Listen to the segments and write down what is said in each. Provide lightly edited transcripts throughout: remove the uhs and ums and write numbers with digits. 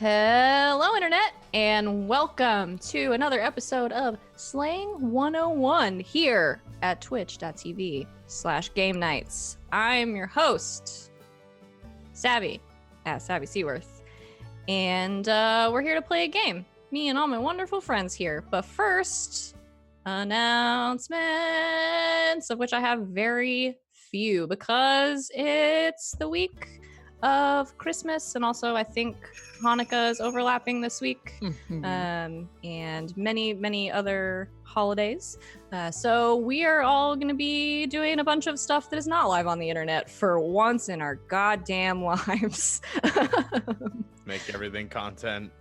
Hello, Internet, and welcome to another episode of Slaying 101 here at twitch.tv/game nights. I'm your host, Savvy, at Savvy Seaworth, and we're here to play a game. Me and all my wonderful friends here. But first, announcements, of which I have very few because it's the week of Christmas, and also I think Hanukkah is overlapping this week, and many other holidays. So we are all going to be doing a bunch of stuff that is not live on the internet for once in our goddamn lives. Make everything content.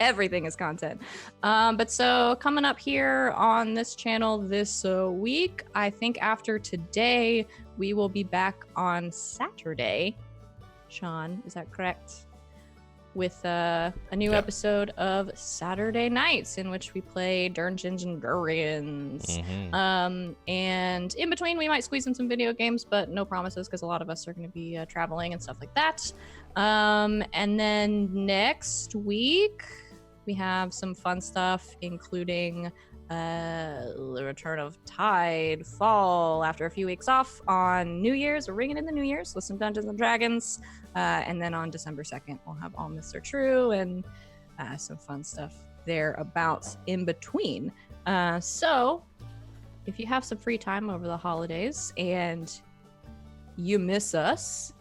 Everything is content. But so coming up here on this channel this week, I think after today, we will be back on Saturday. Sean, is that correct? With a new episode of Saturday Nights, in which we play Dungeons and Dragons. And in between, we might squeeze in some video games, but no promises because a lot of us are going to be traveling and stuff like that. And then next week, we have some fun stuff, including the return of Tide Fall after a few weeks off on New Year's. We're ringing in the New Year's with some Dungeons and Dragons. And then on December 2nd, we'll have All Myths Are True and some fun stuff thereabouts in between. So if you have some free time over the holidays and you miss us,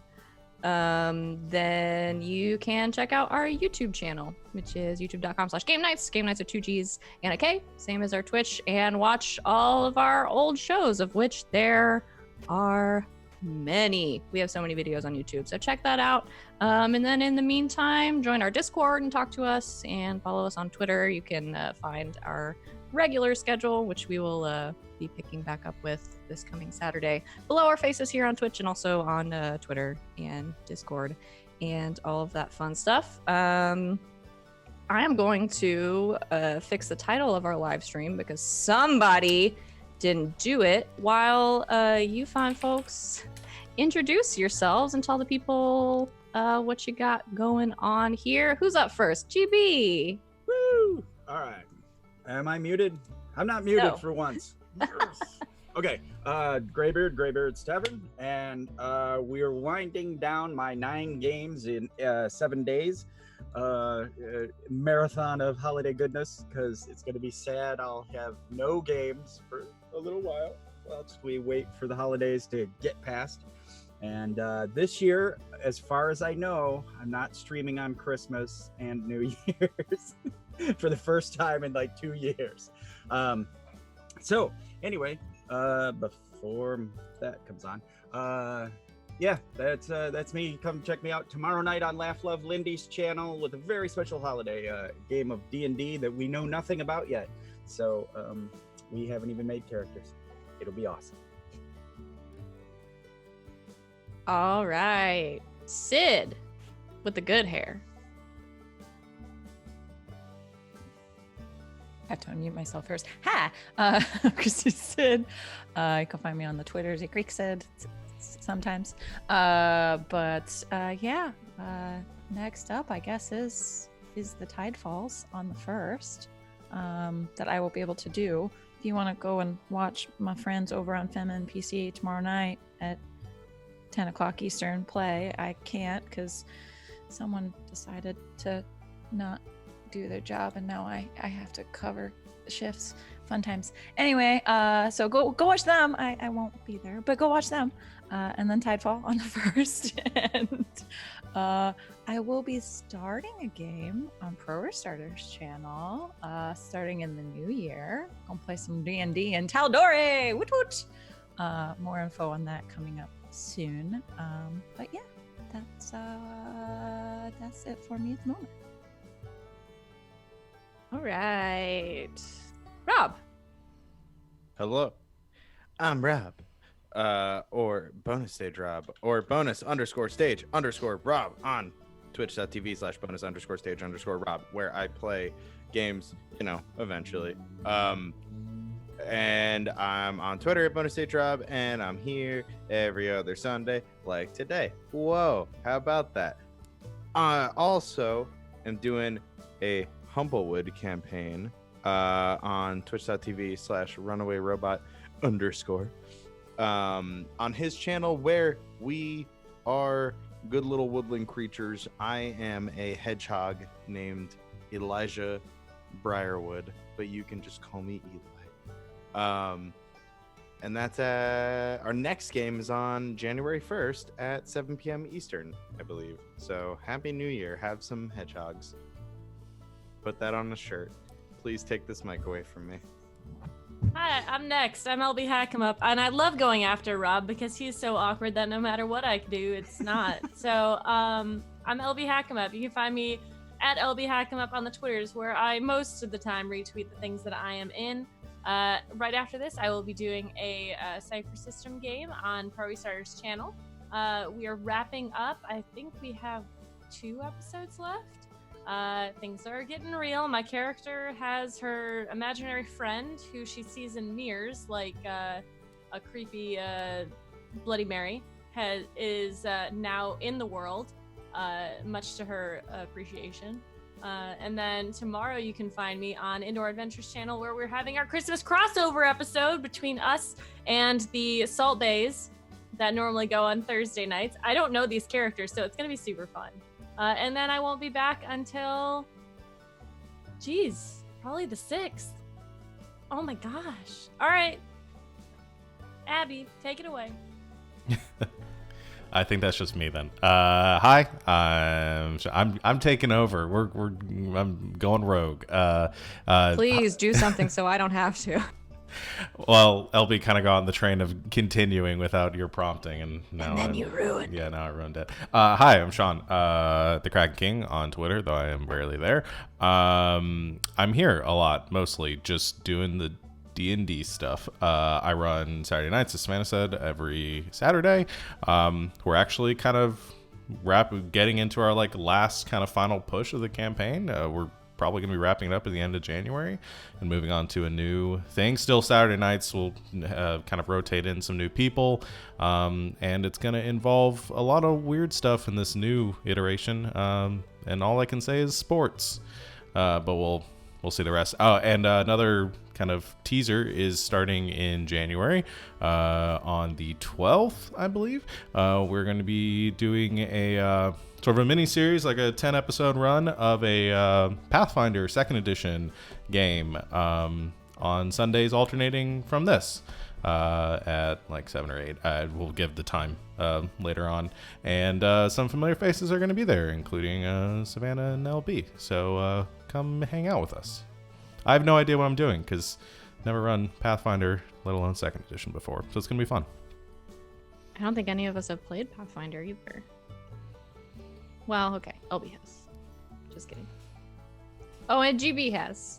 then you can check out our YouTube channel, which is youtube.com/game nights. Game nights are 2 G's and a K, same as our Twitch, and watch all of our old shows, of which there are many. We have so many videos on YouTube, so check that out. And then in the meantime, join our Discord and talk to us, and follow us on Twitter. You can find our regular schedule, which we will be picking back up with this coming Saturday, below our faces here on Twitch and also on Twitter and Discord and all of that fun stuff. I am going to fix the title of our live stream because somebody didn't do it. While you fine folks introduce yourselves and tell the people what you got going on here. Who's up first? GB. Woo! All right. Am I muted? I'm not muted No. for once. Okay. Graybeard's Tavern, and we are winding down my 9 games in 7 days. Marathon of holiday goodness, because it's going to be sad. I'll have no games for a little while whilst we wait for the holidays to get past. And this year, as far as I know, I'm not streaming on Christmas and New Year's for the first time in like 2 years. So anyway, before that comes on, yeah, that's me. Come check me out tomorrow night on Laugh Love Lindy's channel with a very special holiday game of D&D that we know nothing about yet. So we haven't even made characters. It'll be awesome. All right. Sid with the good hair. I have to unmute myself first. Hi, Christy Sid. You can find me on the Twitters at Greek Sid sometimes. Next up, I guess, is the Tide Falls on the 1st that I will be able to do. If you want to go and watch my friends over on Femin PC tomorrow night at 10 o'clock Eastern play, I can't because someone decided to not do their job, and now I have to cover shifts. Fun times. Anyway, so go watch them. I won't be there, but go watch them. And then Tidefall on the 1st. And I will be starting a game on Pro Restarters channel starting in the new year. Gonna play some D&D in Tal'Dorei. Woot woot. More info on that coming up soon. But yeah, that's it for me at the moment. All right. Rob. Hello, I'm Rob, or bonus stage Rob, or bonus_stage_Rob on twitch.tv/bonus_stage_Rob, where I play games, eventually. And I'm on Twitter at bonus stage Rob, and I'm here every other Sunday, like today. Whoa, how about that? I also am doing a Humblewood campaign on twitch.tv/runawayrobot_. On his channel where we are good little woodland creatures. I am a hedgehog named Elijah Briarwood, but you can just call me Eli. And that's our next game is on January 1st at 7 p.m. Eastern, I believe. So Happy New Year. Have some hedgehogs. Put that on a shirt. Please take this mic away from me. Hi, I'm next. I'm LB Hackemup, and I love going after Rob because he's so awkward that no matter what I do, it's not. So, I'm LB Hackemup. You can find me at LB Hackemup on the Twitters, where I most of the time retweet the things that I am in. Right after this, I will be doing a Cypher System game on Pro Restarter's channel. We are wrapping up. I think we have 2 episodes left. Things are getting real. My character has her imaginary friend who she sees in mirrors, like a creepy Bloody Mary, is now in the world, much to her appreciation. And then tomorrow you can find me on Indoor Adventures channel, where we're having our Christmas crossover episode between us and the Salt Bays that normally go on Thursday nights. I don't know these characters, so it's going to be super fun. And then I won't be back until, probably the 6th. Oh my gosh. All right. Abby, take it away. I think that's just me then. Hi, I'm taking over. I'm going rogue. Please do something so I don't have to. Well, LB kind of got on the train of continuing without your prompting, and then you ruined. Yeah, now I ruined it. Hi, I'm Sean, the Kraken King on Twitter, though I am rarely there. I'm here a lot, mostly just doing the D&D stuff. I run Saturday nights, as Savannah said, every Saturday. We're actually kind of getting into our last kind of final push of the campaign. We're probably going to be wrapping it up at the end of January and moving on to a new thing. Still Saturday nights, we'll kind of rotate in some new people, and it's going to involve a lot of weird stuff in this new iteration, and all I can say is sports, but we'll see the rest. Oh, and another kind of teaser is starting in January, on the 12th, I believe. We're going to be doing a sort of a mini series, like a 10-episode run of a Pathfinder 2nd edition game on Sundays, alternating from this at 7 or 8. I will give the time later on, and some familiar faces are going to be there, including Savannah and LB. So come hang out with us. I have no idea what I'm doing because never run Pathfinder, let alone 2nd edition before, so it's going to be fun. I don't think any of us have played Pathfinder either. Well, okay, LB has. Just kidding. Oh, and GB has.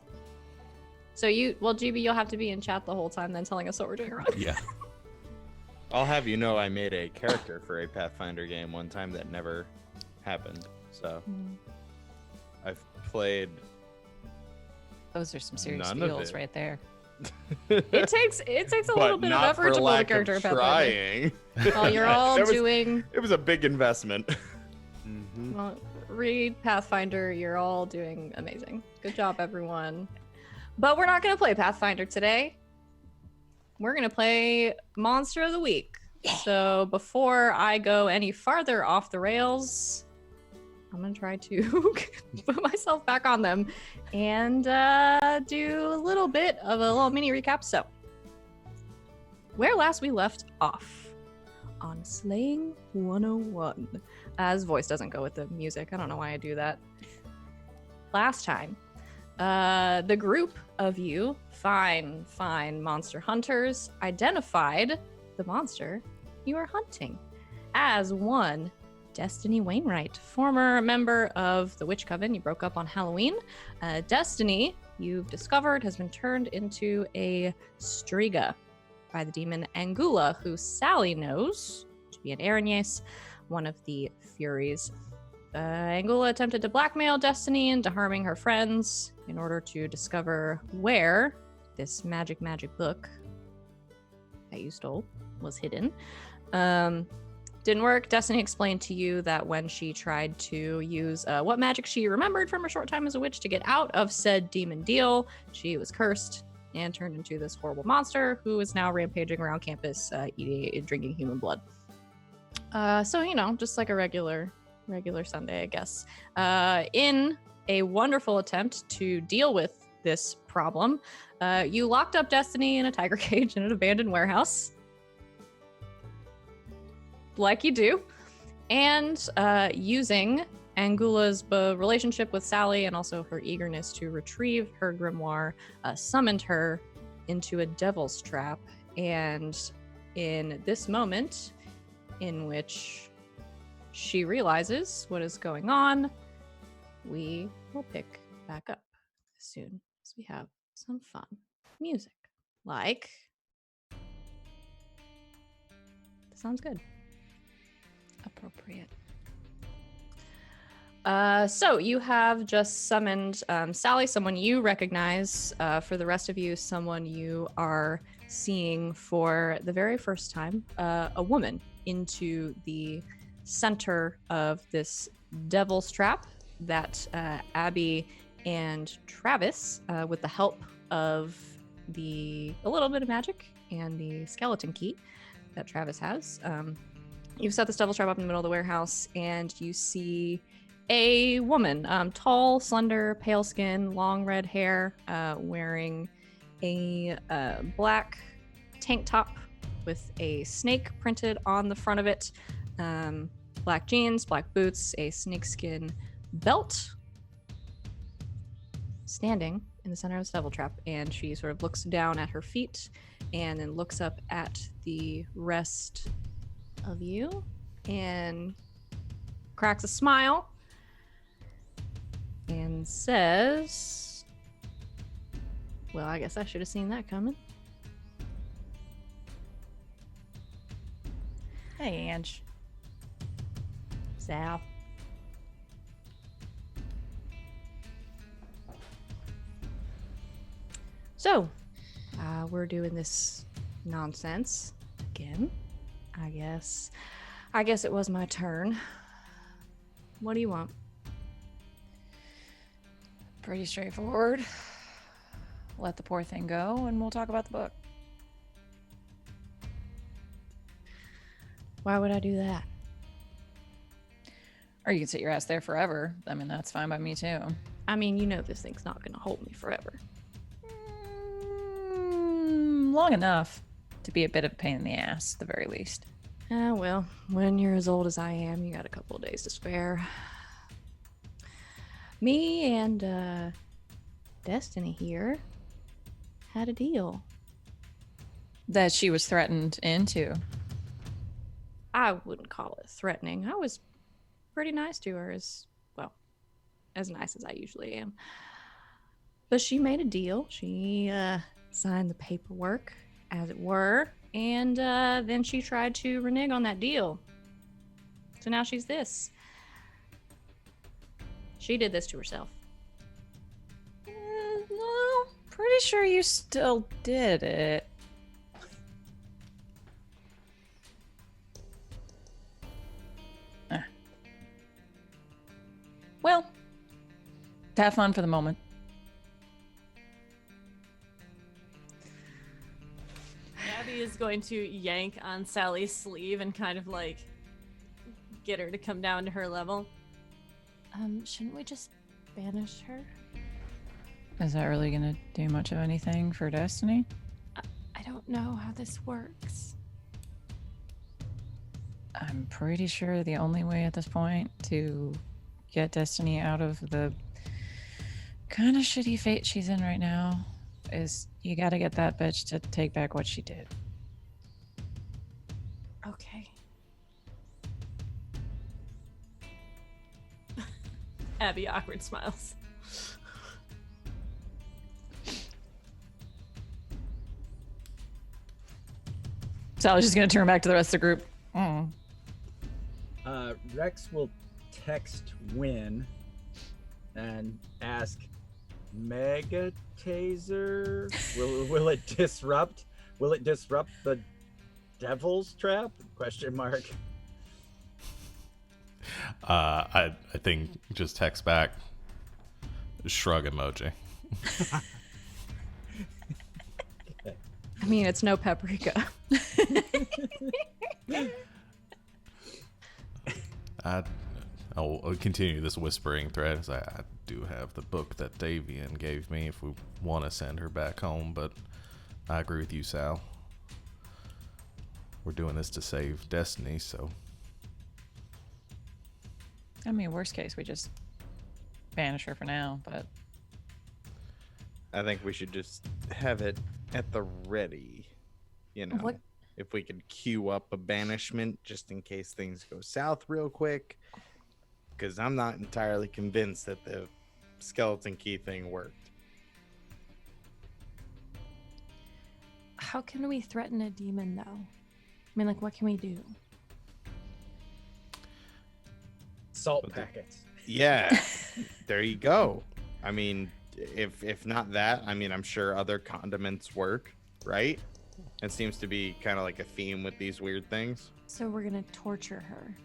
So GB, you'll have to be in chat the whole time then telling us what we're doing wrong. Yeah. I'll have you know I made a character for a Pathfinder game one time that never happened. So I've played... Those are some serious None of feels it. right there. It takes a little bit of effort to build a character. Trying. Well, you're all doing. It was a big investment. Well, read Pathfinder. You're all doing amazing. Good job, everyone. But we're not going to play Pathfinder today. We're going to play Monster of the Week. So before I go any farther off the rails, I'm going to try to put myself back on them and do a little bit of a little mini recap. So, where last we left off on Slaying 101. As voice doesn't go with the music. I don't know why I do that. Last time, the group of you, fine monster hunters, identified the monster you are hunting as one Destiny Wainwright, former member of the Witch Coven. You broke up on Halloween. Destiny, you've discovered, has been turned into a Striga by the demon Angula, who Sally knows to be an Arañez, one of the Furies. Angula attempted to blackmail Destiny into harming her friends in order to discover where this magic book that you stole was hidden. Didn't work. Destiny explained to you that when she tried to use what magic she remembered from her short time as a witch to get out of said demon deal, she was cursed and turned into this horrible monster who is now rampaging around campus, eating, drinking human blood. So, you know, just like a regular Sunday, I guess. In a wonderful attempt to deal with this problem, you locked up Destiny in a tiger cage in an abandoned warehouse. Like you do. And using Angula's relationship with Sally and also her eagerness to retrieve her grimoire, summoned her into a devil's trap. And in this moment, in which she realizes what is going on, we will pick back up as soon as we have some fun music. Like, that sounds good. Appropriate. So you have just summoned Sally, someone you recognize. For the rest of you, someone you are seeing for the very first time, a woman into the center of this devil's trap that Abby and Travis, with the help of a little bit of magic and the skeleton key that Travis has, you've set this devil's trap up in the middle of the warehouse, and you see a woman, tall, slender, pale skin, long red hair, wearing a black tank top with a snake printed on the front of it, black jeans, black boots, a snakeskin belt, standing in the center of this devil trap. And she sort of looks down at her feet and then looks up at the rest of you and cracks a smile and says, well, I guess I should have seen that coming. Hey, Ange. Sal. So, we're doing this nonsense again. I guess it was my turn. What do you want? Pretty straightforward. Let the poor thing go, and we'll talk about the book. Why would I do that? Or you can sit your ass there forever. I mean, that's fine by me, too. I mean, you know this thing's not gonna hold me forever. Long enough to be a bit of a pain in the ass, at the very least. Well, when you're as old as I am, you got a couple of days to spare. Me and Destiny here had a deal. That she was threatened into. I wouldn't call it threatening. I was pretty nice to her, as nice as I usually am. But she made a deal. She signed the paperwork, as it were, and then she tried to renege on that deal. So now she's this. She did this to herself. No, pretty sure you still did it. Well, have fun for the moment. Abby is going to yank on Sally's sleeve and kind of like get her to come down to her level. Shouldn't we just banish her? Is that really gonna do much of anything for Destiny? I don't know how this works. I'm pretty sure the only way at this point to get Destiny out of the kind of shitty fate she's in right now is you gotta get that bitch to take back what she did. Okay. Abby awkward smiles. Sally's just gonna turn back to the rest of the group. Rex will text Win and ask, Mega Taser, will it disrupt? Will it disrupt the Devil's Trap? Question mark. I think just text back, shrug emoji. I mean, it's no paprika. I'll continue this whispering thread as I do have the book that Davian gave me if we want to send her back home, but I agree with you, Sal. We're doing this to save Destiny, so... I mean, worst case, we just banish her for now, but... I think we should just have it at the ready, you know. What? If we could queue up a banishment just in case things go south real quick. Because I'm not entirely convinced that the skeleton key thing worked. How can we threaten a demon, though? I mean, like, what can we do? Salt packets. Yeah, there you go. I mean, if not that, I mean, I'm sure other condiments work, right? It seems to be kind of like a theme with these weird things. So we're gonna torture her.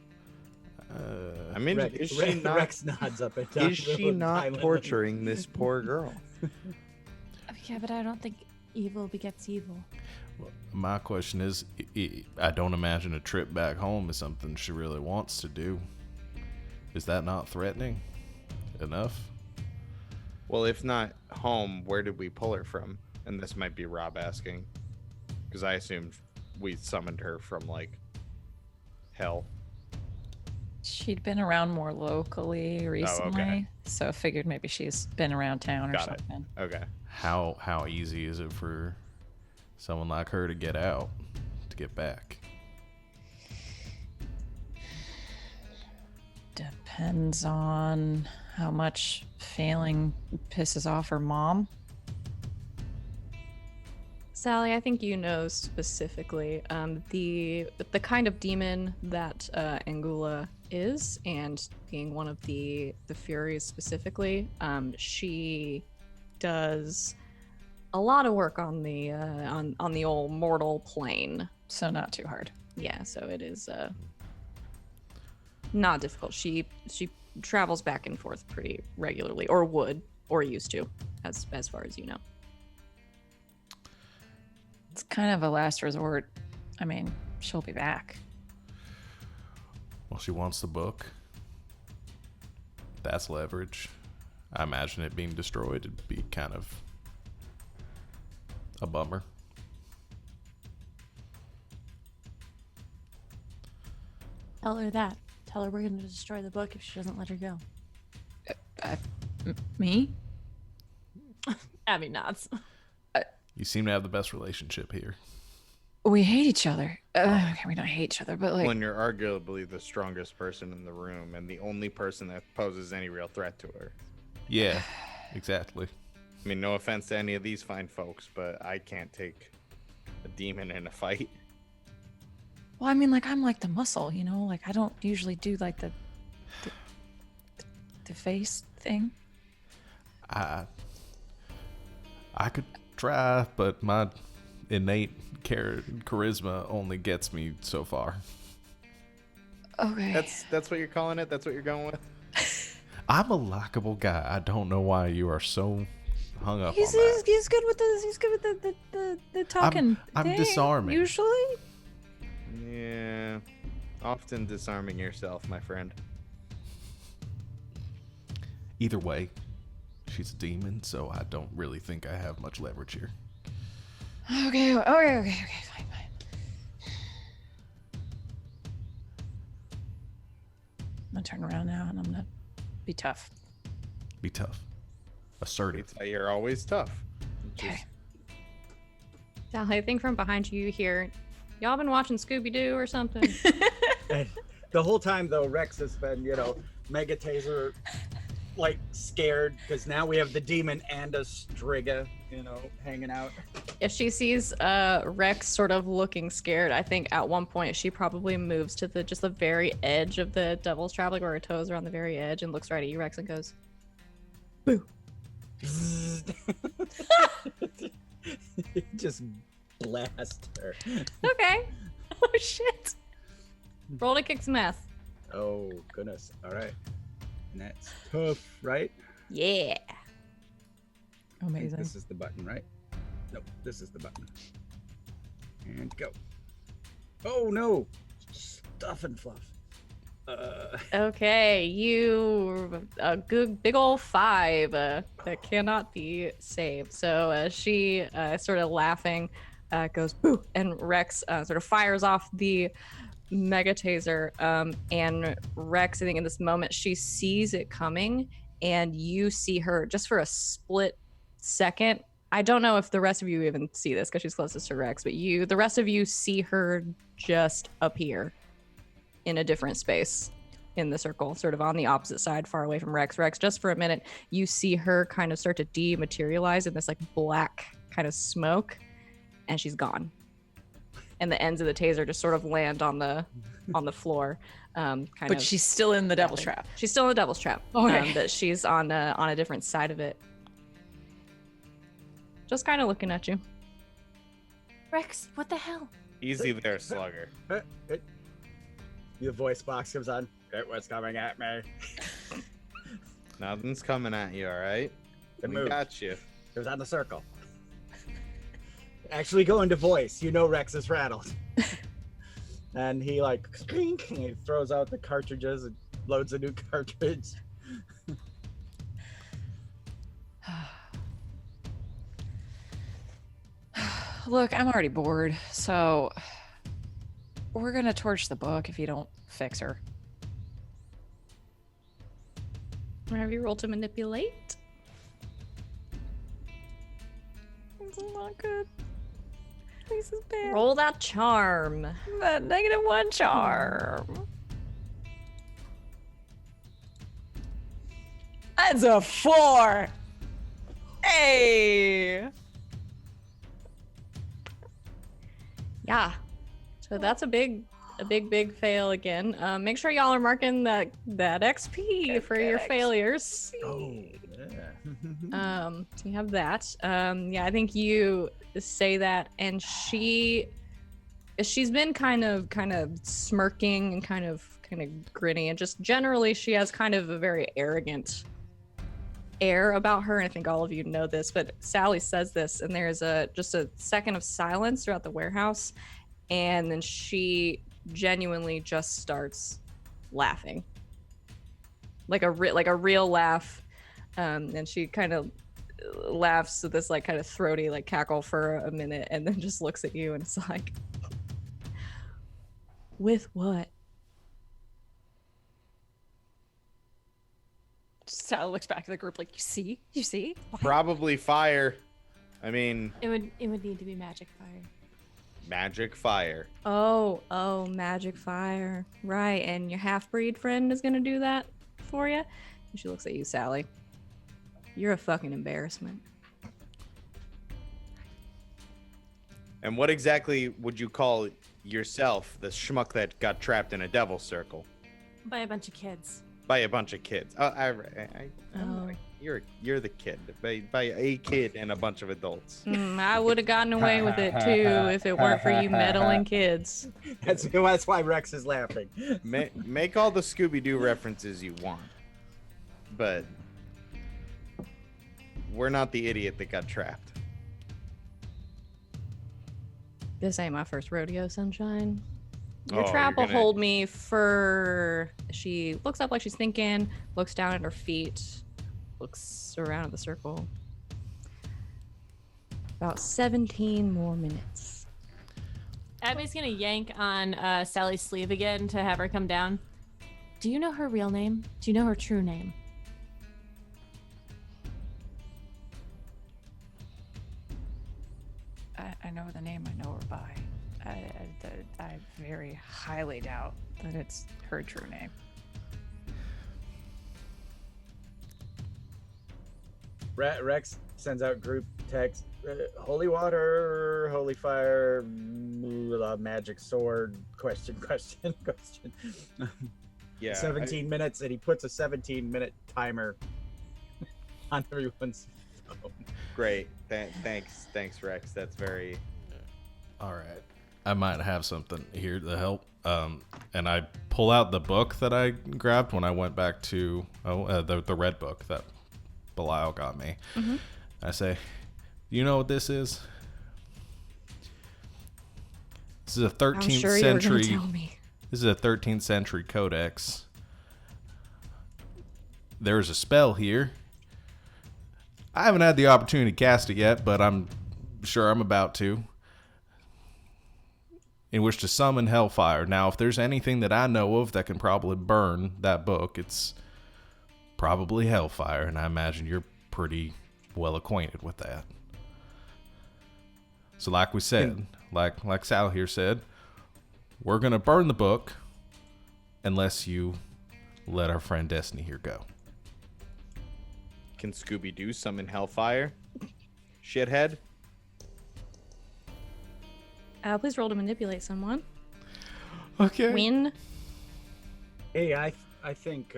I mean, is she not? Rex nods up and down. Is she not torturing this poor girl? Yeah, but I don't think evil begets evil. My question is, I don't imagine a trip back home is something she really wants to do. Is that not threatening enough? Well, if not home, where did we pull her from? And this might be Rob asking, because I assumed we summoned her from like hell. She'd been around more locally recently, so I figured maybe she's been around town or Got it. something. Okay. How easy is it for someone like her to get out, to get back? Depends on how much failing pisses off her mom. Sally, I think you know specifically the kind of demon that Angula is, and being one of the Furies specifically. She does a lot of work on the on the old mortal plane. So not too hard. Yeah, so it is not difficult. She travels back and forth pretty regularly, or would, or used to, as far as you know. It's kind of a last resort. I mean, she'll be back. Well, she wants the book. That's leverage. I imagine it being destroyed would be kind of a bummer. Tell her that. Tell her we're gonna destroy the book if she doesn't let her go. Me? Abby nods. You seem to have the best relationship here. We hate each other. Okay, we don't hate each other, but like... When you're arguably the strongest person in the room and the only person that poses any real threat to her. Yeah, exactly. I mean, no offense to any of these fine folks, but I can't take a demon in a fight. Well, I mean, like, I'm like the muscle, you know? Like, I don't usually do, like, the face thing. I could try, but my innate charisma only gets me so far. Okay. That's what you're calling it? That's what you're going with? I'm a likable guy. I don't know why you are so hung up on He's that. good with the talking I'm thing, disarming. usually. Yeah. Often disarming yourself, my friend. Either way, she's a demon, so I don't really think I have much leverage here. Okay, fine. I'm gonna turn around now and I'm gonna be tough. Be tough. Assertive. It's, you're always tough. Okay. Sally, I think from behind you hear, y'all been watching Scooby-Doo or something? And the whole time, though, Rex has been, Mega Taser, like, scared, because now we have the demon and a Striga, hanging out. If she sees Rex sort of looking scared, I think at one point she probably moves to the very edge of the Devil's Trap, like where her toes are on the very edge, and looks right at you, Rex, and goes, "Boo." Just blast her. Okay. Oh shit. Roll to kick some ass. Oh, goodness. All right. And that's tough, right? Yeah. I think Amazing. this is the button, right? Nope, this is the button. And go. Oh, no. Stuff and fluff. Okay, you a good big old 5 that cannot be saved. So she sort of laughing goes boo, and Rex sort of fires off the mega taser. And Rex, I think in this moment she sees it coming, and you see her just for a split second. I don't know if the rest of you even see this because she's closest to Rex, but the rest of you see her just appear in a different space in the circle, sort of on the opposite side, far away from Rex. Rex, just for a minute, you see her kind of start to dematerialize in this like black kind of smoke, and she's gone. And the ends of the taser just sort of land on the floor. But she's still in the devil's trap. She's still in the devil's trap. Okay. But she's on a different side of it. Just kind of looking at you. Rex, what the hell? Easy there, slugger. The voice box comes on. It was coming at me. Nothing's coming at you, all right? It We moved. got you. It was on the circle. Actually go into voice. You know Rex is rattled. And he like clink, and he throws out the cartridges and loads a new cartridge. Look, I'm already bored, so we're gonna torch the book if you don't fix her. Have you rolled to manipulate? This is not good. This is bad. Roll that charm. That -1 charm. That's a 4. Hey. Yeah. So that's a big fail again. Make sure y'all are marking that XP for your failures. Oh, yeah. So you have that. Yeah, I think you say that, and she's been kind of smirking and kind of grinning, and just generally she has kind of a very arrogant air about her, and I think all of you know this, but Sally says this, and there's just a second of silence throughout the warehouse, and then she genuinely just starts laughing, like a real laugh, and she kind of laughs with this like kind of throaty like cackle for a minute, and then just looks at you, and it's like, with what? Sally looks back at the group like, you see? Probably fire. I mean, It would need to be magic fire. magic fire. Oh, magic fire. Right, and your half-breed friend is gonna do that for you? And she looks at you, Sally. You're a fucking embarrassment. And what exactly would you call yourself, the schmuck that got trapped in a devil circle By a bunch of kids. by a bunch of kids? Oh. You're the kid by a kid and a bunch of adults. I would have gotten away with it too if it weren't for you meddling kids. That's why Rex is laughing. Make all the Scooby-Doo references you want, but we're not the idiot that got trapped. This ain't my first rodeo, sunshine. Your Oh, trap you're will gonna- hold me for... She looks up like she's thinking, looks down at her feet, looks around at the circle. About 17 more minutes. Abby's gonna yank on Sally's sleeve again to have her come down. Do you know her real name? Do you know her true name? I know the name I know her by. I very highly doubt that it's her true name. Rex sends out group text. Holy water, holy fire, magic sword. Question. Yeah. 17 minutes, and he puts a 17-minute timer on everyone's phone. Great. Thanks, Rex. That's very. All right. I might have something here to help. And I pull out the book that I grabbed when I went back to the red book that Belial got me. Mm-hmm. I say, you know what this is? This is a 13th I'm sure century. you were gonna tell me. This is a 13th century codex. There's a spell here. I haven't had the opportunity to cast it yet, but I'm sure I'm about to. In which to summon hellfire. Now, if there's anything that I know of that can probably burn that book, it's probably hellfire, and I imagine you're pretty well acquainted with that. So like we said, like Sal here said, we're going to burn the book unless you let our friend Destiny here go. Can Scooby-Doo summon hellfire? Shithead? Please roll to manipulate someone. Okay. Win. Hey, I think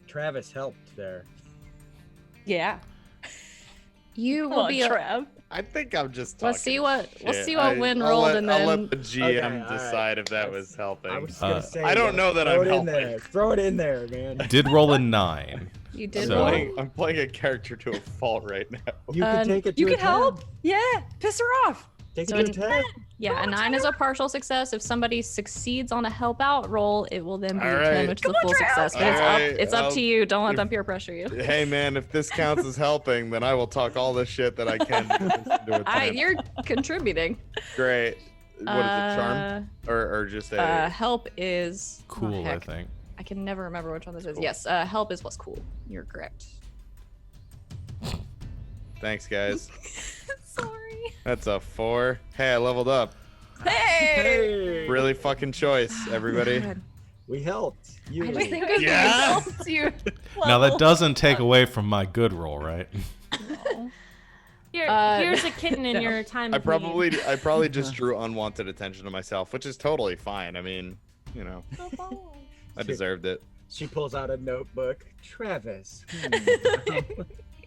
Travis helped there. Yeah. You Come will on, be. Trev. I think I'm just talking Let's see what shit. Win I'll rolled, let- and I'll then let the GM Okay, all decide right. if that was helping. I was gonna say. I don't know that throw I'm it in helping. there. Throw it in there, man. Did roll a 9. you did So- roll. I'm playing a character to a fault right now. You can take it to You a can 10. help? Yeah. Piss her off. Take So it to a 10. Yeah, a 9 is a partial success. If somebody succeeds on a help out roll, it will then be All a 10, right. which is a Come on, full Trev. success. But All it's right, up. It's up to you. Don't let them if- peer pressure you. Hey man, if this counts as helping, then I will talk all the shit that I can into a 10. You're contributing. Great. What is it, charm? Or just a... Help is Cool, I heck. think. I can never remember which one this is. Cool. Yes, help is plus cool. You're correct. Thanks, guys. Sorry. That's a 4. Hey, I leveled up. Hey. Hey, Really fucking choice, everybody. God. we helped. You. I just think of Yeah. helped you. Now, that doesn't take away from my good roll, right? Here's a kitten in your time. I of need. probably just drew unwanted attention to myself, which is totally fine. I mean, you know, I deserved it. She pulls out a notebook. Travis.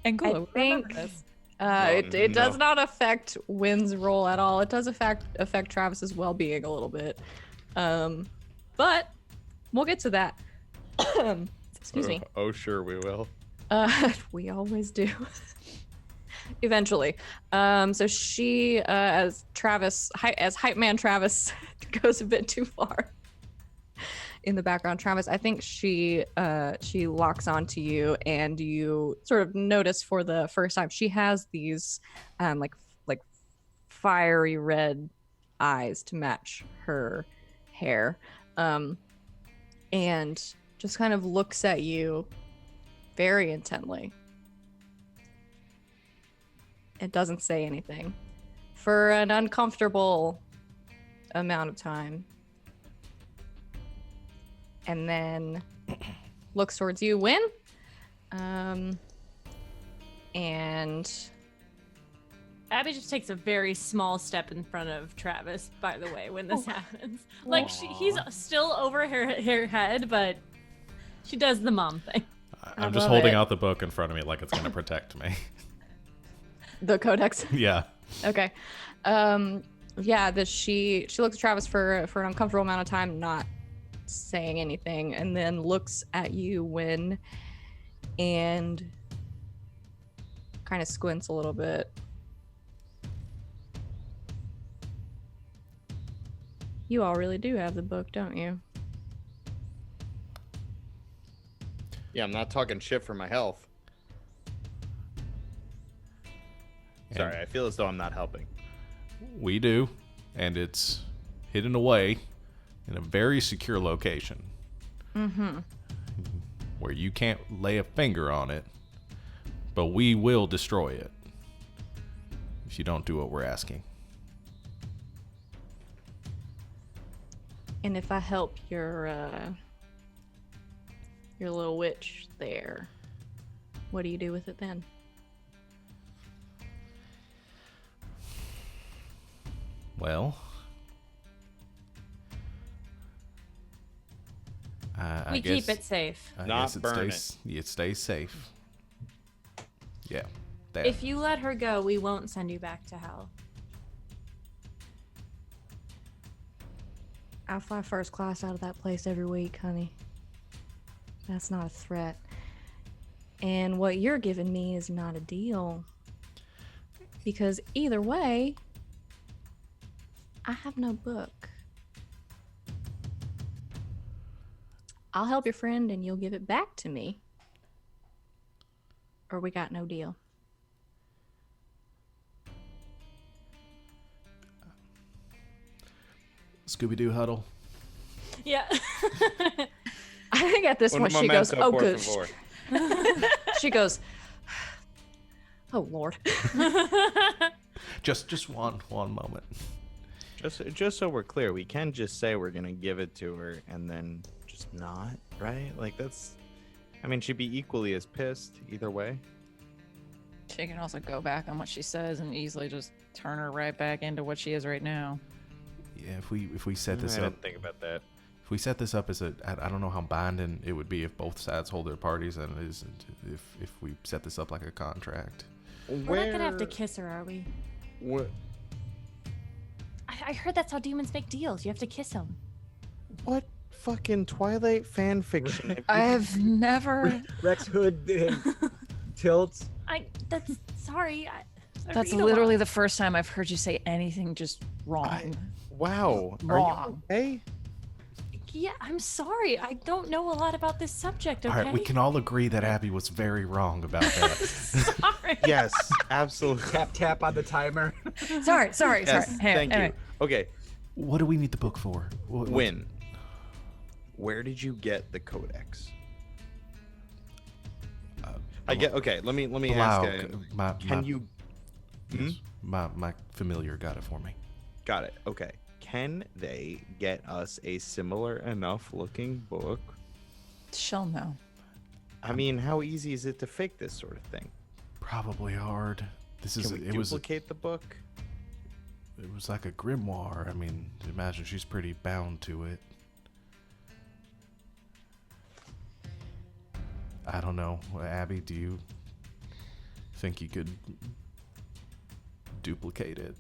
And I Glow. think Remember this. it does no. not affect Wynn's roll at all. It does affect Travis's well-being a little bit, but we'll get to that. Excuse me. Oh, sure we will. We always do. Eventually. So she, as hype man Travis goes a bit too far in the background. Travis, I think she locks onto you, and you sort of notice for the first time she has these like fiery red eyes to match her hair, and just kind of looks at you very intently. It doesn't say anything for an uncomfortable amount of time. And then looks towards you, Win. And Abby just takes a very small step in front of Travis, by the way, when this happens. Like, he's still over her head, but she does the mom thing. I'm just love holding it. out the book in front of me like it's going to protect me. the codex. Yeah. Okay. Yeah, that she looks at Travis for an uncomfortable amount of time, not saying anything, and then looks at you, Win, and kind of squints a little bit. You all really do have the book, don't you? Yeah, I'm not talking shit for my health. Sorry, I feel as though I'm not helping. We do, and it's hidden away in a very secure location. Mm-hmm. Where you can't lay a finger on it, but we will destroy it if you don't do what we're asking. And if I help your little witch there, what do you do with it then? Well, I We guess, keep it safe. I Not guess burn it stays safe. Yeah. There. If you let her go, we won't send you back to hell. I fly first class out of that place every week, honey. That's not a threat. And what you're giving me is not a deal. Because either way, I have no book. I'll help your friend and you'll give it back to me. Or we got no deal. Scooby-Doo huddle. Yeah. I think at this Un point she goes, momento, oh, por good. favor. She goes, oh, Lord. Just one moment. Just so we're clear, we can just say we're gonna give it to her and then just not, right? Like that's, I mean, she'd be equally as pissed either way. She can also go back on what she says and easily just turn her right back into what she is right now. Yeah, if we set this I up, didn't think about that. if we set this up as I don't know how binding it would be if both sides hold their parties, and it is if we set this up like a contract. We're not gonna have to kiss her, are we? What? I heard that's how demons make deals. You have to kiss them. What fucking Twilight fan fiction? I've never. Rex Hood and Tilts. Sorry. That's literally the first time I've heard you say anything just wrong. Wow. Wrong. Are you okay? Yeah, I'm sorry. I don't know a lot about this subject, okay? All right, we can all agree that Abby was very wrong about that. Sorry. Yes, absolutely. Tap tap on the timer. Sorry. Yes, Hey, thank anyway. you. Okay, What do we need the book for? Win. Where did you get the codex? I get. Okay, let me ask. Can you? Yes, my familiar got it for me. Got it. Okay. Can they get us a similar enough looking book? She'll know. I mean, how easy is it to fake this sort of thing? Probably hard. Can we duplicate the book? It was like a grimoire. I mean, imagine she's pretty bound to it. I don't know. Abby, do you think you could duplicate it?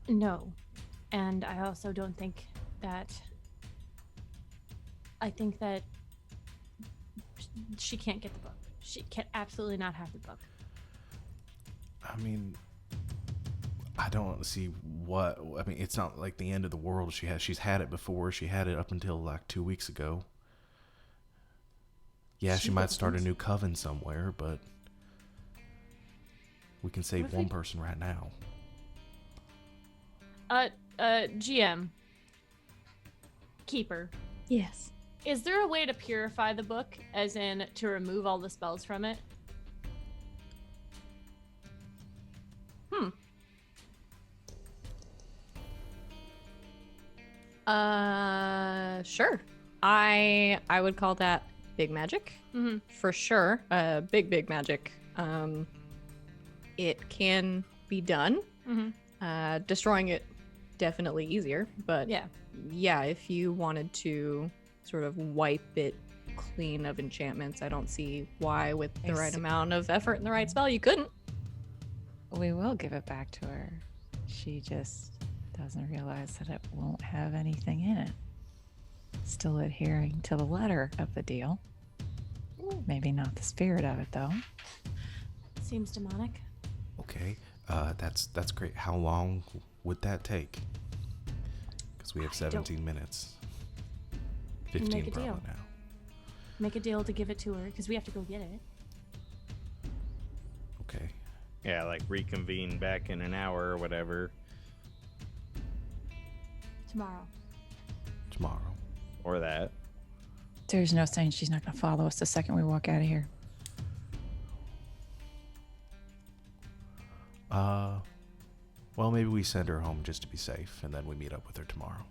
No. And I also don't think that... I think that she can't get the book. She can absolutely not have the book. I mean, I don't see what... I mean, it's not like the end of the world. She's had it before. She had it up until like 2 weeks ago. Yeah, she might start a new coven somewhere, but we can save one person right now. GM. Keeper. Yes. Is there a way to purify the book, as in to remove all the spells from it? Sure. I would call that big magic. Mm-hmm. For sure. Big magic. It can be done. Mm-hmm. Destroying it definitely easier, but Yeah. If you wanted to sort of wipe it clean of enchantments, I don't see why with the right amount of effort and the right spell you couldn't. We will give it back to her. She just doesn't realize that it won't have anything in it. Still adhering to the letter of the deal. Maybe not the spirit of it, though. Seems demonic. Okay, that's great. How long would that take? Because we have 17 minutes. 15 Make a probably deal. now. Make a deal to give it to her, because we have to go get it. Okay. Yeah, like reconvene back in an hour or whatever. Tomorrow. Or that. There's no saying she's not going to follow us the second we walk out of here. Well, maybe we send her home just to be safe, and then we meet up with her tomorrow.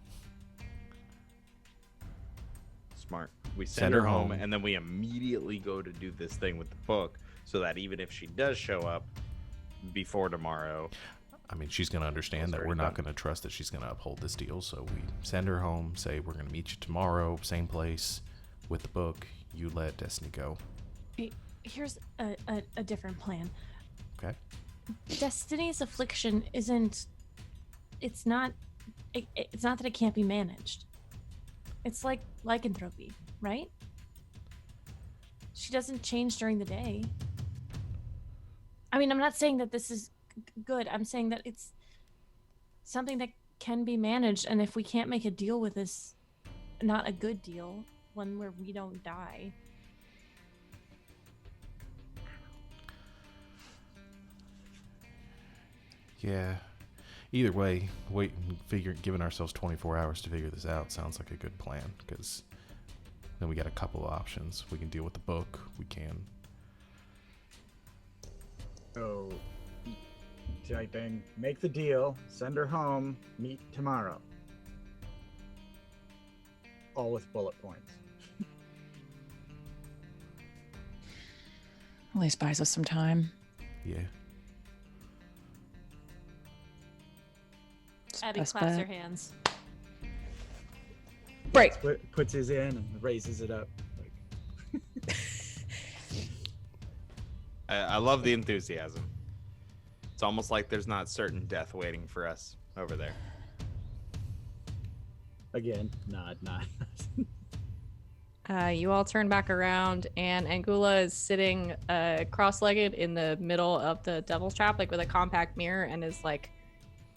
Smart. We send her home, and then we immediately go to do this thing with the book, so that even if she does show up before tomorrow, I mean, she's going to understand that we're not going to trust that she's going to uphold this deal. So we send her home, say we're going to meet you tomorrow, same place, with the book. You let Destiny go. Here's a different plan. Okay. Destiny's affliction isn't... It's not it's not that it can't be managed. It's like lycanthropy, right? She doesn't change during the day. I mean, I'm not saying that this is good. I'm saying that it's something that can be managed, and if we can't make a deal with this, not a good deal, one where we don't die. Yeah. Either way, giving ourselves 24 hours to figure this out sounds like a good plan, because then we got a couple of options. We can deal with the book. We can. So, typing, make the deal, send her home, meet tomorrow. All with bullet points. At least buys us some time. Yeah. Abby Best claps bet. her hands. Break. Puts his in and raises it up. I love the enthusiasm. It's almost like there's not certain death waiting for us over there. Again, nod. You all turn back around, and Angula is sitting cross-legged in the middle of the devil's trap, like with a compact mirror, and is like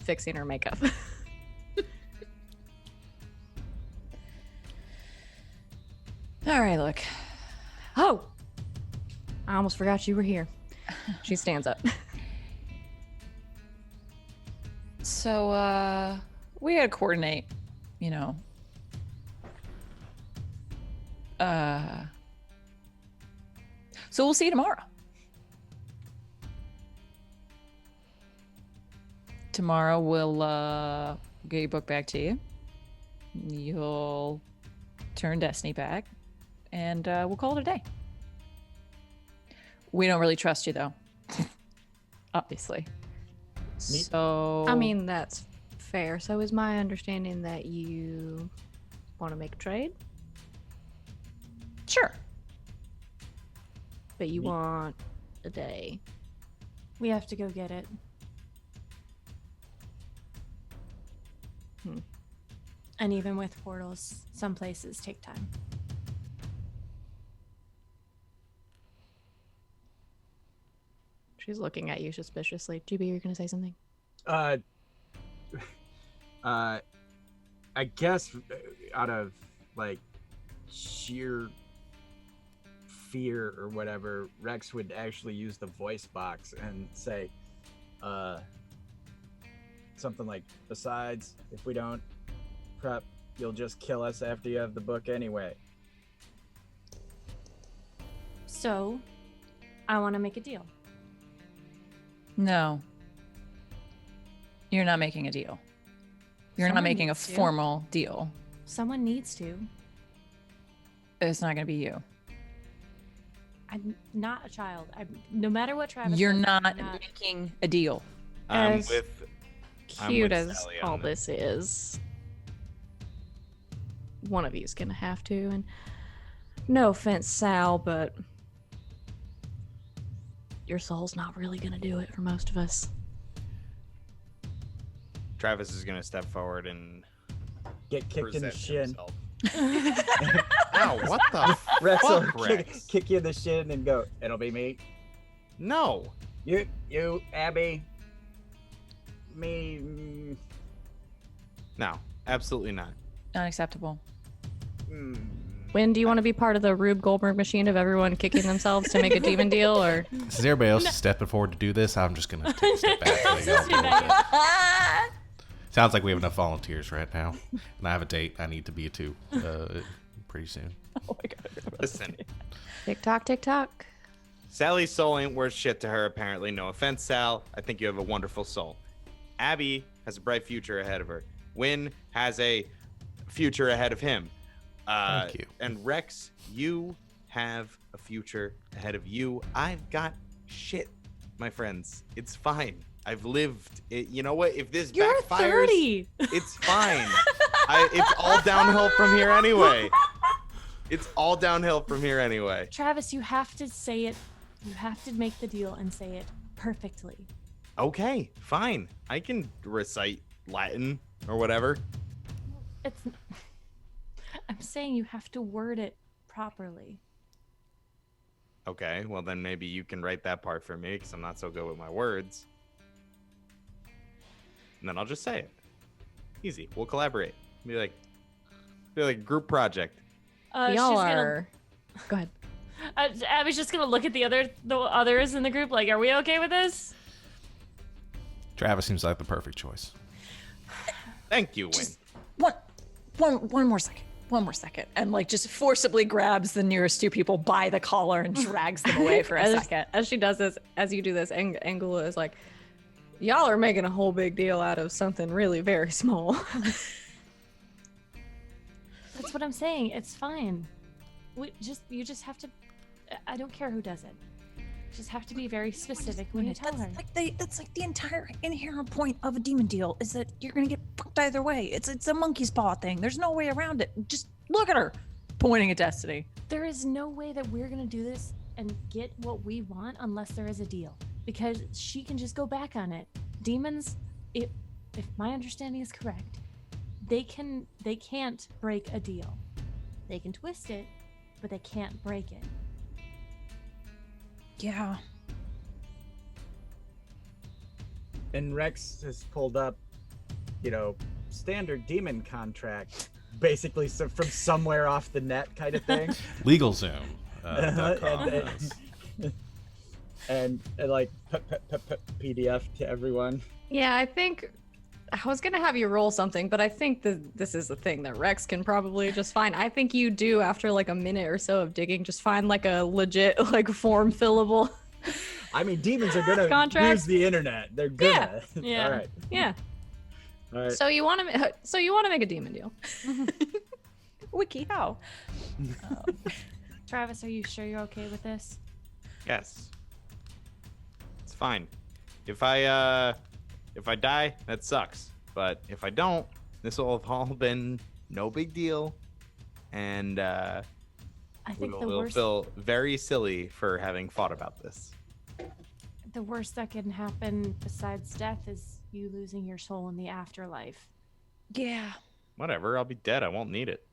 fixing her makeup. All right, look. Oh, I almost forgot you were here. She stands up. So, we gotta coordinate, you know. So we'll see you tomorrow. Tomorrow we'll get your book back to you. You'll turn Destiny back, and we'll call it a day. We don't really trust you, though. Obviously. So I mean, that's fair. So is my understanding that you want to make a trade, sure. but you want a day? We have to go get it. And even with portals, some places take time. She's looking at you suspiciously. GB, you're gonna say something? I guess out of like sheer fear or whatever, Rex would actually use the voice box and say, something like, besides, if we don't prep, you'll just kill us after you have the book anyway. So, I want to make a deal. No. You're not making a deal. You're not Someone making a needs to. formal deal. Someone needs to. It's not going to be you. I'm not a child. No matter what Travis You're says, I'm not making a deal. I'm As with Cute as Sally on all this. this is, one of you's gonna have to. And no offense, Sal, but your soul's not really gonna do it for most of us. Travis is gonna step forward and Get kicked in the present shin. himself. Ow! What the Rex will fuck, Rex? kick you in the shin and go, it'll be me. No. You, Abby. Me. No. Absolutely not. Unacceptable. When do you want to be part of the Rube Goldberg machine of everyone kicking themselves to make a demon deal, or? Since everybody else is stepping forward to do this, I'm just gonna take a step back. I'm just gonna back Sounds like we have enough volunteers right now, and I have a date I need to be to pretty soon. Oh my god. Listen. Tick tock, tick tock. Sally's soul ain't worth shit to her, apparently. No offense, Sal. I think you have a wonderful soul. Abby has a bright future ahead of her. Wynn has a future ahead of him. Thank you. And Rex, you have a future ahead of you. I've got shit, my friends. It's fine. I've lived it. You know what? If this You're backfires, 30. it's fine. It's all downhill from here anyway. It's all downhill from here anyway. Travis, you have to say it. You have to make the deal and say it perfectly. Okay, fine. I can recite Latin or whatever. It's. I'm saying you have to word it properly. Okay, well then maybe you can write that part for me because I'm not so good with my words. And then I'll just say it. Easy. We'll collaborate. Be like a group project. Y'all are. Go ahead. Abby's just gonna look at the others in the group. Like, are we okay with this? Travis seems like the perfect choice. Thank you, Win. Just one more second. One more second. And like just forcibly grabs the nearest two people by the collar and drags them away for a second. As she does this, as you do this, Angela is like, y'all are making a whole big deal out of something really very small. That's what I'm saying. It's fine. You just have to. I don't care who does it. You just have to be very specific when you tell her. That's like the entire inherent point of a demon deal is that you're gonna get fucked either way. It's a monkey's paw thing. There's no way around it. Just look at her, pointing at Destiny. There is no way that we're gonna do this and get what we want unless there is a deal, because she can just go back on it. Demons, if my understanding is correct, they can't break a deal. They can twist it, but they can't break it. Yeah. And Rex has pulled up, standard demon contract, basically from somewhere off the net kind of thing. LegalZoom. And like PDF to everyone. Yeah, I think I was gonna have you roll something, but I think this is the thing that Rex can probably just find. I think you do, after like a minute or so of digging, just find like a legit like form fillable. I mean, demons are gonna Contract. use the internet. They're gonna. Yeah. All right. Yeah. All right. So you want to make a demon deal? Wiki, how? Travis, are you sure you're okay with this? Yes. It's fine. If I die, that sucks. But if I don't, this will have all been no big deal. And I think we'll feel very silly for having fought about this. the worst that can happen besides death is you losing your soul in the afterlife. Yeah. Whatever, I'll be dead. I won't need it.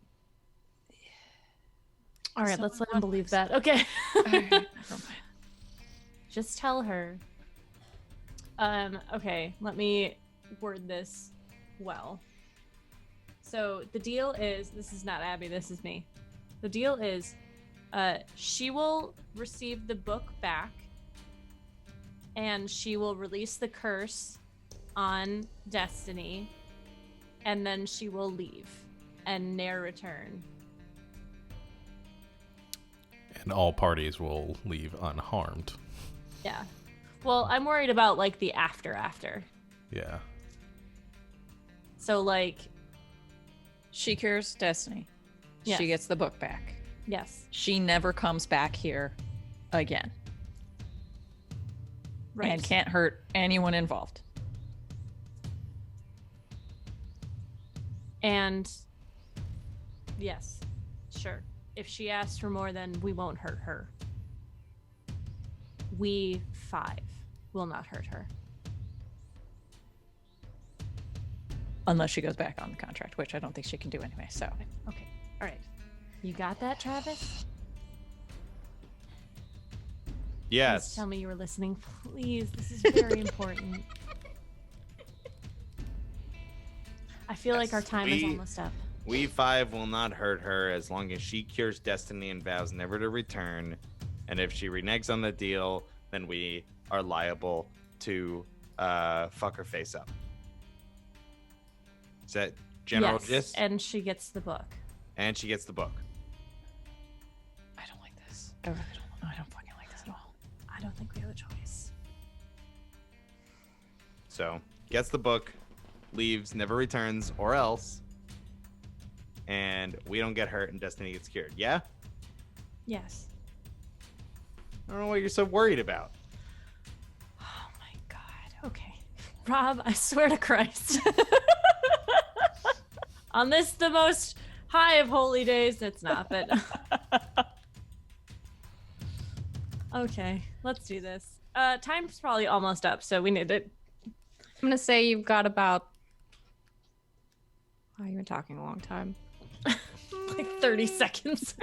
All right, let's let him believe that. Okay. Just tell her. Okay, let me word this well. So the deal is, this is not Abby, this is me. The deal is, she will receive the book back, and she will release the curse on Destiny, and then she will leave and ne'er return. And all parties will leave unharmed. Yeah. Well, I'm worried about like the after. Yeah. So like, She cures Destiny. Yes. She gets the book back. yes, She never comes back here again. right. And can't hurt anyone involved. And yes, sure. If she asks for more, then we won't hurt her. We 5 will not hurt her. Unless she goes back on the contract, which I don't think she can do anyway, so. Okay. All right. You got that, Travis? Please Yes. tell me you were listening. Please. This is very important. I feel like our time is almost up. We 5 will not hurt her as long as she cures Destiny and vows never to return. And if she reneges on the deal, then we are liable to fuck her face up. Is that general Yes, gist? and she gets the book. And she gets the book. I don't like this. I really don't. I don't fucking like this at all. I don't think we have a choice. So, gets the book, leaves, never returns, or else. And we don't get hurt and Destiny gets cured. Yeah? Yes. I don't know what you're so worried about. Oh my god. Okay. Rob, I swear to Christ. On this, the most high of holy days, it's not, but. Okay, let's do this. Time's probably almost up, so we need it. I'm gonna say you've got about you've been talking a long time. Like 30 seconds.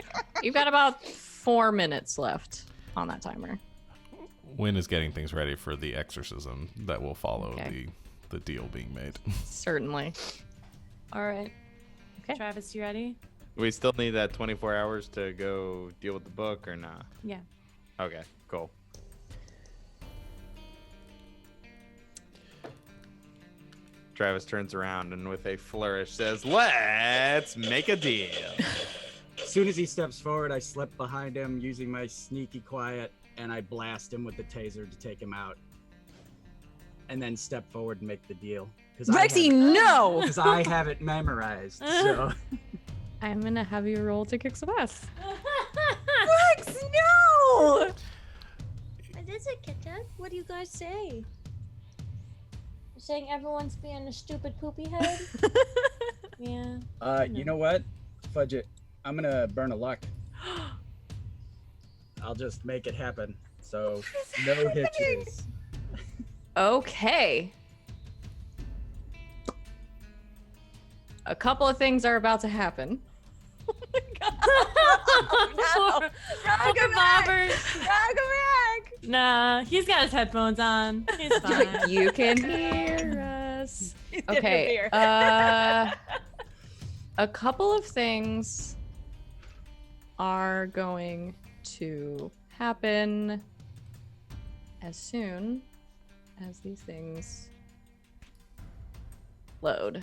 You've got about 4 minutes left on that timer. Wynn is getting things ready for the exorcism that will follow Okay. the deal being made. Certainly. All right. Okay. Travis, you ready? We still need that 24 hours to go deal with the book or not? Yeah. Okay, cool. Travis turns around and with a flourish says, "Let's make a deal." As soon as he steps forward, I slip behind him using my sneaky quiet, and I blast him with the taser to take him out. And then step forward and make the deal. Rexy, no! Because I have it memorized. So I'm gonna have you roll to kick some ass. Rex, no! What is it, Kitten? What do you guys say? You're saying everyone's being a stupid poopy head? Yeah. you know what? Fudge it. I'm gonna burn a luck. I'll just make it happen. So no hitches. Okay. A couple of things are about to happen. Poor Bobber. Nah, he's got his headphones on. He's fine. You can hear us. Get Okay. your beer. A couple of things are going to happen as soon as these things load.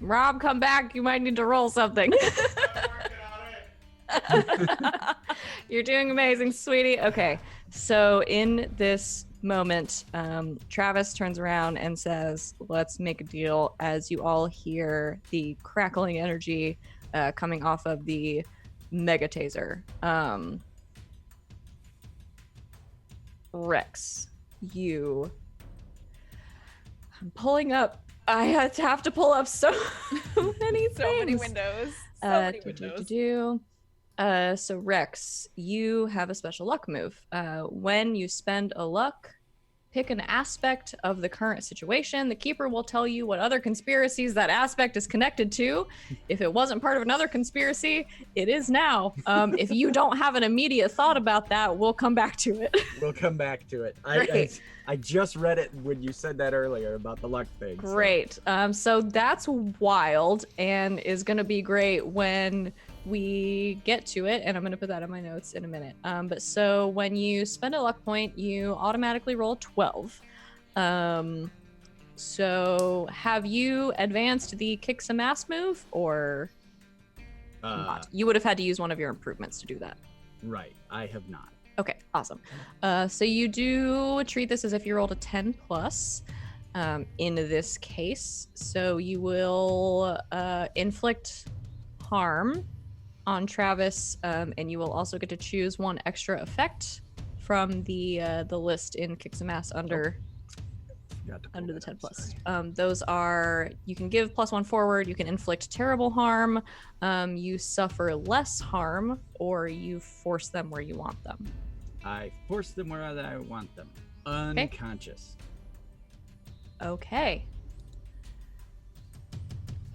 Rob, come back. You might need to roll something. You're doing amazing, sweetie. Okay, so in this moment, Travis turns around and says, "Let's make a deal," as you all hear the crackling energy coming off of the mega taser. Rex, I'm pulling up. I have to pull up so many things. So many windows. So many windows. So Rex, you have a special luck move. When you spend a luck, pick an aspect of the current situation. The keeper will tell you what other conspiracies that aspect is connected to. If it wasn't part of another conspiracy, it is now. If you don't have an immediate thought about that, we'll come back to it. We'll come back to it. Great. I just read it when you said that earlier about the luck thing. so- Great. So that's wild and is going to be great when we get to it. And I'm going to put that in my notes in a minute. But so when you spend a luck point, you automatically roll 12. So have you advanced the kick some ass move or not? You would have had to use one of your improvements to do that. Right. I have not. Okay, awesome. So you do treat this as if you rolled a 10 plus in this case. So you will inflict harm on Travis, and you will also get to choose one extra effect from the list in Kick Some Ass under the 10 plus. Those are, you can give +1 forward, you can inflict terrible harm, you suffer less harm, or you force them where you want them. I force them where I want them. Unconscious. Okay.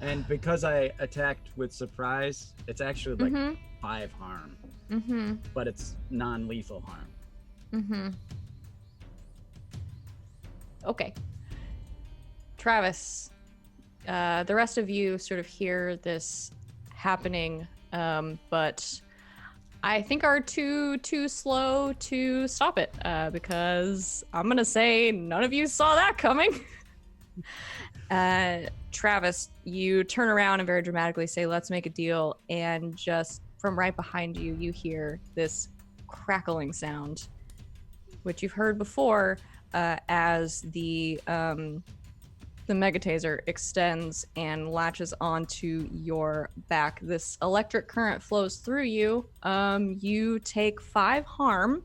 And because I attacked with surprise, it's actually like Mhm. 5 harm. Mm-hmm. But it's non-lethal harm. Mm-hmm. Okay. Travis, the rest of you sort of hear this happening, but I think are too slow to stop it, because I'm gonna say none of you saw that coming. Travis, you turn around and very dramatically say, "Let's make a deal," and just from right behind you, you hear this crackling sound, which you've heard before, as the mega taser extends and latches onto your back. This electric current flows through you. You take 5 harm.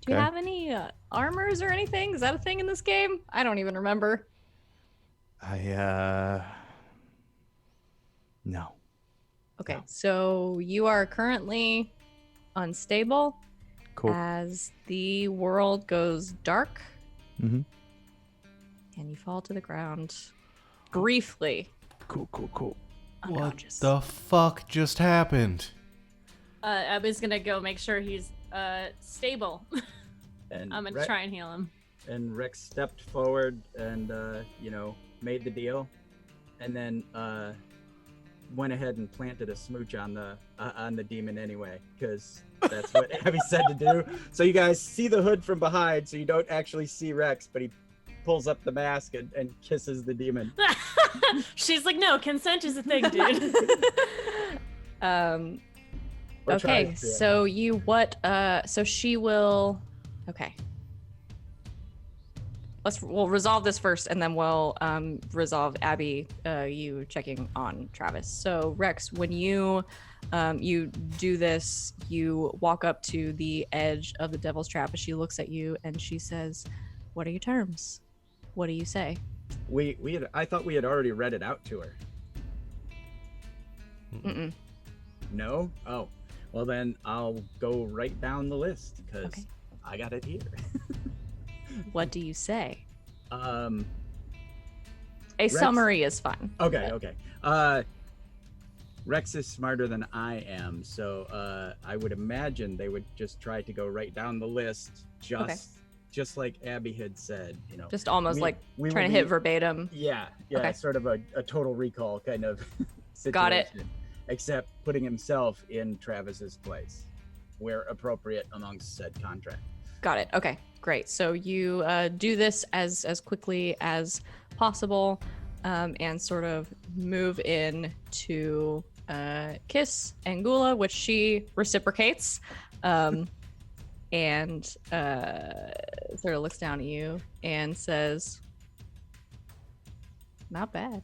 Do you Okay. have any armors or anything? Is that a thing in this game? I don't even remember. No. Okay, No. so you are currently unstable Cool. as the world goes dark. Mm-hmm. and you fall to the ground briefly. Cool. What Unconscious. the fuck just happened? Abby's gonna go make sure he's stable. And I'm gonna try and heal him. And Rex stepped forward and made the deal, and then went ahead and planted a smooch on the demon anyway, because that's what Abby said to do. So you guys see the hood from behind, so you don't actually see Rex, but he pulls up the mask and kisses the demon. She's like, no, consent is a thing, dude. Or Okay, tries to. so so she will. Okay. We'll resolve this first, and then we'll resolve Abby, you checking on Travis. So Rex, when you do this, you walk up to the edge of the Devil's Trap, and she looks at you and she says, "What are your terms? What do you say?" I thought we had already read it out to her. Mm-mm. No? Oh, well then I'll go right down the list because Okay. I got it here. What do you say? A Rex- summary is fine. Okay. Rex is smarter than I am, so I would imagine they would just try to go right down the list, just like Abby had said. Just almost we- like we trying will to hit be- verbatim. Yeah, Okay. sort of a total recall kind of situation. Got it. Except putting himself in Travis's place, where appropriate amongst said contract. Got it. Okay, great. So you do this as quickly as possible, and sort of move in to kiss Angula, which she reciprocates, and sort of looks down at you and says, "Not bad."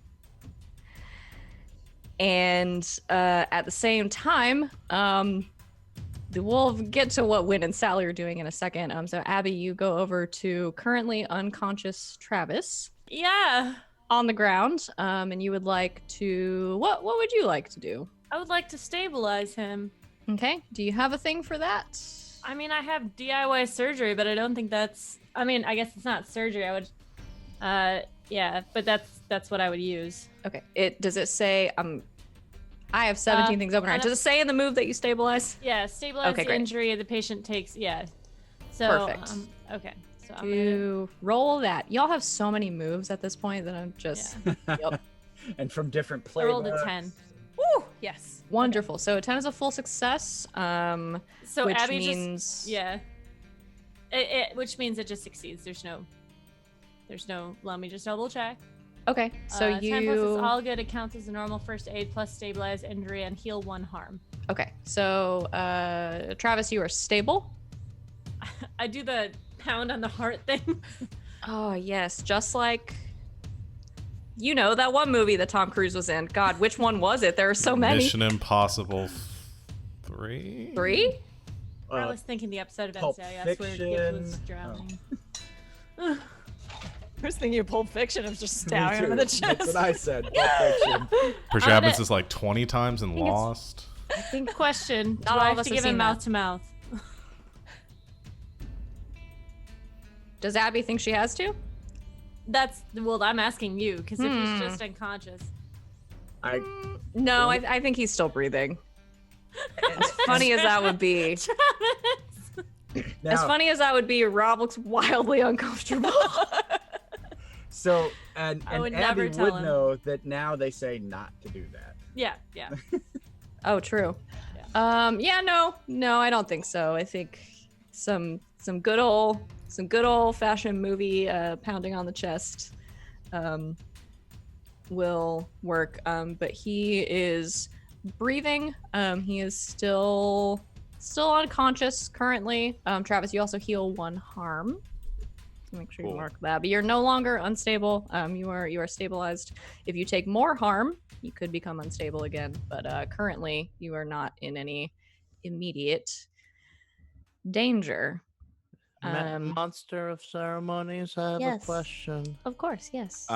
And at the same time, we'll get to what Win and Sally are doing in a second. So Abby, you go over to currently unconscious Travis Yeah. on the ground, and you would like to. What would you like to do? I would like to stabilize him. Okay. Do you have a thing for that? I mean, I have DIY surgery, but I don't think that's. I mean, I guess it's not surgery. I would. Yeah, but that's what I would use. Okay. Does it say I have 17 things open right. Does it say in the move that you stabilize? Yeah, stabilize Okay, the great. injury the patient takes. Yeah. So. Perfect. Okay. So I'm gonna. To roll that. Y'all have so many moves at this point that I'm just Yep. And from different I playbooks. rolled a 10. Woo! Yes. Wonderful. So a 10 is a full success. So which Abby means just. Yeah. Which means it just succeeds. There's no. Let me just double check. Okay, so 10 plus is you all good. It counts as a normal first aid plus stabilize injury and heal 1 harm. okay. So Travis, you are stable. I do the pound on the heart thing. Oh yes, just like that one movie that Tom Cruise was in. God, which one was it? There are so many. Mission Impossible 3? 3? I was thinking the episode of Pulp NCIS where Gibbs was Fiction. drowning. I was thinking of Pulp Fiction. I was just Me stabbing him in too. the That's chest. what I said. Pulp Fiction. Percy I'm happens gonna- this like 20 times and think it's- lost. I think Question: Not Do all I of have us to have give him seen mouth that. to mouth? Does Abby think she has to? I'm asking you because if Hmm. he's just unconscious, I No, I think he's still breathing. As funny as that would be, now, as funny as that would be, Rob looks wildly uncomfortable. So and I would Abby never tell would him. know that now they say not to do that. yeah. Oh, true. Yeah, no, I don't think so. I think some good old fashioned movie pounding on the chest will work. But he is breathing. He is still unconscious currently. Travis, you also heal 1 harm. Make sure you Cool. mark that. But you're no longer unstable. You are stabilized. If you take more harm, you could become unstable again. But currently, you are not in any immediate danger. Monster of Ceremonies, I have Yes. a question. Of course, yes.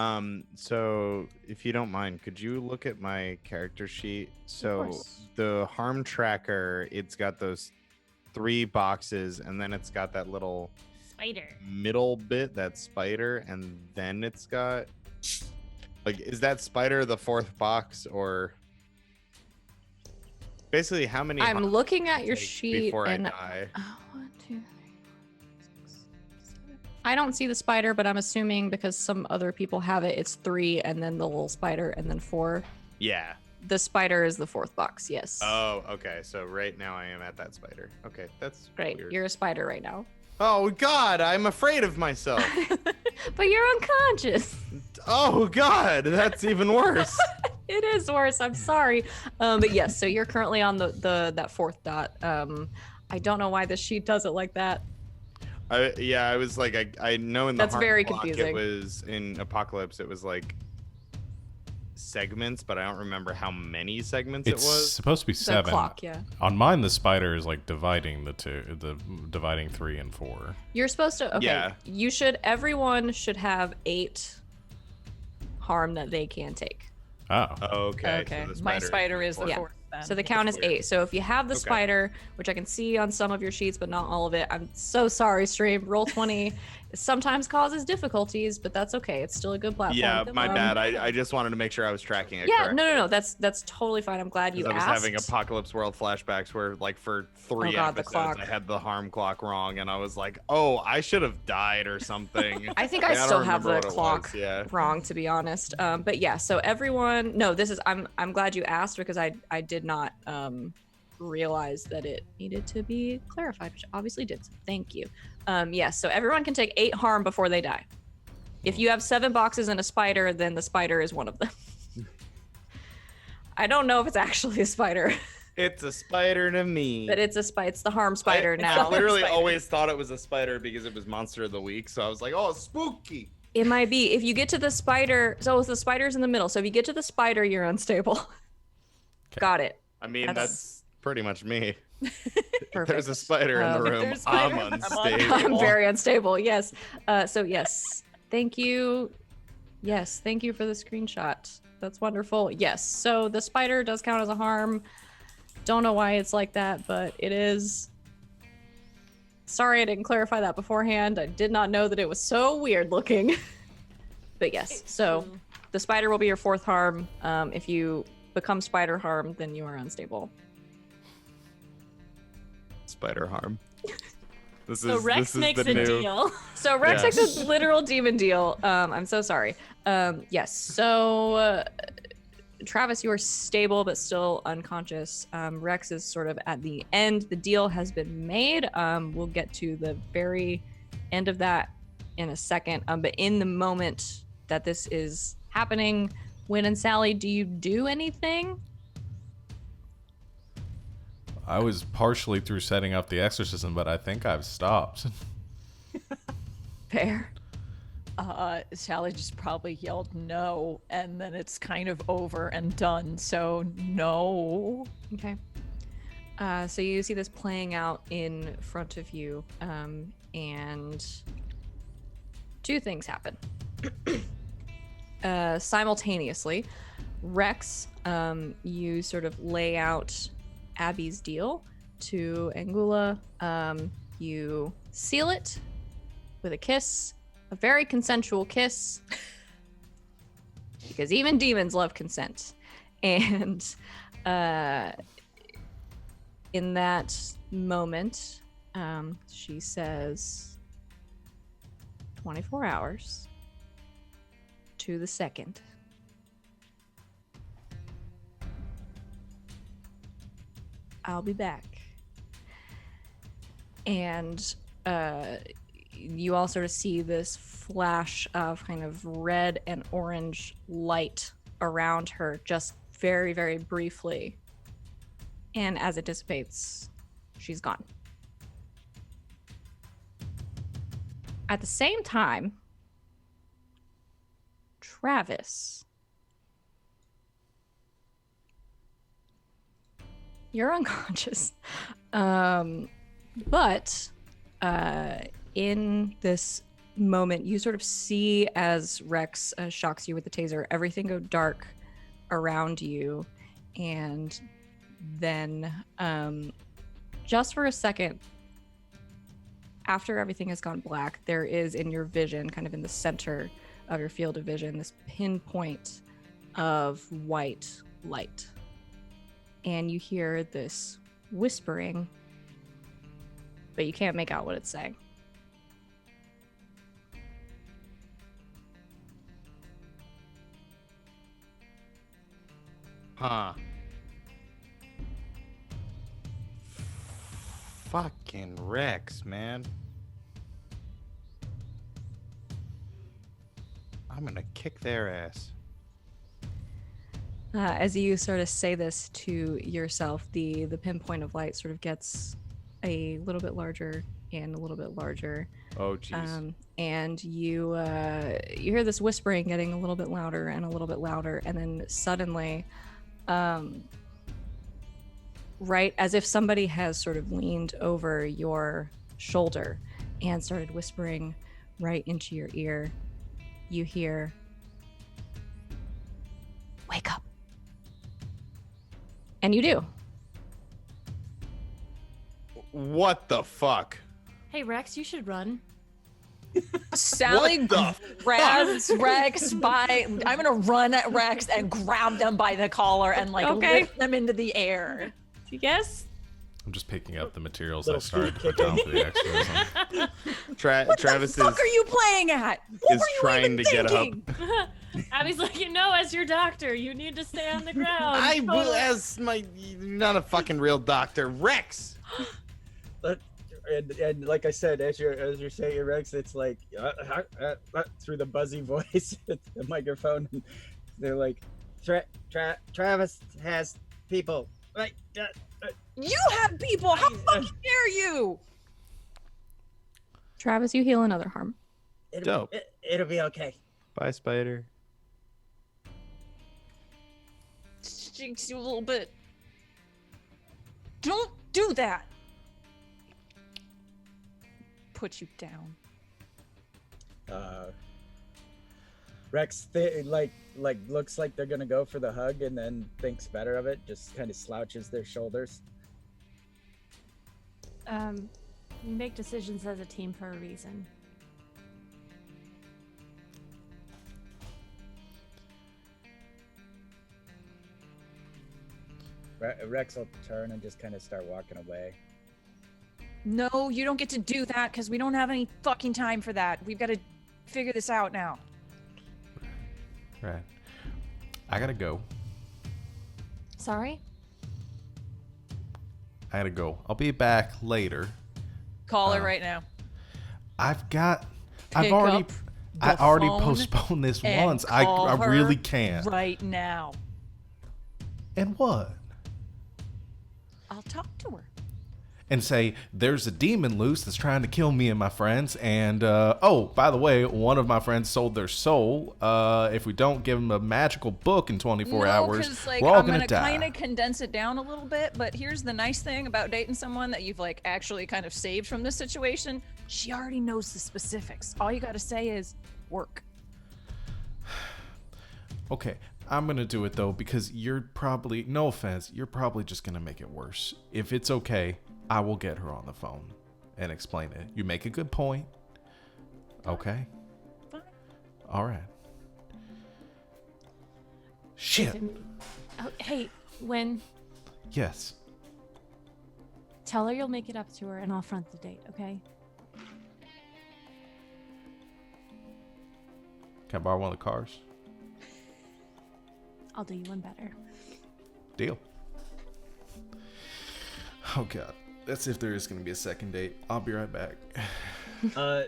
So if you don't mind, could you look at my character sheet? So course. the harm tracker, it's got those 3 boxes, and then it's got that little spider. middle bit, that spider, and then it's got like, is that spider the fourth box, or basically how many? I'm harms looking can I at your take sheet before and I die. 1, 2, 3, 4, 5, 6, 7. I don't see the spider, but I'm assuming because some other people have it, it's 3 and then the little spider and then 4. Yeah. The spider is the fourth box, yes. Oh, okay. So right now I am at that spider. Okay, that's Great. weird. You're a spider right now. Oh God, I'm afraid of myself. But you're unconscious. Oh God, that's even worse. It is worse. I'm sorry. But yes, so you're currently on that fourth dot. I don't know why this sheet does it like that. I was like, I know in the That's heart very clock confusing. It was in Apocalypse. It was like segments, but I don't remember how many segments It's it was. supposed to be The 7. clock, yeah. On mine, the spider is like dividing dividing 3 and 4. You're supposed to. Okay. Yeah. Everyone should have 8 harm that they can take. Oh. Okay. Okay. So the My spider is the Yeah. fourth. Then. So the count is 8. So if you have the Okay. spider, which I can see on some of your sheets, but not all of it, I'm so sorry, stream. Roll 20 sometimes causes difficulties, but that's okay. It's still a good platform. Yeah, my Um, bad. I just wanted to make sure I was tracking it. Yeah, correctly. no. That's totally fine. I'm glad you 'Cause I was asked. having Apocalypse World flashbacks where, like, for 3 Oh, God, the episodes, clock. I had the harm clock wrong, and I was like, "Oh, I should have died or something." I think Like, I don't still have remember the what it clock was, yeah. wrong, to be honest. But yeah, so everyone, no, this is. I'm glad you asked because I did not realize that it needed to be clarified, which obviously did. So thank you. Yes, so everyone can take 8 harm before they die. If you have 7 boxes and a spider, then the spider is one of them. I don't know if it's actually a spider, It's a spider to me. but it's a spider. It's the harm spider I now. literally always thought it was a spider because it was Monster of the Week, so I was like, "Oh, spooky." It might be. If you get to the spider, so the spider's in the middle. So if you get to the spider, you're unstable. Got it. I mean, That's- that's pretty much me. Perfect. There's a spider in the room. there's a I'm spider, I'm unstable. I'm very unstable. Yes. So yes, thank you. Yes, thank you for the screenshot. That's wonderful. Yes. So the spider does count as a harm. Don't know why it's like that, but it is. Sorry, I didn't clarify that beforehand. I did not know that it was so weird looking. But yes, so the spider will be your 4th harm. If you become spider harm, then you are unstable. Spider harm. This So is Rex this is makes the a new. deal. So Rex Yes. takes a literal demon deal. I'm so sorry. Yes. So Travis, you are stable but still unconscious. Rex is sort of at the end. The deal has been made. We'll get to the very end of that in a second. But in the moment that this is happening, Win and Sally, do you do anything? I was partially through setting up the exorcism, but I think I've stopped. Fair. Sally just probably yelled no, and then it's kind of over and done. So no. Okay. So you see this playing out in front of you, and 2 things happen. Simultaneously, Rex, you sort of lay out Abby's deal to Angula. You seal it with a kiss, a very consensual kiss, because even demons love consent. And in that moment, she says 24 hours to the second. I'll be back. And you all sort of see this flash of kind of red and orange light around her just very, very briefly. And as it dissipates, she's gone. At the same time, Travis, you're unconscious. But in this moment, you sort of see as Rex shocks you with the taser, everything go dark around you. And then just for a second, after everything has gone black, there is in your vision, kind of in the center of your field of vision, this pinpoint of white light. And you hear this whispering, but you can't make out what it's saying. Huh. Fucking Rex, man. I'm gonna kick their ass. As you sort of say this to yourself, the pinpoint of light sort of gets a little bit larger and a little bit larger. Oh, jeez. And you hear this whispering getting a little bit louder and a little bit louder, and then suddenly, right as if somebody has sort of leaned over your shoulder and started whispering right into your ear, you hear, "Wake up." And you do. What the fuck? Hey Rex, you should run. Sally What the grabs Rex by. I'm gonna run at Rex and grab them by the collar and like Okay. lift them into the air. Yes. I'm just picking up the materials Little I started to feet put down for the exorcism. Travis What the fuck are you playing at? What is were you trying even to get up. thinking? Abby's like, as your doctor, you need to stay on the ground. I will, Totally. as my, not a fucking real doctor, Rex. And like I said, as you're saying, Rex, it's like through the buzzy voice at the microphone. They're like, Travis has people. Like, You have people. How fucking dare you? Travis, you heal another harm. Dope. It'll be okay. Bye, Spider. Jinx you a little bit. Don't do that. Put you down. Rex looks like they're gonna go for the hug and then thinks better of it, just kind of slouches their shoulders. We make decisions as a team for a reason. Rex will turn and just kind of start walking away. No, you don't get to do that because we don't have any fucking time for that. We've got to figure this out now. Right. I gotta go. Sorry? I gotta go. I'll be back later. Call her right now. I Pick already up the phone postponed this and once. call I her really can't. right now. And what? I'll talk to her. And say, there's a demon loose that's trying to kill me and my friends. And, oh, by the way, one of my friends sold their soul. If we don't give them a magical book in 24 hours, 'cause, like, we're all I'm going gonna to die. kind of condense it down a little bit, but here's the nice thing about dating someone that you've like actually kind of saved from this situation. She already knows the specifics. All you got to say is work. Okay, I'm going to do it, though, because you're probably, no offense, you're probably just going to make it worse. If it's okay, I will get her on the phone and explain it. You make a good point. Okay. Fine. All right. Shit. Oh, hey, when Yes. tell her you'll make it up to her and I'll front the date, okay? Can I borrow one of the cars? I'll do you one better. Deal. Oh, God. That's if there is going to be a second date. I'll be right back.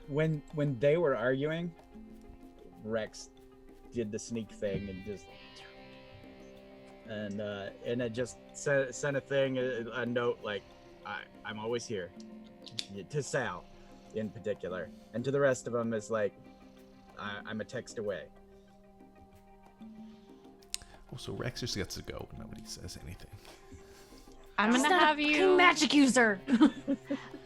When they were arguing, Rex did the sneak thing and it just sent a thing, a note like, I'm always here, to Sal in particular, and to the rest of them is like, I'm a text away. Oh, so Rex just gets to go. Nobody says anything. I'm gonna have you magic user. I'm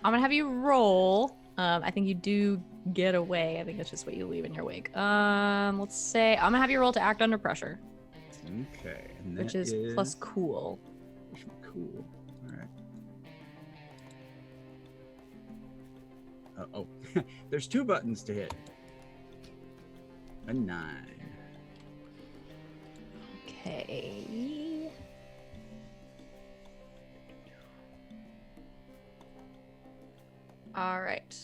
gonna have you roll. I think you do get away. I think that's just what you leave in your wake. Let's say I'm gonna have you roll to act under pressure, Okay. And which that is plus cool. cool. All right. Oh, there's 2 buttons to hit. A 9. Okay. All right.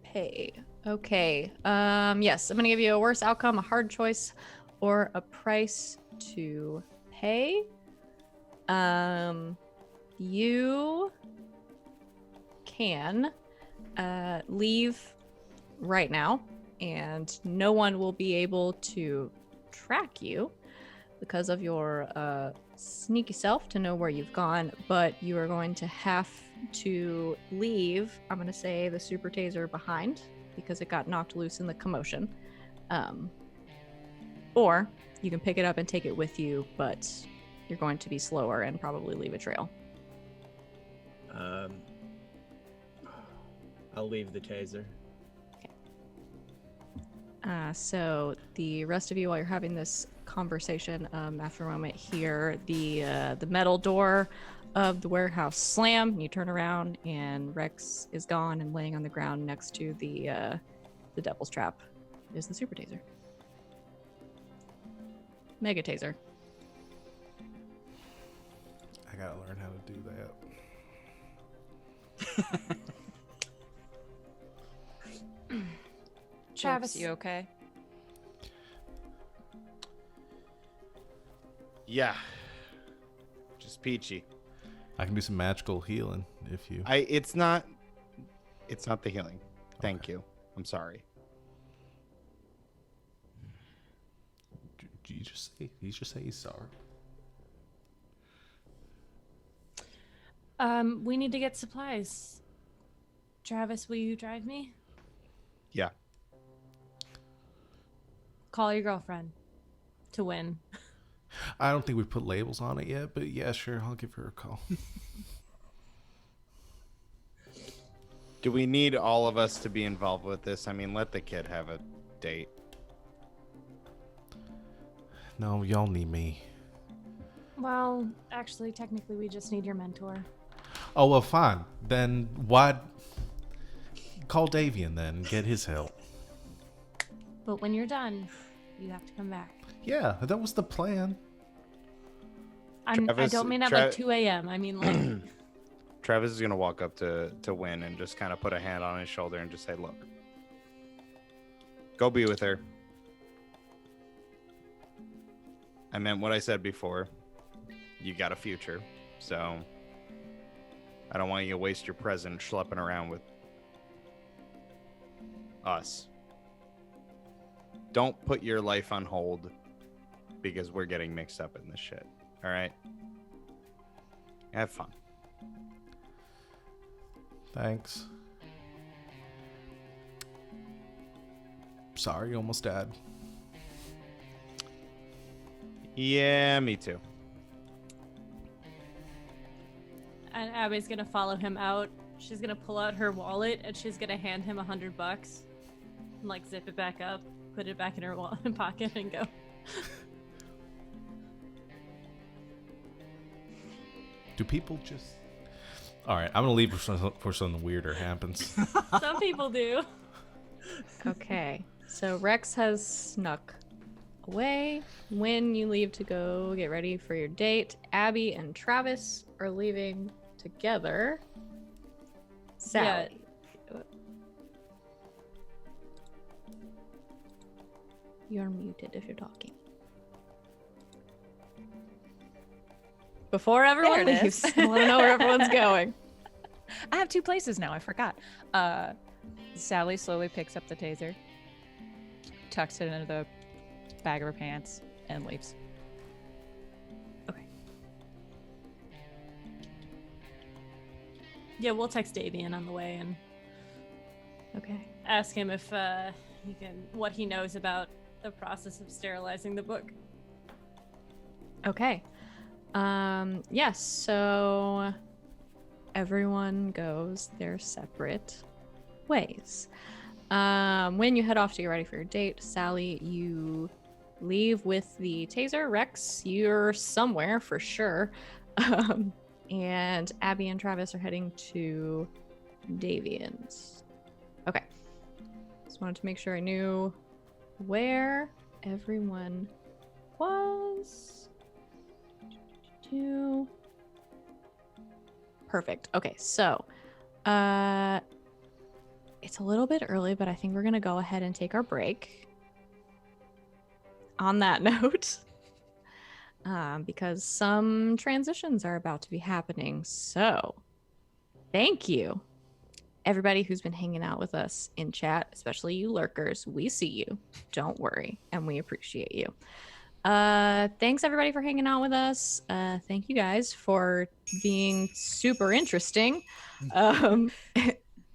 Pay. Okay. Yes, I'm gonna give you a worse outcome, a hard choice, or a price to pay. You can leave right now, and no one will be able to track you because of your sneaky self to know where you've gone, but you are going to have to leave, I'm going to say, the super taser behind because it got knocked loose in the commotion. Or you can pick it up and take it with you, but you're going to be slower and probably leave a trail. I'll leave the taser. So the rest of you, while you're having this conversation, after a moment here, the metal door of the warehouse slam. You turn around and Rex is gone, and laying on the ground next to the devil's trap is the super taser. Mega taser. I gotta learn how to do that. Travis, you okay? Yeah. Just peachy. I can do some magical healing if you. It's not the healing. Thank you. I'm sorry. Did you just say he's sorry? We need to get supplies. Travis, will you drive me? Yeah. Call your girlfriend to win. I don't think we put labels on it yet, but yeah, sure, I'll give her a call. Do we need all of us to be involved with this? I mean, let the kid have a date. No, y'all need me. Well, actually, technically, we just need your mentor. Oh, well, fine. Then why call Davian then and get his help? But when you're done, you have to come back. Yeah, that was the plan. I Travis- don't mean at like 2 a.m. I mean like... Travis is going to walk up to Win and just kind of put a hand on his shoulder and just say, look, go be with her. I meant what I said before. You got a future, so I don't want you to waste your present schlepping around with us. Don't put your life on hold because we're getting mixed up in this shit. All right? Have fun. Thanks. Sorry, almost died. Yeah, me too. And Abby's gonna follow him out. She's gonna pull out her wallet and she's gonna hand him $100 and like zip it back up, put it back in her wallet and pocket, and go. Do people just? All right, I'm gonna leave before something weirder happens. Some people do. Okay, so Rex has snuck away. When you leave to go get ready for your date, Abby and Travis are leaving together. Sally. You're muted if you're talking. Before everyone There it leaves, is. I want to know where everyone's going. I have 2 places now. I forgot. Sally slowly picks up the taser, tucks it into the bag of her pants, and leaves. Okay. Yeah, we'll text Davian on the way and Okay. ask him if what he knows about the process of sterilizing the book. Okay. Yes, so everyone goes their separate ways. When you head off to get ready for your date, Sally, you leave with the taser. Rex, you're somewhere for sure. and Abby and Travis are heading to Davian's. Okay. Just wanted to make sure I knew where everyone was. Perfect. Okay, so it's a little bit early, but I think we're gonna go ahead and take our break. On that note, because some transitions are about to be happening. So, thank you, everybody who's been hanging out with us in chat, especially you lurkers. We see you. Don't worry, and we appreciate you. Thanks everybody for hanging out with us. Thank you guys for being super interesting.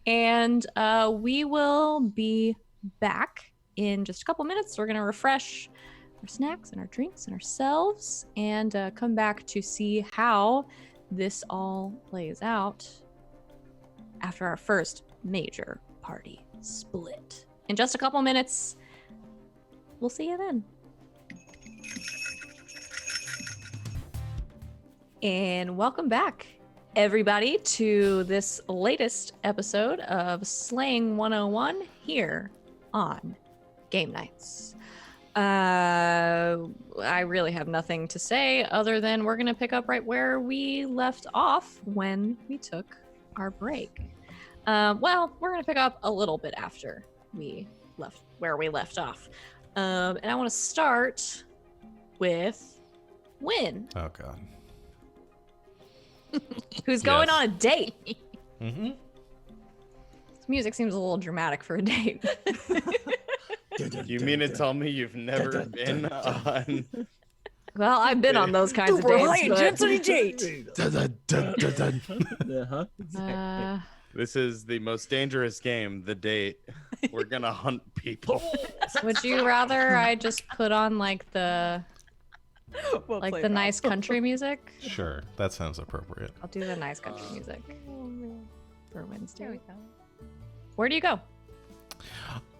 And we will be back in just a couple minutes. We're gonna refresh our snacks and our drinks and ourselves and come back to see how this all plays out after our first major party split. In just a couple minutes, we'll see you then. And welcome back, everybody, to this latest episode of Slaying 101 here on Game Nights. I really have nothing to say other than we're going to pick up right where we left off when we took our break. Well, we're going to pick up a little bit after we left where we left off. And I want to start with Win. Oh, God. Who's going Yes. on a date. Mm-hmm. This music seems a little dramatic for a date. You mean to tell me you've never been on? Well, I've been on those kinds of dates. But, This is the most dangerous game, the date. We're gonna hunt people. would you rather I just put on like the nice country music? Sure, that sounds appropriate. I'll do the nice country music for Wednesday. Where do you go?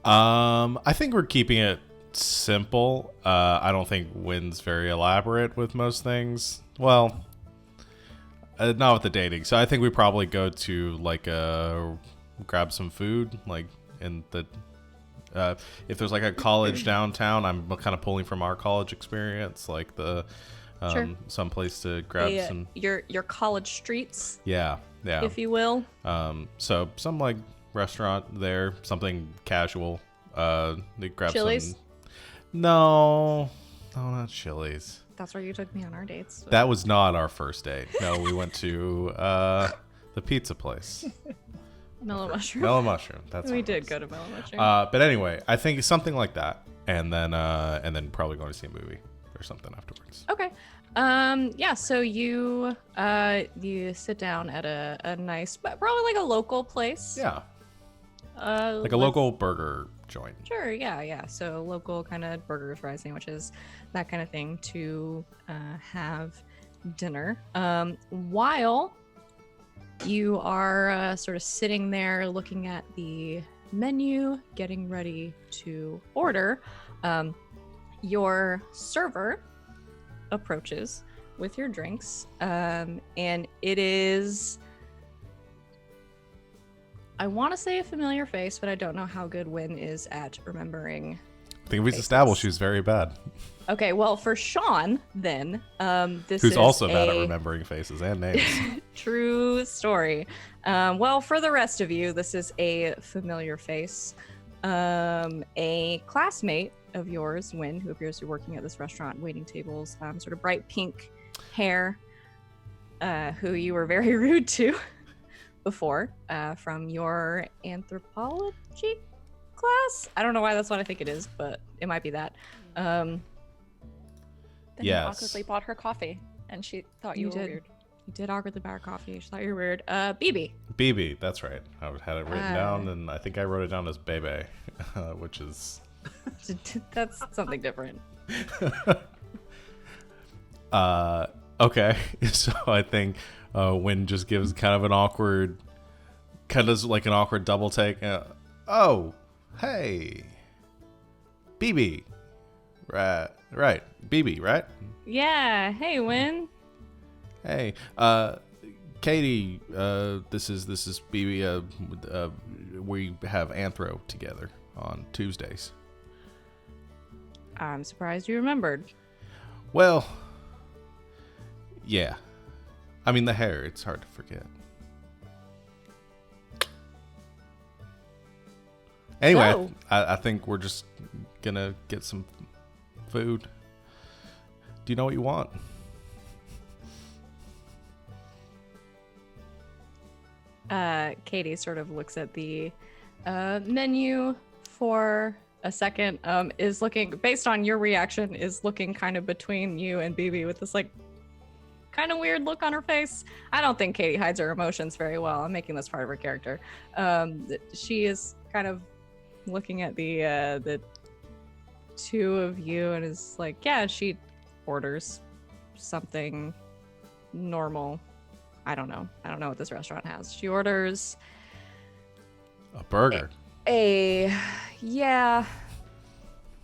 I think we're keeping it simple. I don't think Wynn's very elaborate with most things. Well, not with the dating. So I think we probably go to like grab some food, like in the if there's like a college downtown. I'm kind of pulling from our college experience, like the Sure. some place to grab some. Your college streets, Yeah. if you will. So some like restaurant there, something casual. They grab Chili's? some. No, not Chili's. That's where you took me on our dates. So. That was not our first date. No, we went to the pizza place. Mellow Mushroom. Mellow Mushroom. That's We what it did was. go to Mellow Mushroom. But anyway, I think it's something like that, and then probably going to see a movie or something afterwards. Okay. Yeah, so you sit down at a nice, but probably like a local place. Yeah, like a let's- local burger joint. Sure, yeah. So local kind of burgers, fries, sandwiches, that kind of thing to have dinner. While you are sort of sitting there looking at the menu, getting ready to order, your server approaches with your drinks, and it is, I want to say a familiar face, but I don't know how good Wynn is at remembering. I think we've faces. established she's very bad. Okay, well, for Sean, then, this Who's is also bad at a remembering faces and names. true story. Well, for the rest of you, this is a familiar face. A classmate of yours, Wynn, who appears to be working at this restaurant, waiting tables, sort of bright pink hair, who you were very rude to before, from your anthropology class. I don't know why that's what I think it is, but it might be that. Then you Yes. awkwardly bought her coffee, and she thought you were did. weird. You did awkwardly buy her coffee. She thought you were weird. BB. BB, that's right. I had it written down, and I think I wrote it down as Bebe, which is. That's something different. Okay, so I think Wynn just gives kind of an awkward double take. Oh, hey, BB, right, BB, right? Yeah. Hey, Wynn. Hey, Katie, this is BB. We have Anthro together on Tuesdays. I'm surprised you remembered. Well, yeah. I mean, the hair, it's hard to forget. Anyway, So- I think we're just gonna get some food. Do you know what you want? Katie sort of looks at the menu for a second, is looking, based on your reaction, is looking kind of between you and BB with this like kind of weird look on her face. I don't think Katie hides her emotions very well. I'm making this part of her character. She is kind of looking at the two of you and is like, yeah, she orders something normal. I don't know what this restaurant has. She orders A burger.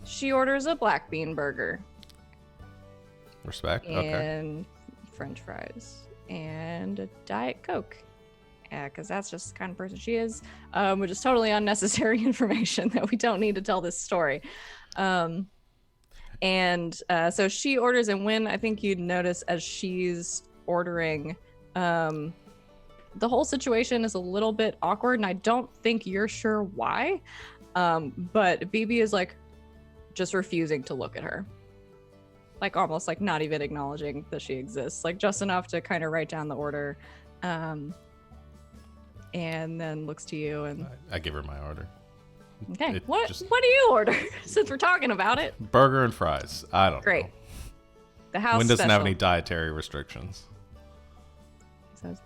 she orders a black bean burger Respect. Okay. and french fries and a Diet Coke. Yeah, because that's just the kind of person she is, which is totally unnecessary information that we don't need to tell this story. So she orders, and when I think you'd notice as she's ordering, the whole situation is a little bit awkward, and I don't think you're sure why. But BB is like just refusing to look at her. Like almost like not even acknowledging that she exists. Like just enough to kind of write down the order. And then looks to you and I give her my order. okay, It what just- do you order? Since we're talking about it. Burger and fries. I don't Great. know. The house Wynn doesn't have special. any dietary restrictions. Says,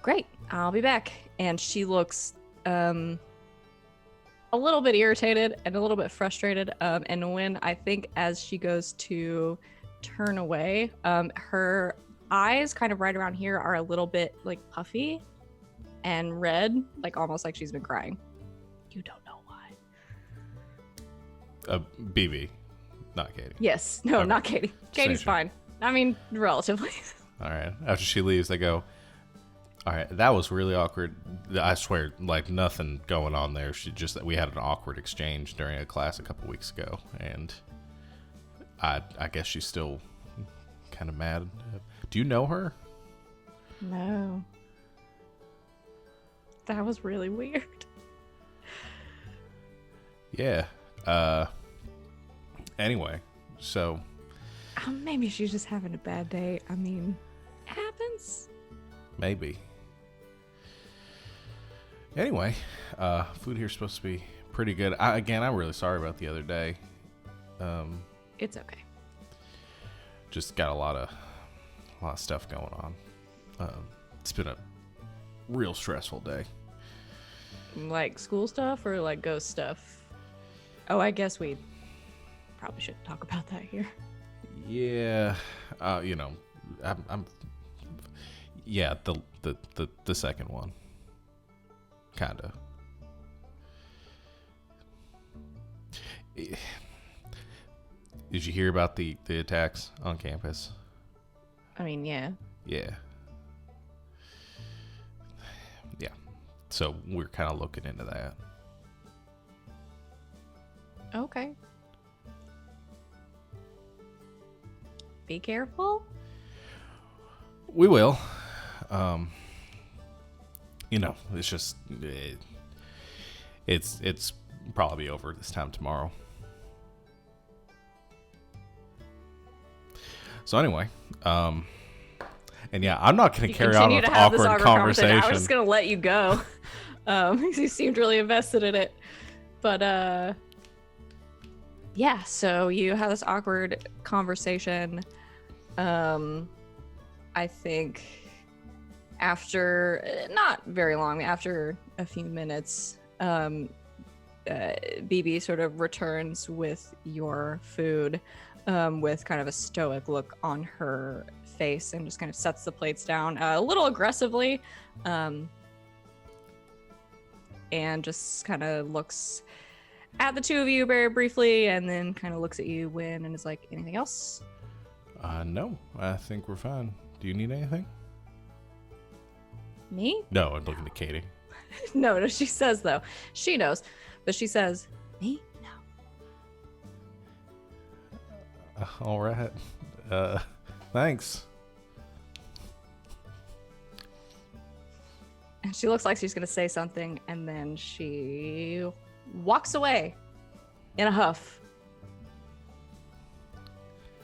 great, I'll be back. And she looks a little bit irritated and a little bit frustrated. And when I think as she goes to turn away, her eyes kind of right around here are a little bit like puffy and red, like almost like she's been crying. You don't know why. BB, not Katie. Yes, no, Okay. not Katie. Katie's Sure. fine. I mean, relatively. All right. After she leaves, they go, all right, that was really awkward. I swear, like nothing going on there. We had an awkward exchange during a class a couple weeks ago, and I guess she's still kind of mad. Do you know her? No. That was really weird. Yeah. Anyway, so Maybe she's just having a bad day. I mean, it happens. maybe. Anyway, food here's supposed to be pretty good. I'm really sorry about the other day. It's okay. Just got a lot of stuff going on. It's been a real stressful day. Like school stuff or like ghost stuff? Oh, I guess we probably shouldn't talk about that here. Yeah, I'm yeah, the second one. Kinda. Did you hear about the attacks on campus? I mean, yeah. Yeah. Yeah. So we're kind of looking into that. Okay. Be careful. We will. It's just it's probably over this time tomorrow. So anyway, and yeah, I'm not going to carry on continue with to have this awkward conversation. I was just gonna let you go. Because you seemed really invested in it. But yeah, so you have this awkward conversation. I think after not very long, after a few minutes, BB sort of returns with your food, with kind of a stoic look on her face, and just kind of sets the plates down a little aggressively, and just kind of looks at the two of you very briefly, and then kind of looks at you, Wynn, and is like, anything else? No, I think we're fine. Do you need anything? Me? No, I'm looking at Katie. No, she says, though. She knows. But she says, me? No. All right. Thanks. And she looks like she's going to say something, and then she walks away in a huff.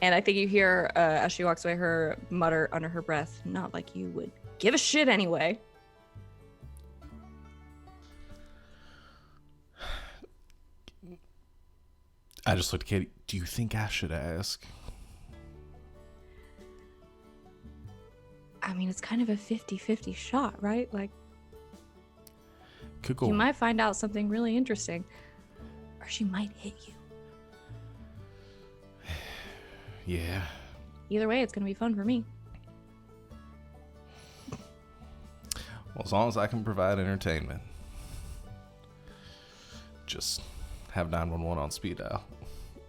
And I think you hear, as she walks away, her mutter under her breath, not like you would give a shit anyway. I just looked at Katie. Do you think I should ask? I mean, it's kind of a 50-50 shot, right? Like, Could go. you might find out something really interesting, or she might hit you. Yeah. Either way, it's going to be fun for me. Well, as long as I can provide entertainment. Just have 911 on speed dial.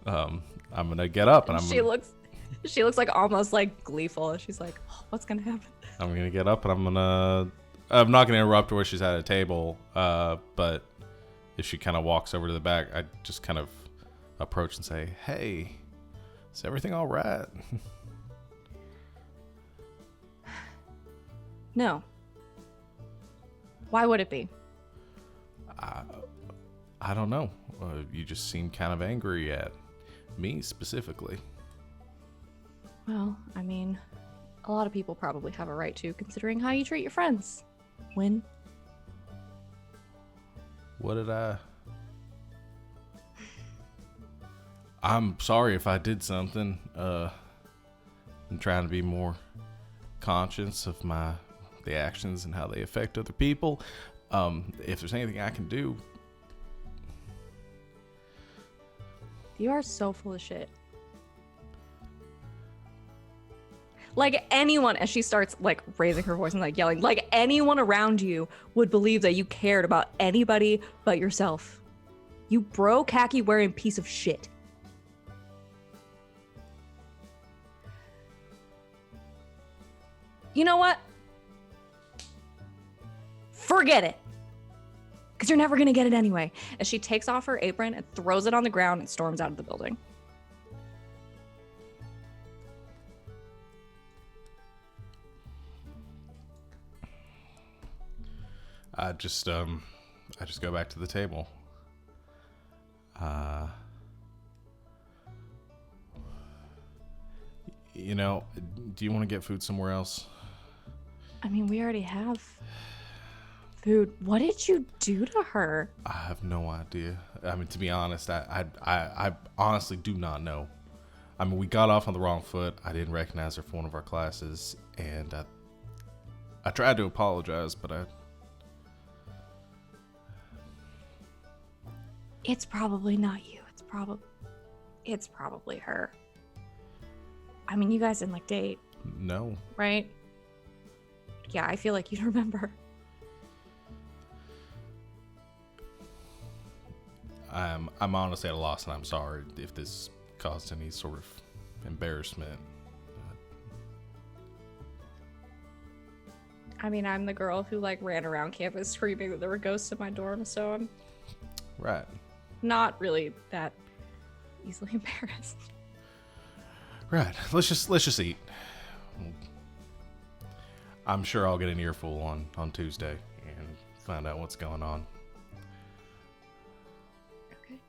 I'm gonna get up and She looks like almost like gleeful. She's like, oh, what's gonna happen? I'm gonna get up and I'm not gonna interrupt her where she's at a table. But if she kind of walks over to the back, I just kind of approach and say, "Hey, is everything all right?" No. Why would it be? I don't know. You just seem kind of angry at me specifically. Well, I mean, a lot of people probably have a right to, considering how you treat your friends. When? What did I... I'm sorry if I did something. I'm trying to be more conscious of the actions and how they affect other people. If there's anything I can do... You are so full of shit. Like anyone, and she starts like raising her voice and like yelling, like anyone around you would believe that you cared about anybody but yourself. You bro khaki wearing piece of shit. You know what? Forget it. Because you're never going to get it anyway. As she takes off her apron and throws it on the ground and storms out of the building. I just go back to the table. You know, do you want to get food somewhere else? I mean, we already have food. What did you do to her? I have no idea. I mean, to be honest, I honestly do not know. I mean, we got off on the wrong foot. I didn't recognize her for one of our classes, and I tried to apologize, but It's probably not you. It's probably her. I mean, you guys didn't like date, no. right? Yeah, I feel like you'd remember. I'm honestly at a loss, and I'm sorry if this caused any sort of embarrassment. I mean, I'm the girl who like ran around campus screaming that there were ghosts in my dorm, so I'm Right. not really that easily embarrassed. Right. Let's just eat. I'm sure I'll get an earful on Tuesday and find out what's going on. Okay.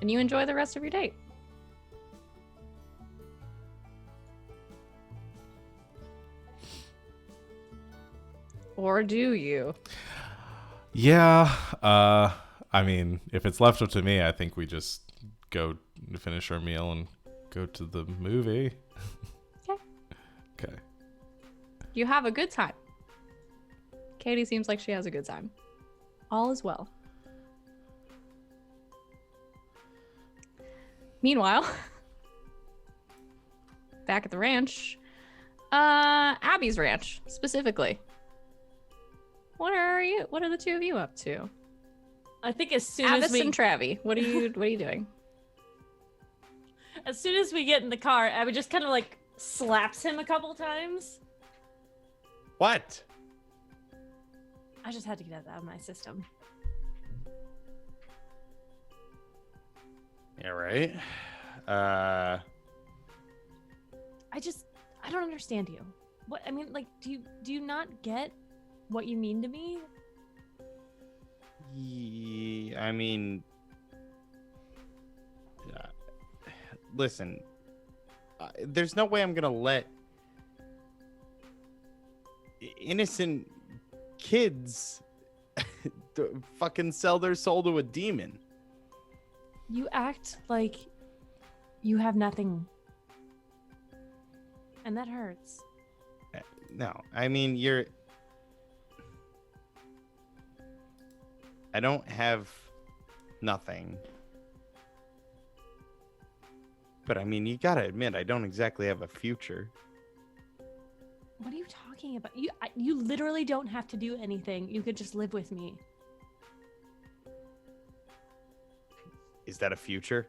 And you enjoy the rest of your date. Or do you? Yeah. I mean, if it's left up to me, I think we just go finish our meal and go to the movie. Okay. Okay. You have a good time. Katie seems like she has a good time. All is well. Meanwhile, back at the ranch, Abby's ranch specifically. What are the two of you up to? I think as soon Avis as we and Travi, what are you doing? as soon as we get in the car, Abby just kind of like slaps him a couple times. What? I just had to get that out of my system. Yeah, right. I don't understand you. What I mean, like, do you not get what you mean to me? I mean, listen, there's no way I'm gonna let innocent kids fucking sell their soul to a demon. You act like you have nothing. And that hurts. No, I mean, I don't have nothing. But I mean, you gotta admit, I don't exactly have a future. What are you talking about? You literally don't have to do anything. You could just live with me. Is that a future?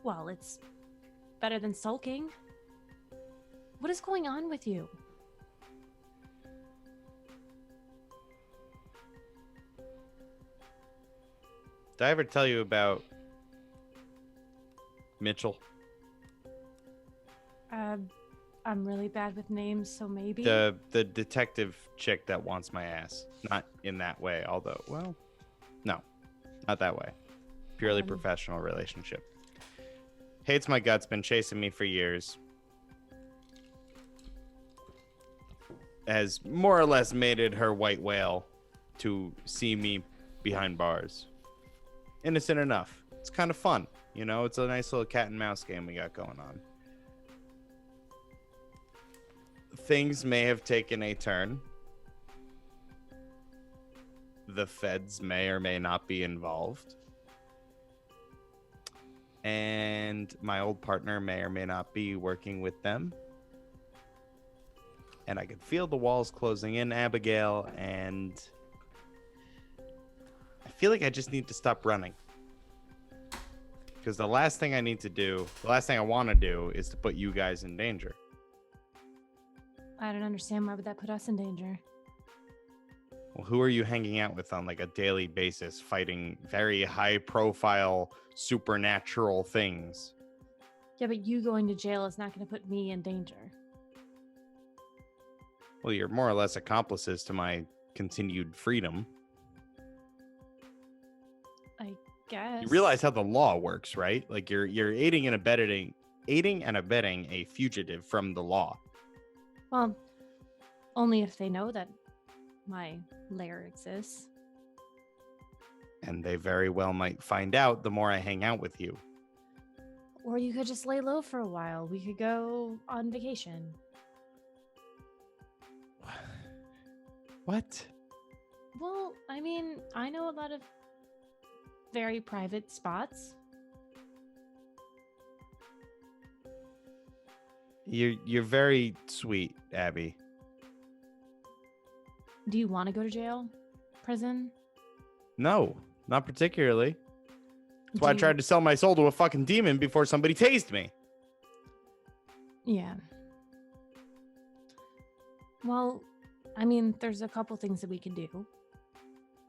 Well, it's better than sulking. What is going on with you? Did I ever tell you about Mitchell? I'm really bad with names, so maybe. The detective chick that wants my ass. Not in that way, although, well, no, not that way. Purely professional relationship. Hates my guts, been chasing me for years. Has more or less mated her white whale to see me behind bars. Innocent enough. It's kind of fun. You know, it's a nice little cat and mouse game we got going on. Things may have taken a turn. The feds may or may not be involved. And my old partner may or may not be working with them. And I could feel the walls closing in, Abigail, and I feel like I just need to stop running. Because the last thing I want to do is to put you guys in danger. I don't understand. Why would that put us in danger? Well, who are you hanging out with on like a daily basis, fighting very high profile supernatural things? Yeah, but you going to jail is not going to put me in danger. Well, you're more or less accomplices to my continued freedom. I guess. You realize how the law works, right? Like you're aiding and abetting a fugitive from the law. Well, only if they know that my lair exists. And they very well might find out the more I hang out with you. Or you could just lay low for a while. We could go on vacation. What? Well, I mean, I know a lot of very private spots. You're very sweet, Abby. Do you want to go to jail? Prison? No, not particularly. That's why I tried to sell my soul to a fucking demon before somebody tased me. Yeah. Well, I mean, there's a couple things that we could do.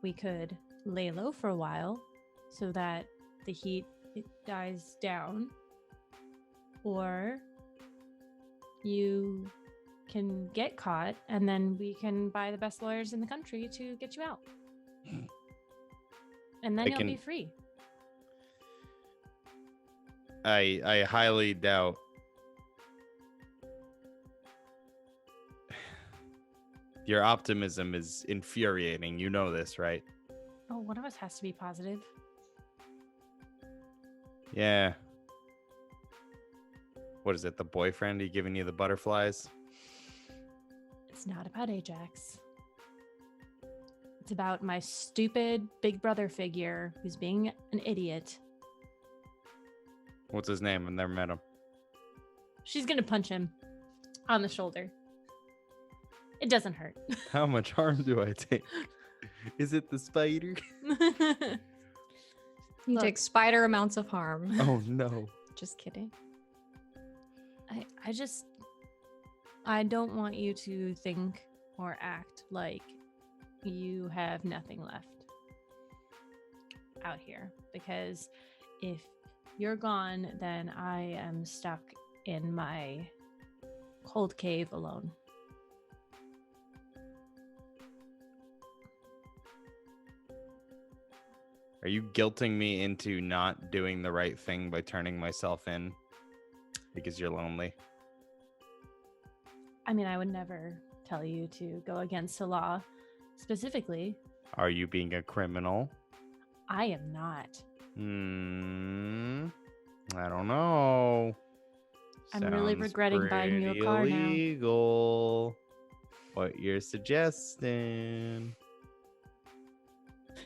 We could lay low for a while so that the heat dies down. Or you can get caught and then we can buy the best lawyers in the country to get you out. And then you'll be free. I highly doubt. Your optimism is infuriating. You know this, right? Oh, one of us has to be positive. Yeah. What is it? The boyfriend? He giving you the butterflies? It's not about Ajax. It's about my stupid big brother figure who's being an idiot. What's his name? I've never met him. She's gonna punch him on the shoulder. It doesn't hurt. How much harm do I take? Is it the spider? You take spider amounts of harm. Oh no. Just kidding. I don't want you to think or act like you have nothing left out here, because if you're gone, then I am stuck in my cold cave alone. Are you guilting me into not doing the right thing by turning myself in because you're lonely? I mean, I would never tell you to go against the law specifically. Are you being a criminal? I am not. I don't know. I'm really Sounds regretting buying you a car now. illegal. What you're suggesting?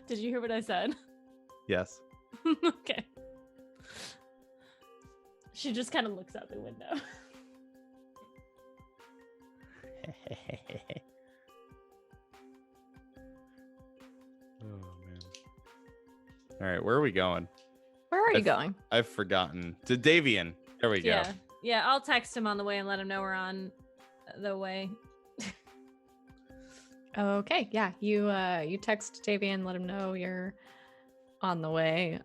Did you hear what I said? Yes. Okay. She just kind of looks out the window. Oh man. All right, where are we going? Where are you going? I've forgotten. To Davian. There we go. Yeah. Yeah, I'll text him on the way and let him know we're on the way. Okay, yeah, you text Davian, let him know you're on the way.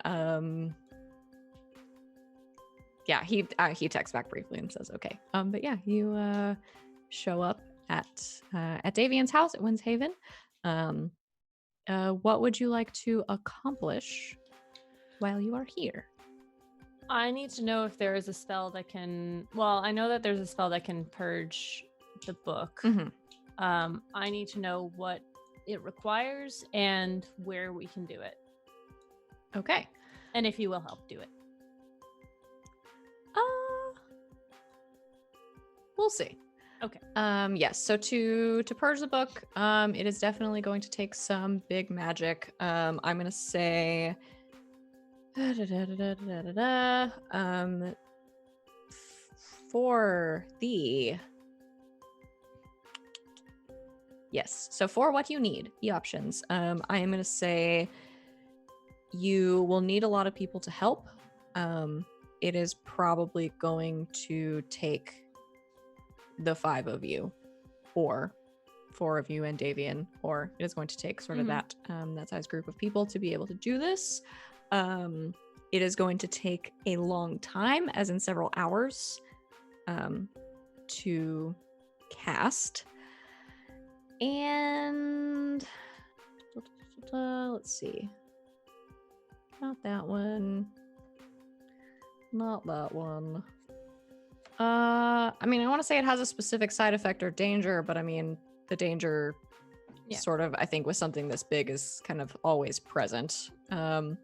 Yeah, he texts back briefly and says okay. But yeah, you show up at Davian's house at Windshaven. What would you like to accomplish while you are here? I need to know if there is a spell that can. Well, I know that there's a spell that can purge the book. Mhm. I need to know what it requires and where we can do it, Okay. and if you will help do it. We'll see. Okay. Yes. So to purge the book, it is definitely going to take some big magic. I'm gonna say, for the yes. So for what you need, the options. I am gonna say you will need a lot of people to help. It is probably going to take the 5 of you, or 4 of you and Davian, or it is going to take sort of that size group of people to be able to do this. It is going to take a long time, as in several hours, to cast. And let's see. Not that one. Not that one. I mean, I want to say it has a specific side effect or danger, but I mean, the danger sort of, I think, with something this big is kind of always present. And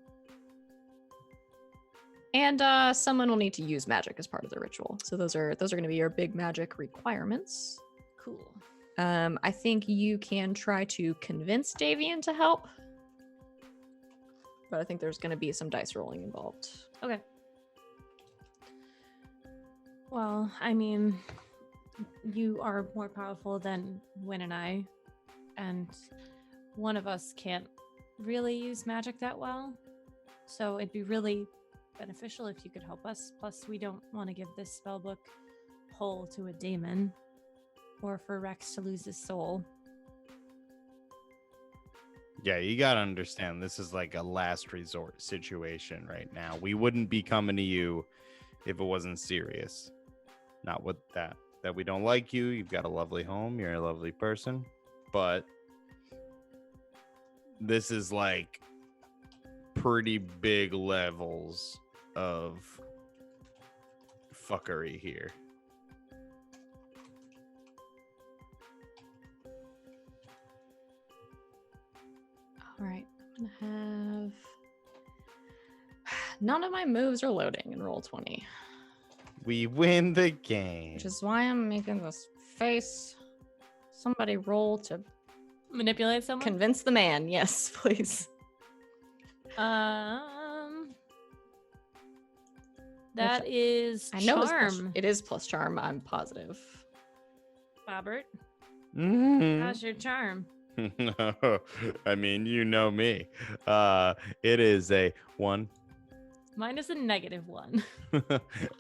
someone will need to use magic as part of the ritual. So those are going to be your big magic requirements. Cool. I think you can try to convince Davian to help, but I think there's going to be some dice rolling involved. Okay. Well, I mean, you are more powerful than Win and I, and one of us can't really use magic that well, so it'd be really beneficial if you could help us. Plus, we don't want to give this spellbook whole to a demon, or for Rex to lose his soul. Yeah, you gotta understand, this is like a last resort situation right now. We wouldn't be coming to you if it wasn't serious. Not with that we don't like you. You've got a lovely home. You're a lovely person. But this is like pretty big levels of fuckery here. All right, I'm gonna have none of my moves are loading in Roll20, We win the game. which is why I'm making this face. Somebody roll to Manipulate someone? convince the man. Yes, please. That is I know charm. it is plus charm. I'm positive. Robert, Mhm. how's your charm? I mean, you know me. It is a 1, Mine is a -1.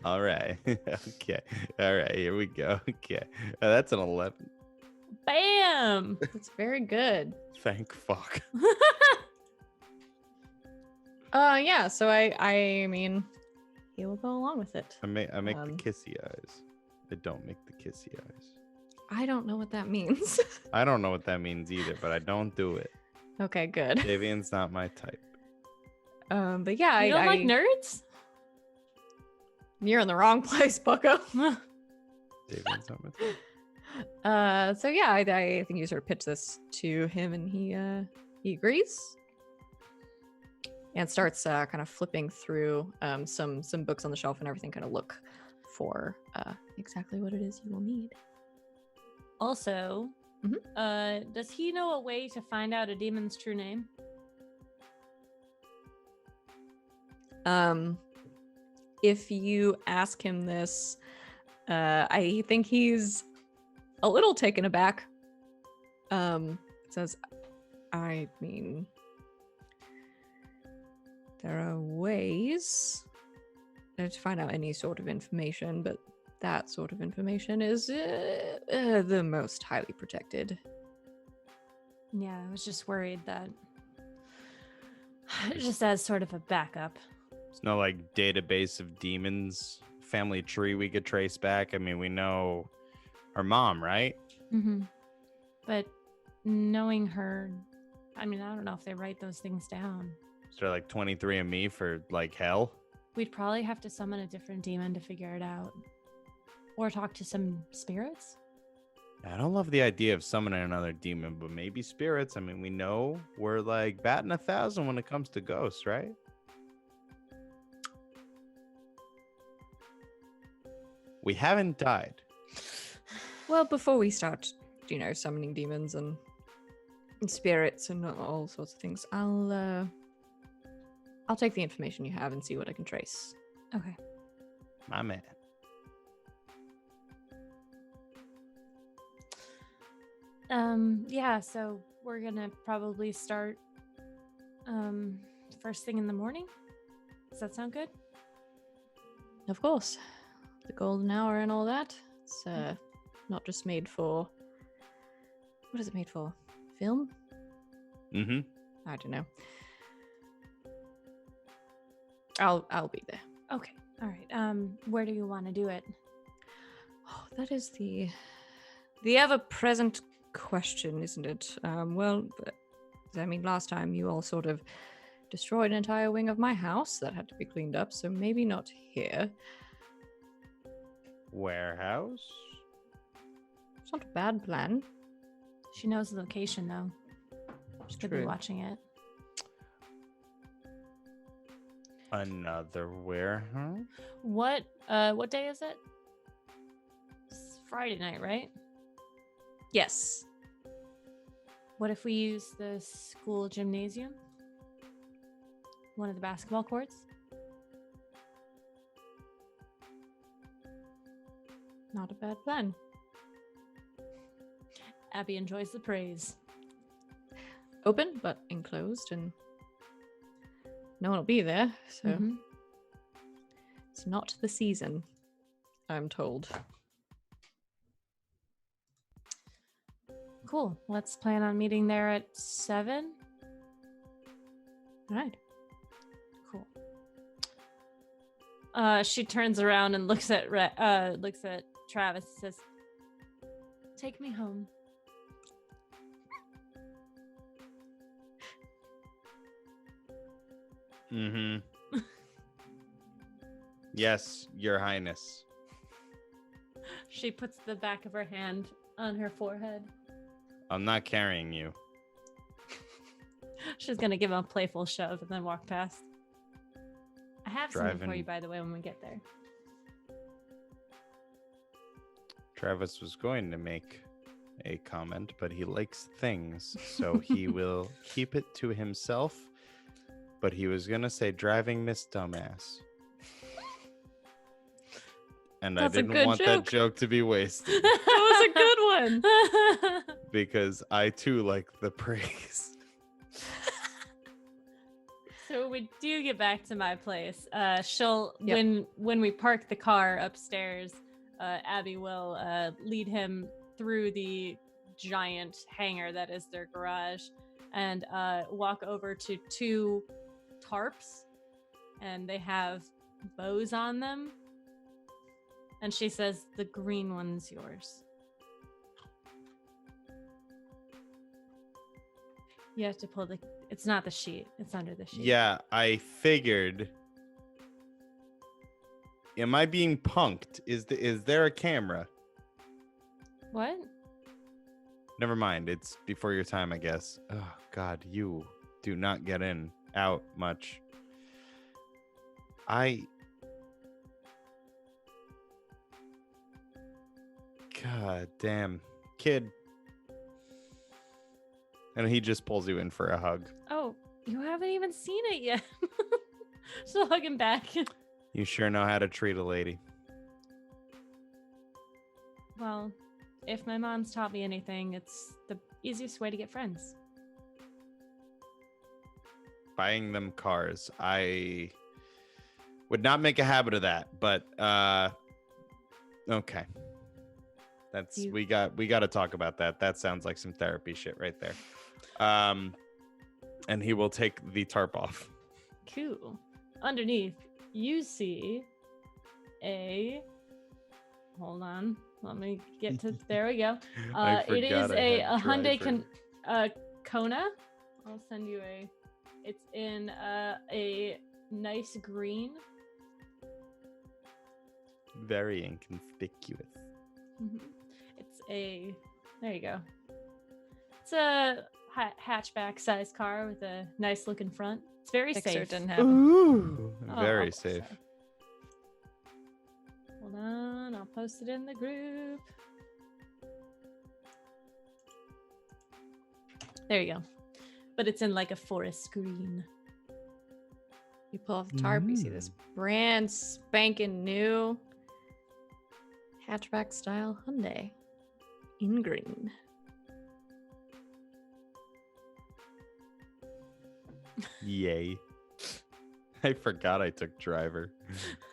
All right. Okay. All right. Here we go. Okay. That's an 11. Bam! That's very good. Thank fuck. Yeah, so I mean, he will go along with it. I make the Um, kissy eyes. I don't make the kissy eyes. I don't know what that means. I don't know what that means either, but I don't do it. Okay, good. Davian's not my type. But yeah, You don't like nerds? You're in the wrong place, Bucko. Davian's not my type. So yeah, I think you sort of pitch this to him, and he agrees, and starts kind of flipping through some books on the shelf and everything, kind of look for exactly what it is you will need. Also, does he know a way to find out a demon's true name? If you ask him this, I think he's a little taken aback. Says, I mean, there are ways to find out any sort of information, but that sort of information is the most highly protected. Yeah, I was just worried that just as sort of a backup. There's no like database of demons, family tree we could trace back. I mean, we know her mom, right? Mm-hmm. But knowing her, I mean, I don't know if they write those things down. Is there like 23andMe for like hell? We'd probably have to summon a different demon to figure it out. Or talk to some spirits. I don't love the idea of summoning another demon, but maybe spirits. I mean, we know we're like batting 1,000 when it comes to ghosts, right? We haven't died. Well, before we start, summoning demons and spirits and all sorts of things, I'll take the information you have and see what I can trace. Okay. My man. Yeah, so we're gonna probably start first thing in the morning. Does that sound good? Of course. The golden hour and all that. It's not just made for... What is it made for? Film? Mm-hmm. I don't know. I'll be there. Okay. All right. Where do you want to do it? Oh, that is the ever-present question, isn't it? Well, I mean, last time you all sort of destroyed an entire wing of my house that had to be cleaned up, so maybe not here. Warehouse? It's not a bad plan. She knows the location, though. She could be True. watching it. Another warehouse? What day is it? It's Friday night, right? Yes. What if we use the school gymnasium? One of the basketball courts? Not a bad plan. Abby enjoys the praise. Open, but enclosed, and no one will be there, so Mhm. it's not the season, I'm told. Cool. Let's plan on meeting there at 7. All right. Cool. She turns around and looks at Travis and says, "Take me home." Mm-hmm. Yes, Your Highness. She puts the back of her hand on her forehead. I'm not carrying you. She's gonna give him a playful shove and then walk past. I have something for Driving. you, by the way, when we get there. Travis was going to make a comment, but he likes things, so he will keep it to himself. But he was going to say driving Miss Dumbass. And That's a I didn't good want that joke. joke to be wasted That was a good one. because I too like the praise. So we do get back to my place, she'll Yep. when we park the car upstairs, Abby will lead him through the giant hangar that is their garage, and walk over to 2 tarps, and they have bows on them. And she says, "The green one's yours." You have to pull the. It's not the sheet. It's under the sheet. Yeah, I figured. Am I being punked? Is there a camera? What? Never mind. It's before your time, I guess. Oh God, you do not get in out much. God damn, kid. And he just pulls you in for a hug. Oh, you haven't even seen it yet. She'll hug him back. You sure know how to treat a lady. Well, if my mom's taught me anything, it's the easiest way to get friends. Buying them cars. I would not make a habit of that, but okay. That's we got to talk about that. That sounds like some therapy shit right there. And he will take the tarp off. Cool. Underneath, you see a. Hold on. Let me get to. There we go. It is a Hyundai Kona. I'll send you a. It's in a nice green. Very inconspicuous. It's a. There you go. It's a hatchback sized car with a nice looking front. It's very Pixar safe. didn't have them. Ooh, Oh, very I'll safe. post it. Hold on, I'll post it in the group. There you go. But it's in like a forest green. You pull off the tarp, you see this brand spanking new hatchback style Hyundai in green. Yay. I forgot I took driver.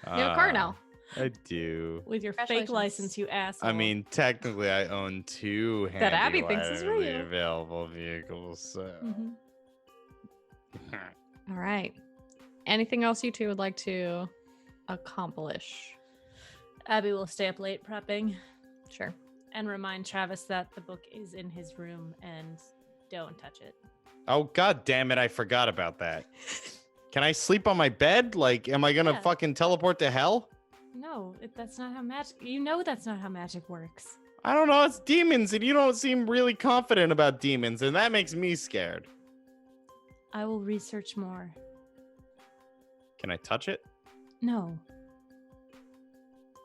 You have a car now. I do. With your fake Congratulations. license, you asshole. I mean, technically, I own 2 That handy Abby thinks is widely real. available vehicles. So. Mhm. All right. Anything else you two would like to accomplish? Abby will stay up late prepping Sure. and remind Travis that the book is in his room and don't touch it. Oh, God damn it. I forgot about that. Can I sleep on my bed? Like, am I going to Yeah. fucking teleport to hell? No, that's not how magic. You know that's not how magic works. I don't know. It's demons, and you don't seem really confident about demons, and that makes me scared. I will research more. Can I touch it? No.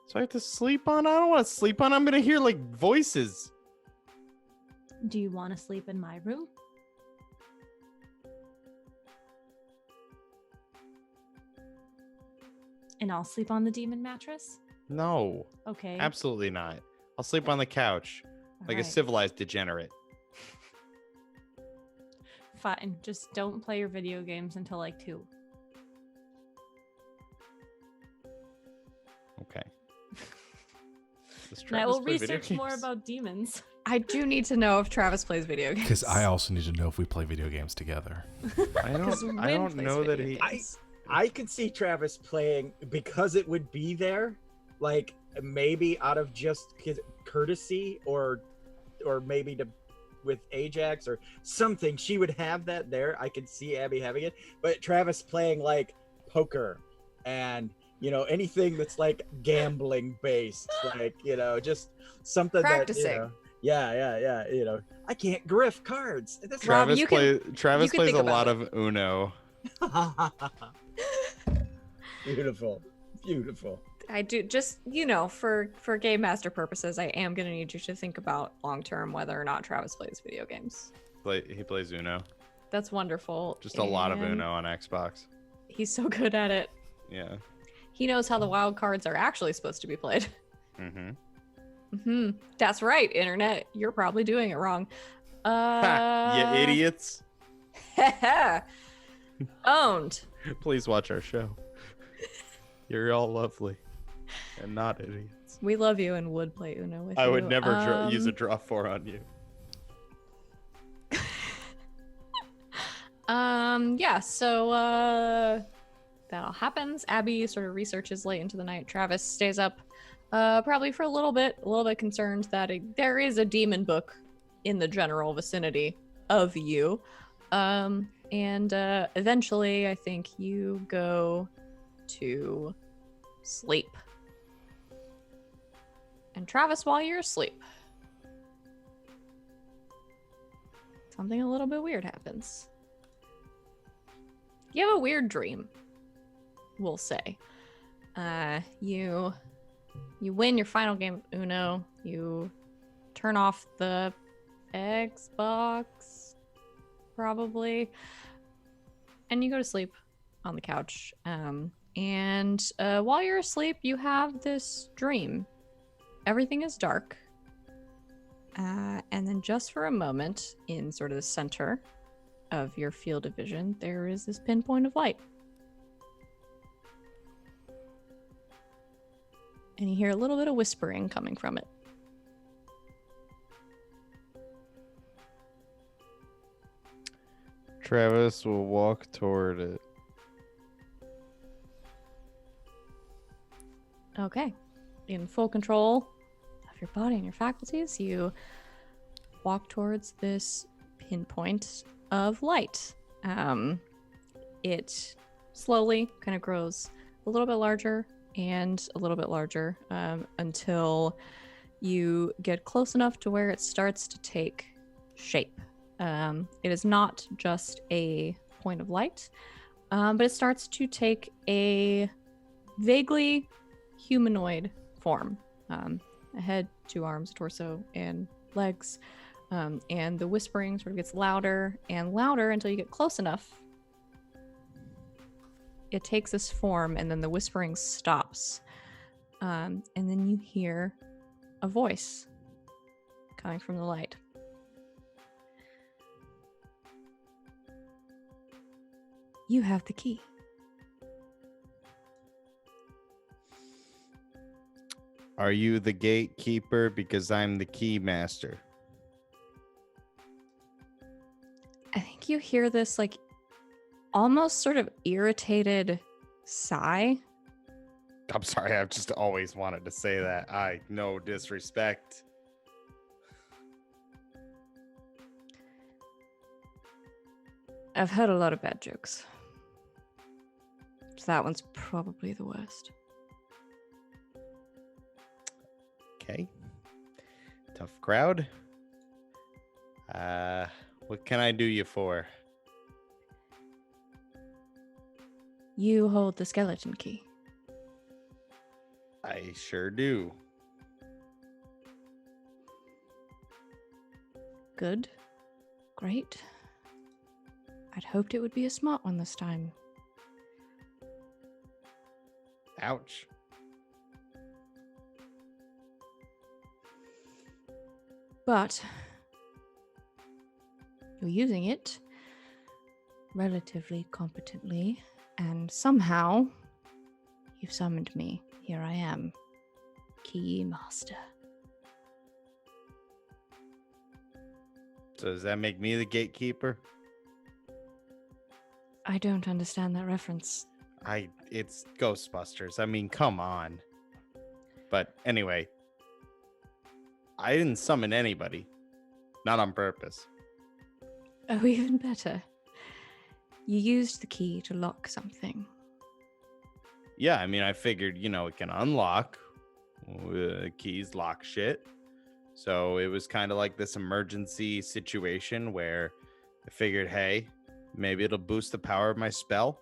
So I have to sleep on? I don't want to sleep on. I'm going to hear, like, voices. Do you want to sleep in my room? And I'll sleep on the demon mattress? No, Okay. absolutely not. I'll sleep on the couch like a Alright. civilized degenerate. Fine. Just don't play your video games until like 2. Okay. Does And I will Travis play video research more games? about demons. I do need to know if Travis plays video games. Because I also need to know if we play video games together. I 'Cause don't Wynn plays know that video he. games. I could see Travis playing because it would be there, like maybe out of just courtesy or maybe to with Ajax or something. She would have that there. I could see Abby having it, but Travis playing like poker and anything that's like gambling based, like just something Practicing. that yeah. I can't griff cards. That's Rob, Travis you can- Travis can plays think a lot about of Uno. Beautiful. I do just for game master purposes, I am gonna need you to think about long term whether or not Travis plays video games. He plays Uno. That's wonderful. Just a lot of and Uno on Xbox. He's so good at it. Yeah. He knows how the wild cards are actually supposed to be played. Mm-hmm. That's right, internet. You're probably doing it wrong. You idiots. Owned. Please watch our show. You're all lovely and not idiots. We love you and would play Uno with I you. would never use a draw 4 on you. Yeah, so that all happens. Abby sort of researches late into the night. Travis stays up probably for a little bit concerned that there is a demon book in the general vicinity of you. And eventually I think you go to sleep. And Travis, while you're asleep, something a little bit weird happens. You have a weird dream, we'll say. You win your final game of Uno. You turn off the Xbox, probably, and you go to sleep on the couch. And while you're asleep, you have this dream. Everything is dark. And then just for a moment, in sort of the center of your field of vision, there is this pinpoint of light. And you hear a little bit of whispering coming from it. Travis will walk toward it. Okay. In full control of your body and your faculties, you walk towards this pinpoint of light. It slowly kind of grows a little bit larger and a little bit larger until you get close enough to where it starts to take shape. It is not just a point of light, but it starts to take a vaguely humanoid form. A head, 2 arms, torso, and legs. And the whispering sort of gets louder and louder until you get close enough. It takes this form, and then the whispering stops. And then you hear a voice coming from the light. You have the key. Are you the gatekeeper? Because I'm the key master. I think you hear this, like, almost sort of irritated sigh. I'm sorry, I've just always wanted to say that. No disrespect. I've heard a lot of bad jokes. So that one's probably the worst. Okay. Tough crowd. What can I do you for? You hold the skeleton key. I sure do. Good. Great. I'd hoped it would be a smart one this time. Ouch. But you're using it relatively competently, and somehow you've summoned me. Here I am, Key Master. So does that make me the gatekeeper? I don't understand that reference. It's Ghostbusters. I mean, come on. But anyway, I didn't summon anybody. Not on purpose. Oh, even better. You used the key to lock something. Yeah, I mean, I figured, it can unlock. Keys lock shit. So it was kind of like this emergency situation where I figured, hey, maybe it'll boost the power of my spell.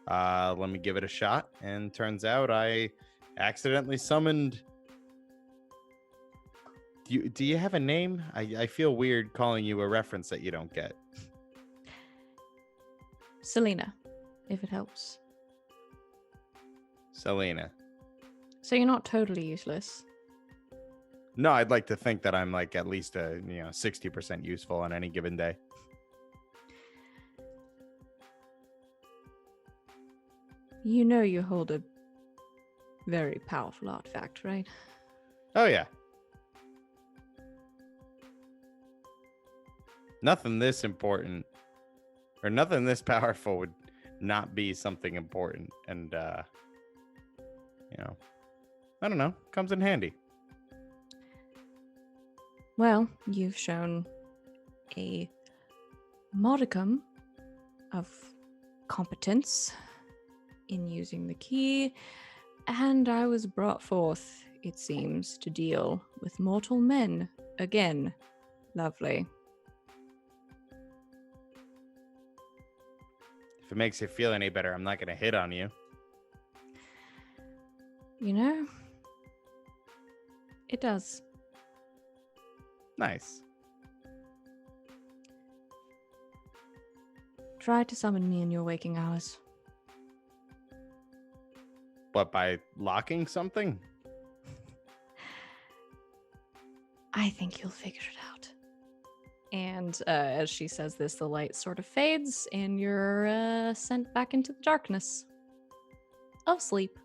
Let me give it a shot. And turns out I accidentally summoned... Do you have a name? I feel weird calling you a reference that you don't get. Selena, if it helps. Selena. So you're not totally useless. No, I'd like to think that I'm like at least 60% useful on any given day. You know you hold a very powerful artifact, right? Oh, yeah. Nothing this important or nothing this powerful would not be something important. And, I don't know. Comes in handy. Well, you've shown a modicum of competence in using the key, and I was brought forth, it seems, to deal with mortal men again. Lovely. If it makes you feel any better, I'm not going to hit on you. You know, it does. Nice. Try to summon me in your waking hours. What, by locking something? I think you'll figure it out. And as she says this, the light sort of fades, and you're sent back into the darkness of sleep.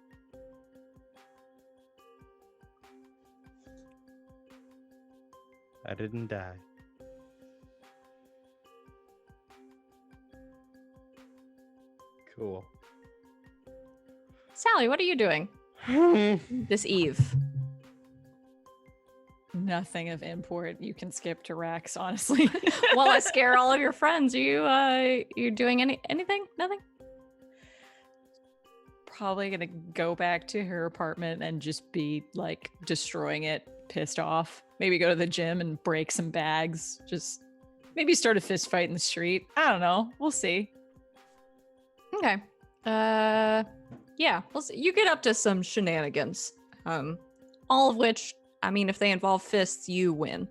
I didn't die. Cool. Sally, what are you doing this eve? Nothing of import. You can skip to Rex, honestly. While I scare all of your friends, are you doing anything? Nothing? Probably gonna go back to her apartment and just be like destroying it, pissed off. Maybe go to the gym and break some bags. Just maybe start a fist fight in the street. I don't know. We'll see. Okay. Yeah, we'll see. You get up to some shenanigans. All of which, I mean, if they involve fists, you win.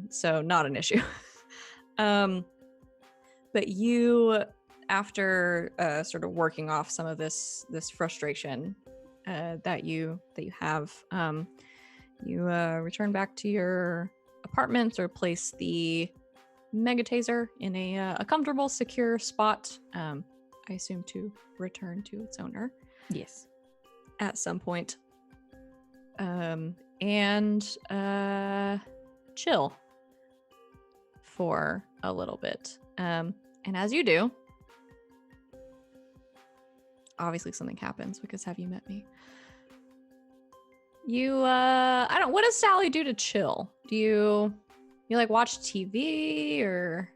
So not an issue. But you, after sort of working off some of this frustration that you have, you return back to your apartment or place the mega taser in a comfortable, secure spot. I assume to return to its owner. Yes. At some point. And chill for a little bit. And as you do, obviously something happens because have you met me? You what does Sally do to chill? Do you like watch TV or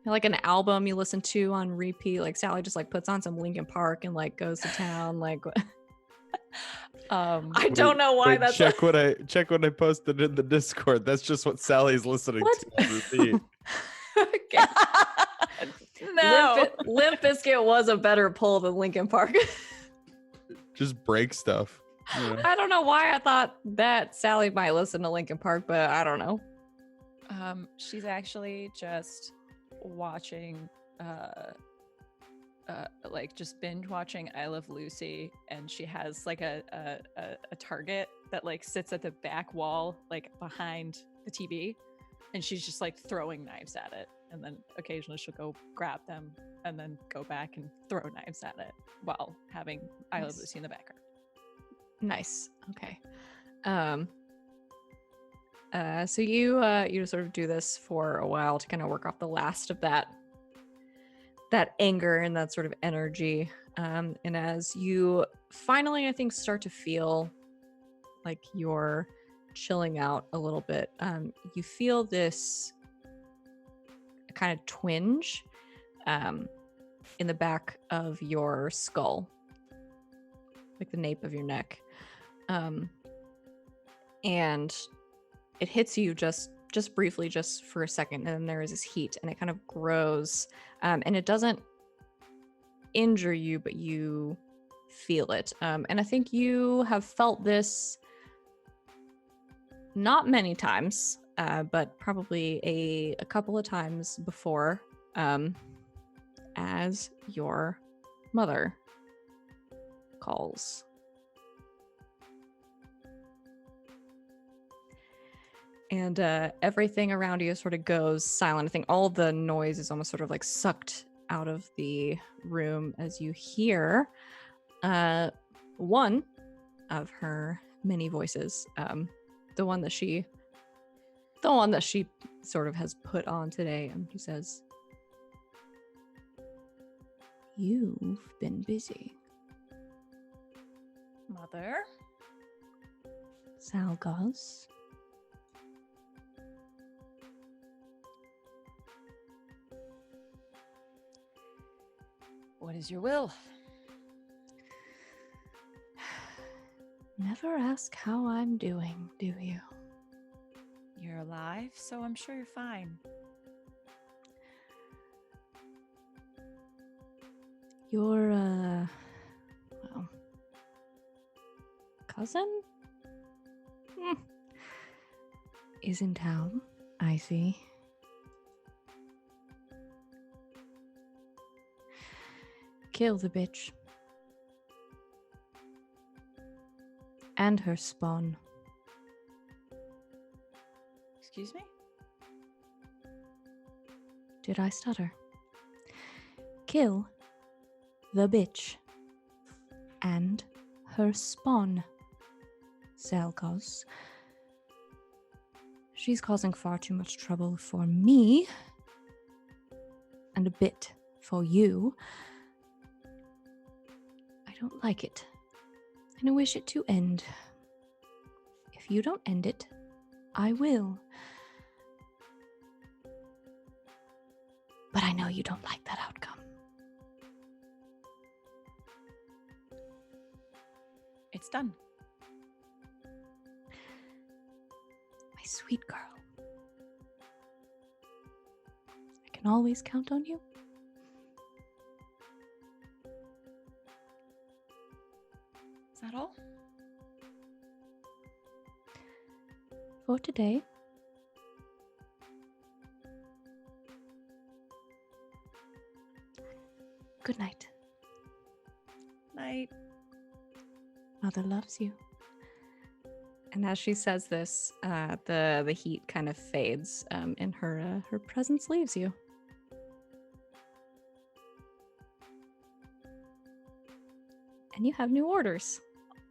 like an album you listen to on repeat? Like Sally just like puts on some Linkin Park and like goes to town like I don't know why that's check what I posted in the Discord. That's just what Sally's listening to on repeat. No. Limp Bizkit was a better pull than Linkin Park. Just break stuff. Yeah. I don't know why I thought that Sally might listen to Linkin Park, but I don't know. She's actually just watching like just binge watching I Love Lucy, and she has like a target that like sits at the back wall like behind the TV, and she's just like throwing knives at it, and then occasionally she'll go grab them and then go back and throw knives at it while having I Love Lucy in the background. Nice. Okay. So you sort of do this for a while to kind of work off the last of that anger and that sort of energy. And as you finally, I think, start to feel like you're chilling out a little bit, you feel this kind of twinge in the back of your skull, like the nape of your neck. And it hits you just briefly, just for a second, and then there is this heat and it kind of grows, and it doesn't injure you, but you feel it. And I think you have felt this not many times, but probably a couple of times before, as your mother calls. And everything around you sort of goes silent. I think all the noise is almost sort of like sucked out of the room as you hear one of her many voices, the one that she sort of has put on today, and she says, "You've been busy." Mother? Salgos. What is your will? Never ask how I'm doing, do you? You're alive, so I'm sure you're fine. Your, well, cousin? Is in town, I see. Kill the bitch. And her spawn. Excuse me? Did I stutter? Kill the bitch and her spawn. Zelkos. She's causing far too much trouble for me and a bit for you. I don't like it, and I wish it to end. If you don't end it, I will. But I know you don't like that outcome. It's done. My sweet girl. I can always count on you. Is that all? For today. Good night. Night. Mother loves you. And as she says this, the heat kind of fades, and her presence leaves you. And you have new orders.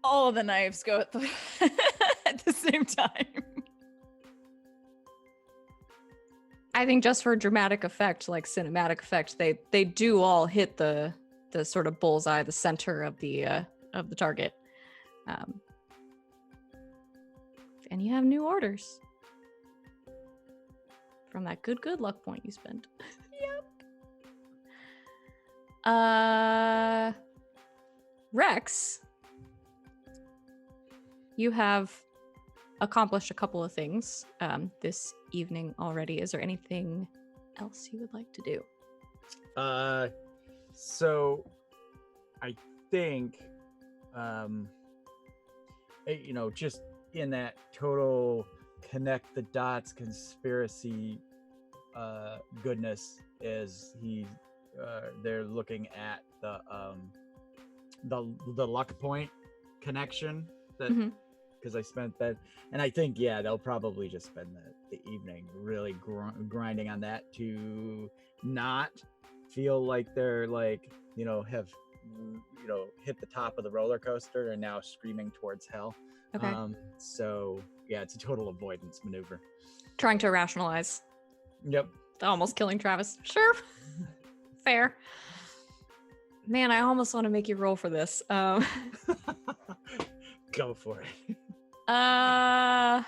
All the knives go at the at the same time. I think just for dramatic effect, like cinematic effect, they do all hit the sort of bullseye, the center of the target. And you have new orders from that good luck point you spent. Yep. Rex, you have accomplished a couple of things this evening already. Is there anything else you would like to do? So I think, just in that total connect the dots conspiracy goodness, is they're looking at the luck point connection that because I spent that, and I think they'll probably just spend the evening really grinding on that to not feel like they're have hit the top of the roller coaster and now screaming towards hell. Okay. So it's a total avoidance maneuver. Trying to rationalize. Yep. Almost killing Travis. Sure. Fair. Man, I almost want to make you roll for this. Go for it. I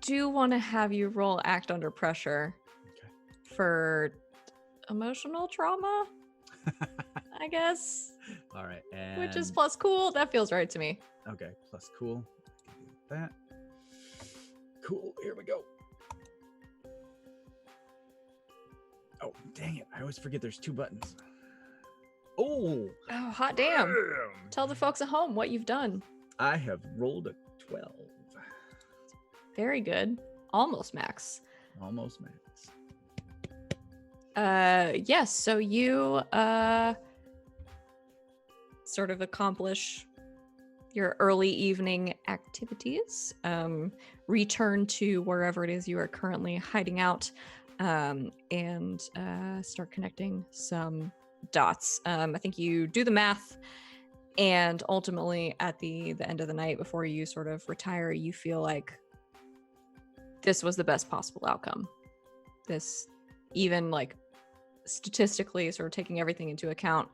do want to have you roll act under pressure for emotional trauma, I guess. All right. Which is plus cool. That feels right to me. Okay, plus cool. That. Cool. Here we go. Oh, dang it. I always forget there's 2 buttons. Oh, hot damn. Tell the folks at home what you've done. I have rolled a 12. Very good. Almost max. Almost max. Yes, so you sort of accomplish your early evening activities, return to wherever it is you are currently hiding out. and start connecting some dots. I think you do the math, and ultimately at the end of the night, before you sort of retire, you feel like this was the best possible outcome. This, even like statistically, sort of taking everything into account,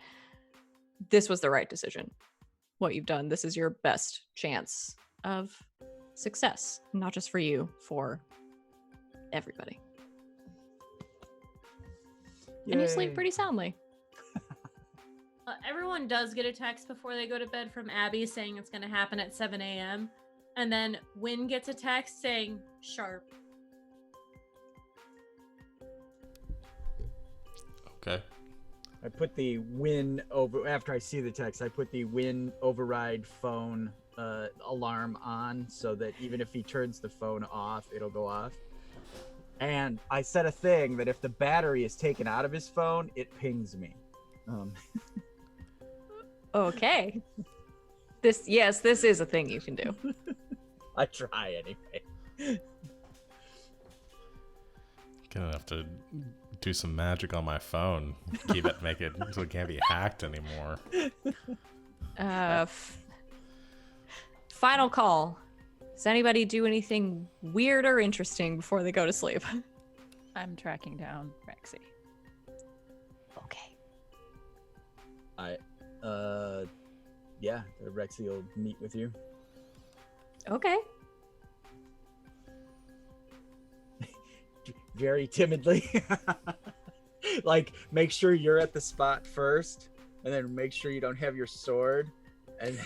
this was the right decision. What you've done, this is your best chance of success, not just for you, for everybody. And you sleep Yay. pretty soundly. Everyone does get a text before they go to bed from Abby saying it's going to happen at 7 a.m. And then Wynn gets a text saying sharp. Okay. I put the win over after I see the text. I put the win override phone alarm on so that even if he turns the phone off, it'll go off. And I set a thing that if the battery is taken out of his phone, it pings me. Okay. This is a thing you can do. I try anyway. Gonna have to do some magic on my phone. Make it so it can't be hacked anymore. Final call. Does anybody do anything weird or interesting before they go to sleep? I'm tracking down Rexy. Okay. Yeah, Rexy will meet with you. Okay. Very timidly. Like, make sure you're at the spot first, and then make sure you don't have your sword, and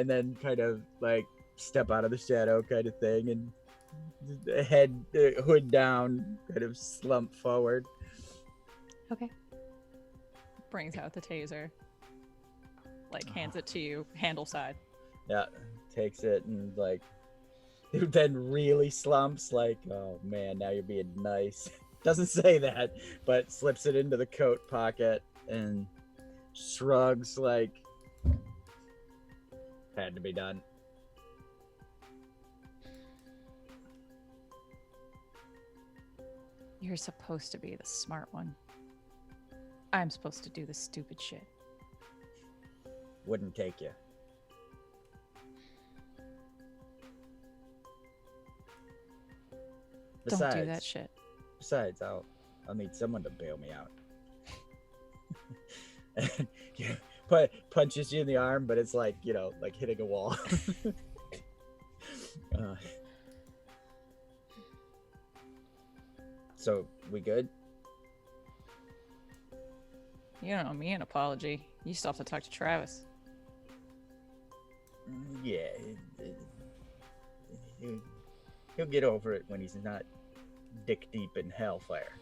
then kind of like step out of the shadow kind of thing, and hood down, kind of slump forward. Okay. Brings out the taser. Like, hands it to you, handle side. Yeah, takes it and like then really slumps like, oh man, now you're being nice. Doesn't say that, but slips it into the coat pocket and shrugs like had to be done. You're supposed to be the smart one. I'm supposed to do the stupid shit. Wouldn't take you. Don't do that shit. Besides, I'll need someone to bail me out. And, yeah, punches you in the arm, but it's like, like hitting a wall. So we good? You don't owe me an apology. You still have to talk to Travis. Yeah. He'll get over it when he's not dick deep in hellfire.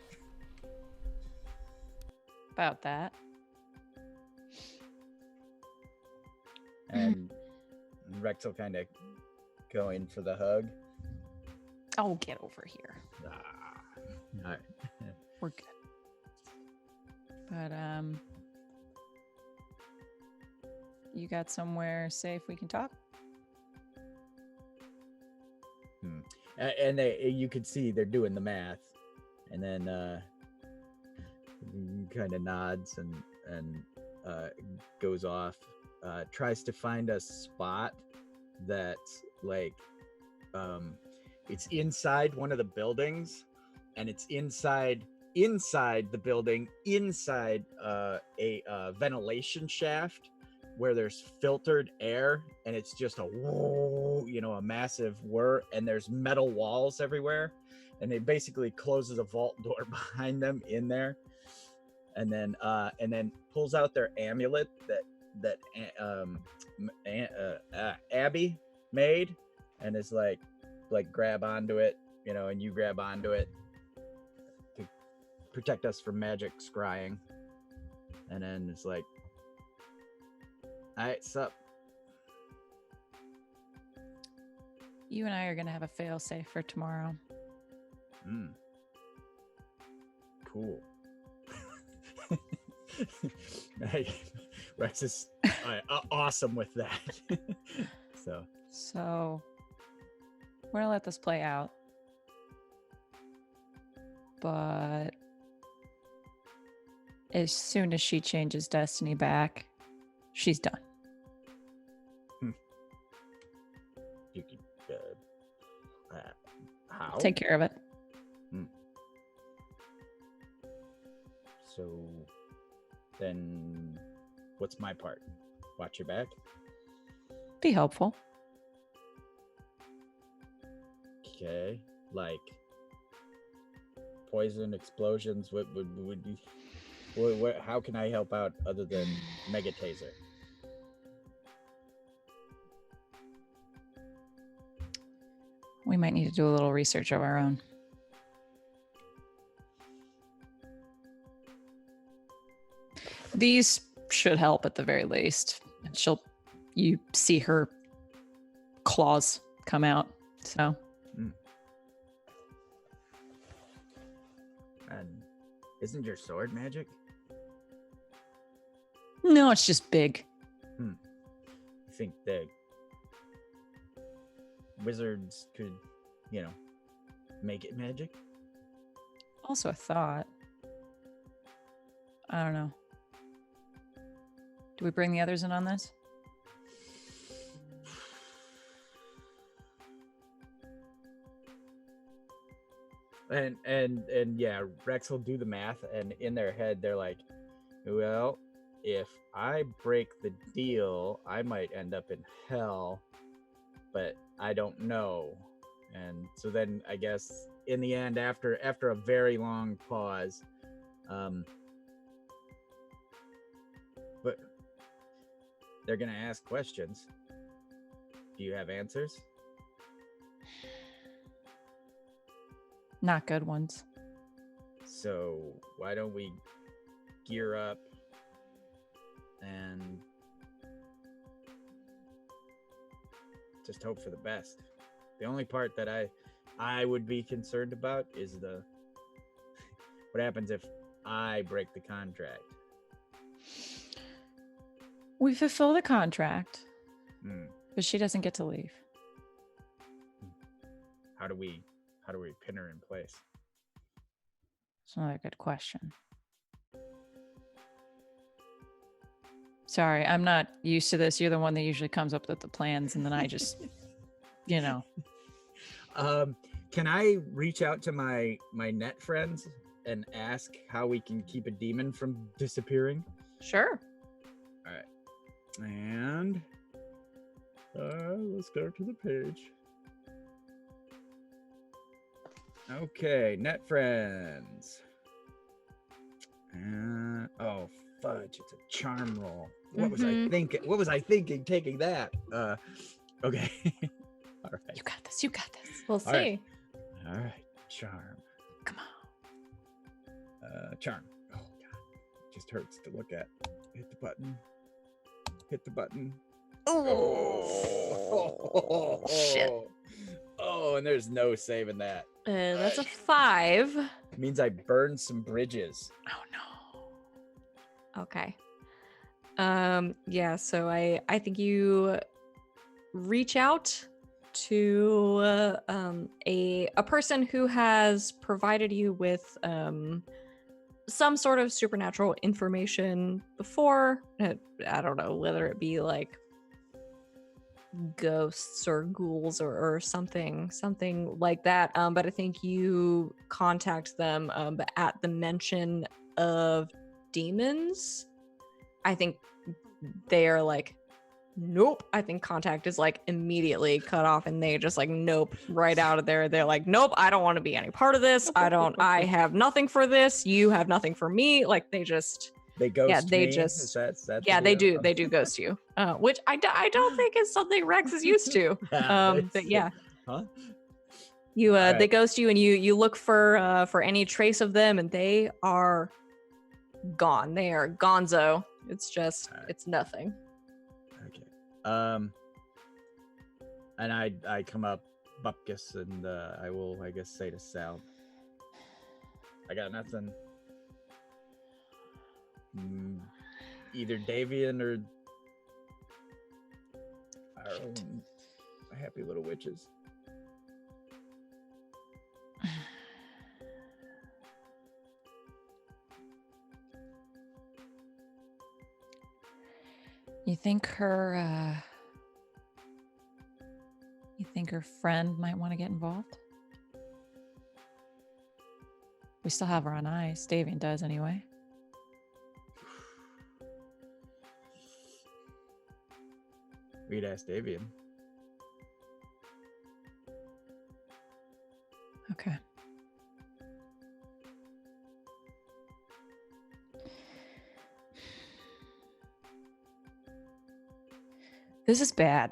About that. And Rex will kind of go in for the hug. Oh, get over here. All right. We're good. But, you got somewhere safe we can talk? And you can see they're doing the math, and then kind of nods and goes off. Tries to find a spot that's like it's inside one of the buildings, and it's inside the building, inside a ventilation shaft where there's filtered air, and it's just a whoa, a massive whir, and there's metal walls everywhere, and it basically closes a vault door behind them in there, and then pulls out their amulet that Abby made, and is like grab onto it, and you grab onto it to protect us from magic scrying, and then it's like, all right, sup. You and I are gonna have a fail-safe for tomorrow. Cool. Rex is awesome with that. So We're gonna let this play out. but as soon as she changes Destiny back, she's done. You can, how? Take care of it. So then what's my part? Watch your back? Be helpful. Okay. Like poison, explosions, what would you what how can I help out other than Mega Taser? We might need to do a little research of our own. These should help at the very least. You see her claws come out, so. And isn't your sword magic? No, it's just big. I think the wizards could, make it magic. Also a thought. I don't know. Do we bring the others in on this? And yeah, Rex will do the math, and in their head they're like, well, if I break the deal, I might end up in hell, but I don't know. And so then I guess in the end, after a very long pause, but they're gonna ask questions. Do you have answers? Not good ones. So why don't we gear up and just hope for the best? The only part that I would be concerned about is what happens if I break the contract. We fulfill the contract, but she doesn't get to leave. How do we pin her in place? It's another good question. Sorry, I'm not used to this. You're the one that usually comes up with the plans, and then I just, Can I reach out to my net friends and ask how we can keep a demon from disappearing? Sure. All right. And let's go to the page. Okay, net friends. Oh fudge! It's a charm roll. What was I thinking? What was I thinking? Taking that. Okay. All right. You got this. You got this. We'll see. All right. Charm. Come on. Charm. Oh god, it just hurts to look at. Hit the button. Hit the button. Oh, shit. Oh, and there's no saving that. That's a 5. It means I burned some bridges. Oh no. Okay. Yeah, so I think you reach out to a person who has provided you with some sort of supernatural information before. I don't know whether it be like ghosts or ghouls or something like that, but I think you contact them at the mention of demons. I think they are like, nope. I think contact is like immediately cut off, and they just like, nope, right out of there. They're like, nope, I don't want to be any part of this. I have nothing for this. You have nothing for me. Like they ghost me? Just is that they do ghost you, which I don't think is something Rex is used to. But yeah, huh? You Right. They ghost you, and you look for any trace of them, and they are gone. They are gonzo. It's just it's nothing. Okay. And I come up bupkis, and I will, I guess, say to Sal, I got nothing. Either Davian or our own happy little witches. You think her friend might want to get involved? We still have her on ice. Davian does anyway. We'd ask Davian. Okay. This is bad.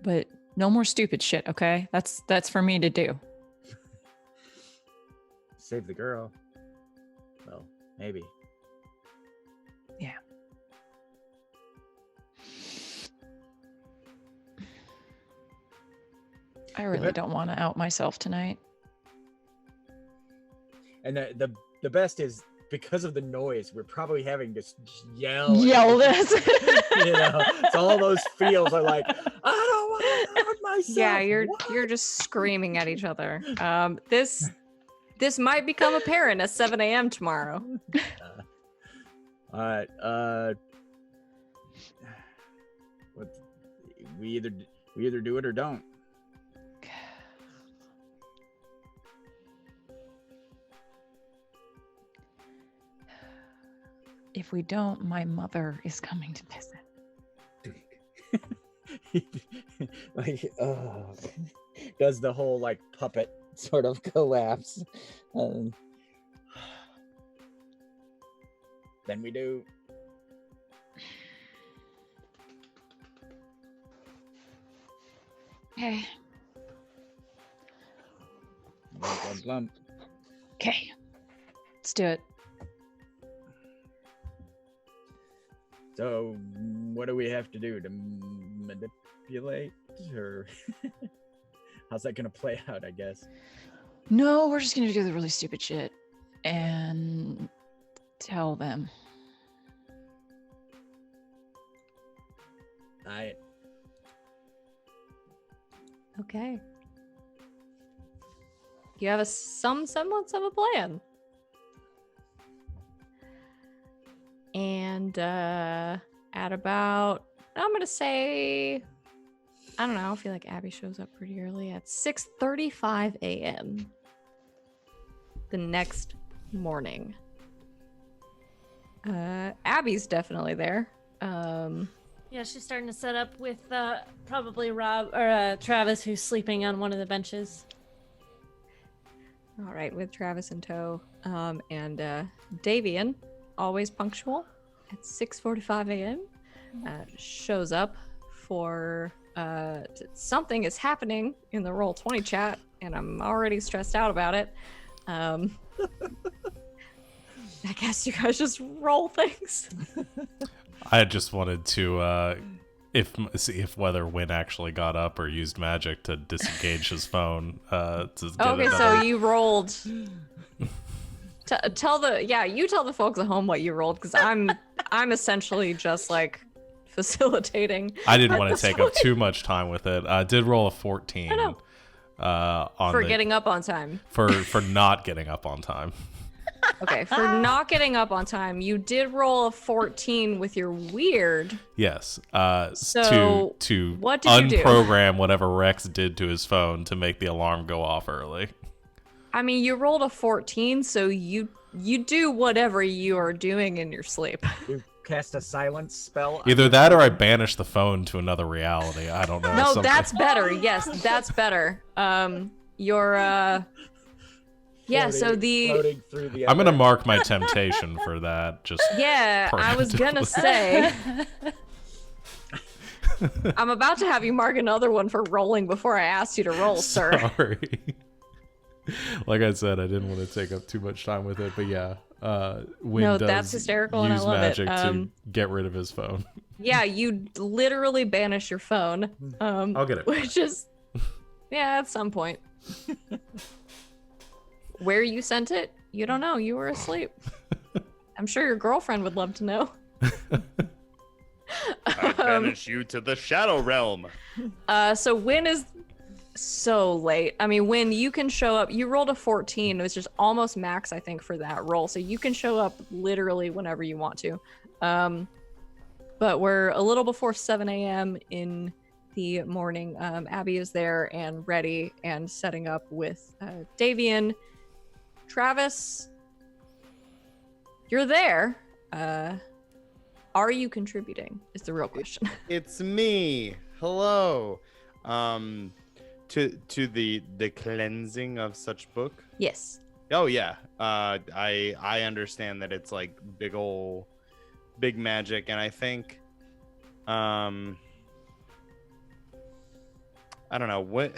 But no more stupid shit, okay? That's for me to do. Save the girl. Well, maybe. Yeah. I really don't want to out myself tonight. And the best is because of the noise, we're probably having to yell this. It's all those feels are like, I don't want to out myself. Yeah, What? you're just screaming at each other. This might become apparent at 7 a.m. tomorrow. All right. What? We either do it or don't. If we don't, my mother is coming to visit. Like, does the whole like puppet sort of collapse? Then we do. Okay. Glump. Okay. Let's do it. So, what do we have to do to manipulate, or how's that gonna play out? I guess. No, we're just gonna do the really stupid shit and tell them. Okay. You have some semblance of a plan. And at about, I'm going to say, I don't know, I feel like Abby shows up pretty early at 6:35 a.m. the next morning. Abby's definitely there. Yeah, she's starting to set up with probably Rob or Travis, who's sleeping on one of the benches. All right, with Travis in tow. And Davian, always punctual at 6:45 a.m. Shows up for something is happening in the Roll20 chat, and I'm already stressed out about it. I guess you guys just roll things. I just wanted to see if whether Win actually got up or used magic to disengage his phone. To get Okay, so another... you rolled. Tell the folks at home what you rolled, because I'm essentially just like facilitating. I didn't want to take up too much time with it. I did roll a 14. I know. For getting up on time. For not getting up on time. Okay, for not getting up on time, you did roll a 14 with your weird. Yes. So to what did you do? unprogram whatever Rex did to his phone to make the alarm go off early. I mean, you rolled a 14, so you do whatever you are doing in your sleep. You cast a silence spell. Either that or I banish the phone to another reality. I don't know. No, something. that's better. Yes, that's better. Yeah, so floating through the I'm gonna mark my temptation for that. Just yeah, I was gonna say. I'm about to have you mark another one for rolling before I asked you to roll, sir. Sorry. Like I said, I didn't want to take up too much time with it, but yeah, Win No, does that's hysterical, and I use love it. magic to get rid of his phone. Yeah, you literally banish your phone. I'll get it. Which is, yeah, at some point. Where you sent it, you don't know. You were asleep. I'm sure your girlfriend would love to know. I banish you to the Shadow Realm. So Win is so late. I mean, when you can show up, you rolled a 14, which is almost max, I think, for that roll. So you can show up literally whenever you want to. But we're a little before 7 a.m. in the morning. Abby is there and ready and setting up with Davian. Travis, you're there. Are you contributing is the real question. It's me. Hello. To the cleansing of such book. Yes. Oh yeah. I understand that it's like big magic, and I think I don't know what.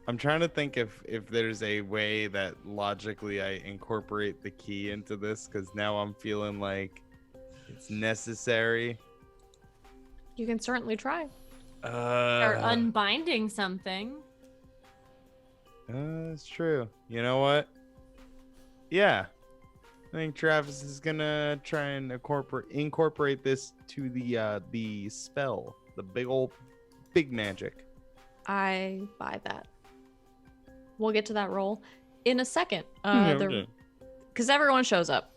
I'm trying to think if there's a way that logically I incorporate the key into this, because now I'm feeling like it's necessary. You can certainly try. Or unbinding something. That's true. You know what? Yeah. I think Travis is gonna try and incorporate this to the spell. The big magic. I buy that. We'll get to that roll in a second. Okay. Because everyone shows up.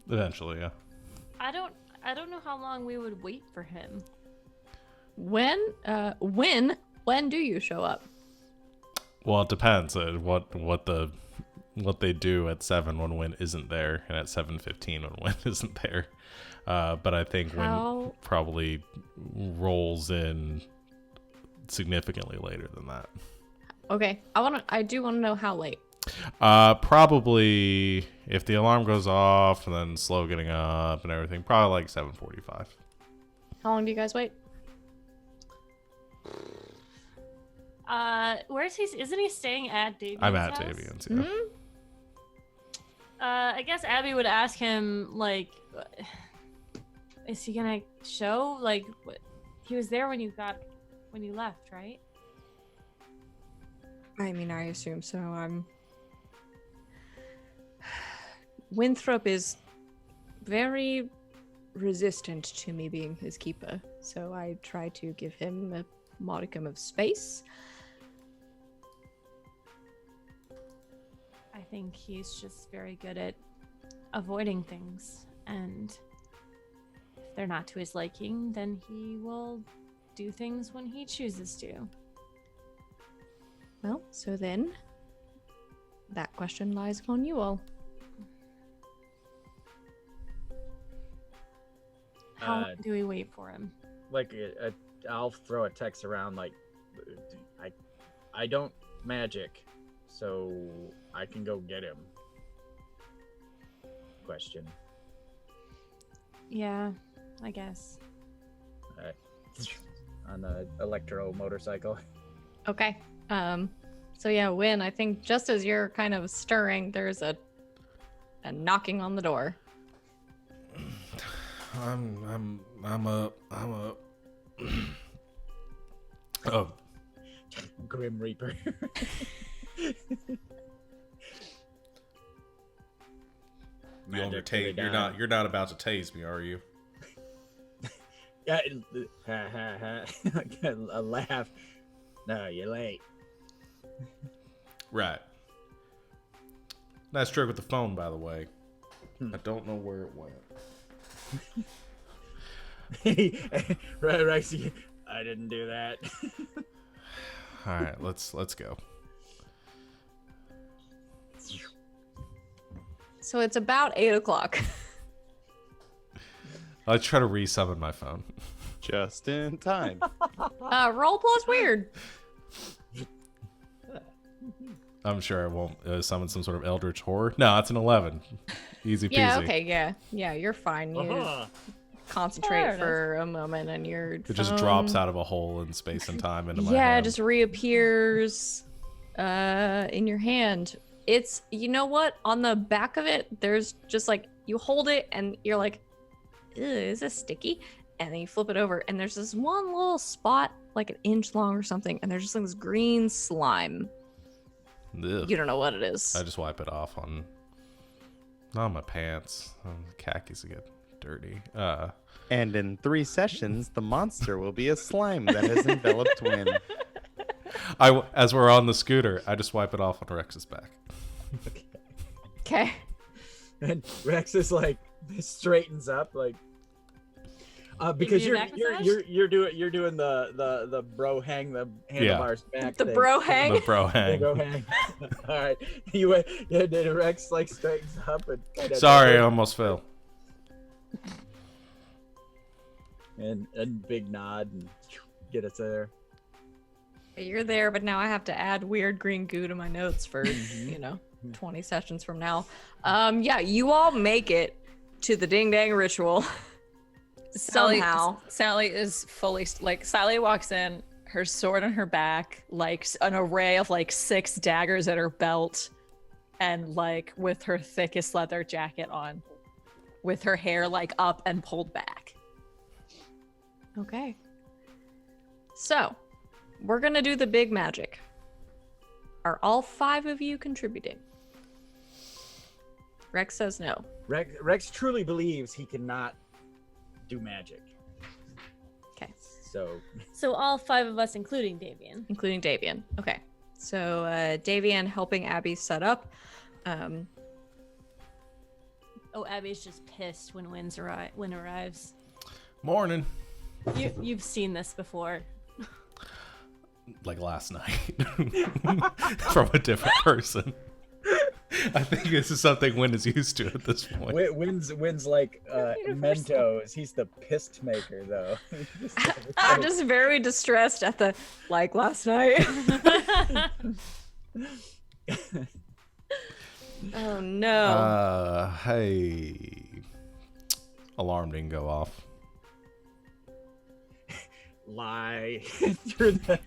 Eventually, yeah. I don't know how long we would wait for him. When do you show up? Well, it depends what they do at 7 when Win isn't there, and at 7:15 when Win isn't there. But I think Win probably rolls in significantly later than that. Okay, I do want to know how late. Probably if the alarm goes off and then slow getting up and everything, probably like 7:45. How long do you guys wait? Where's he? Isn't he staying at Davian's I'm at house? Davian's, yeah. Mm-hmm. I guess Abby would ask him, like, is he gonna show? Like, he was there when you left, right? I mean, I assume so. Winthrop is very resistant to me being his keeper, so I try to give him a modicum of space. I think he's just very good at avoiding things, and if they're not to his liking, then he will do things when he chooses to. Well, so then that question lies upon you all. How long do we wait for him? Like, I'll throw a text around like, I don't magic, so I can go get him. Question. Yeah, I guess. On the electro motorcycle. Okay. So yeah, Win, I think just as you're kind of stirring, there's a knocking on the door. I'm up. Oh. Grim Reaper. You're not about to tase me, are you? Yeah, a laugh. No, you're late. Right. Nice trick with the phone, by the way. I don't know where it went. Right, Rexy. I didn't do that. All right, let's go. So it's about 8:00. Let's try to resummon my phone. Just in time. Roll plus weird. I'm sure I won't summon some sort of eldritch horror. No, it's an 11. Easy peasy. Yeah, okay, yeah, you're fine. You concentrate There it for a moment and your It just drops out of a hole in space and time into my yeah, hand. it just reappears in your hand. It's, you know what? On the back of it, there's just like, you hold it and you're like, ew, is this sticky? And then you flip it over and there's this one little spot, like an inch long or something, and there's just like this green slime. Ugh. You don't know what it is. I just wipe it off on not my pants. The khakis get dirty. And in 3 sessions, the monster will be a slime that has enveloped Win. As we're on the scooter, I just wipe it off on Rex's back. Okay. And Rex is like straightens up like because You you're do back you're doing the bro hang the handlebars back. The thing. bro hang. The bro The hang. bro hang. All right. Then Rex like straightens up and kinda Sorry, I almost fell. and big nod and get us there. You're there, but now I have to add weird green goo to my notes for, 20 sessions from now. Yeah, you all make it to the ding dang ritual. Somehow. Sally is fully like Sally walks in, her sword on her back, like an array of like 6 daggers at her belt, and like with her thickest leather jacket on, with her hair like up and pulled back. Okay. So, we're gonna do the big magic. Are all 5 of you contributing? Rex says no. Rex truly believes he cannot do magic. Okay. So all 5 of us, including Davian. Including Davian. Okay. So Davian helping Abby set up. Oh, Abby's just pissed when Win arrives. Morning. You've seen this before. Like last night. From a different person. I think this is something Win is used to at this point. Wins like Mentos. He's the pissed maker though. I'm just very distressed at the like last night. Oh no. Hey. Alarm didn't go off. Lie through the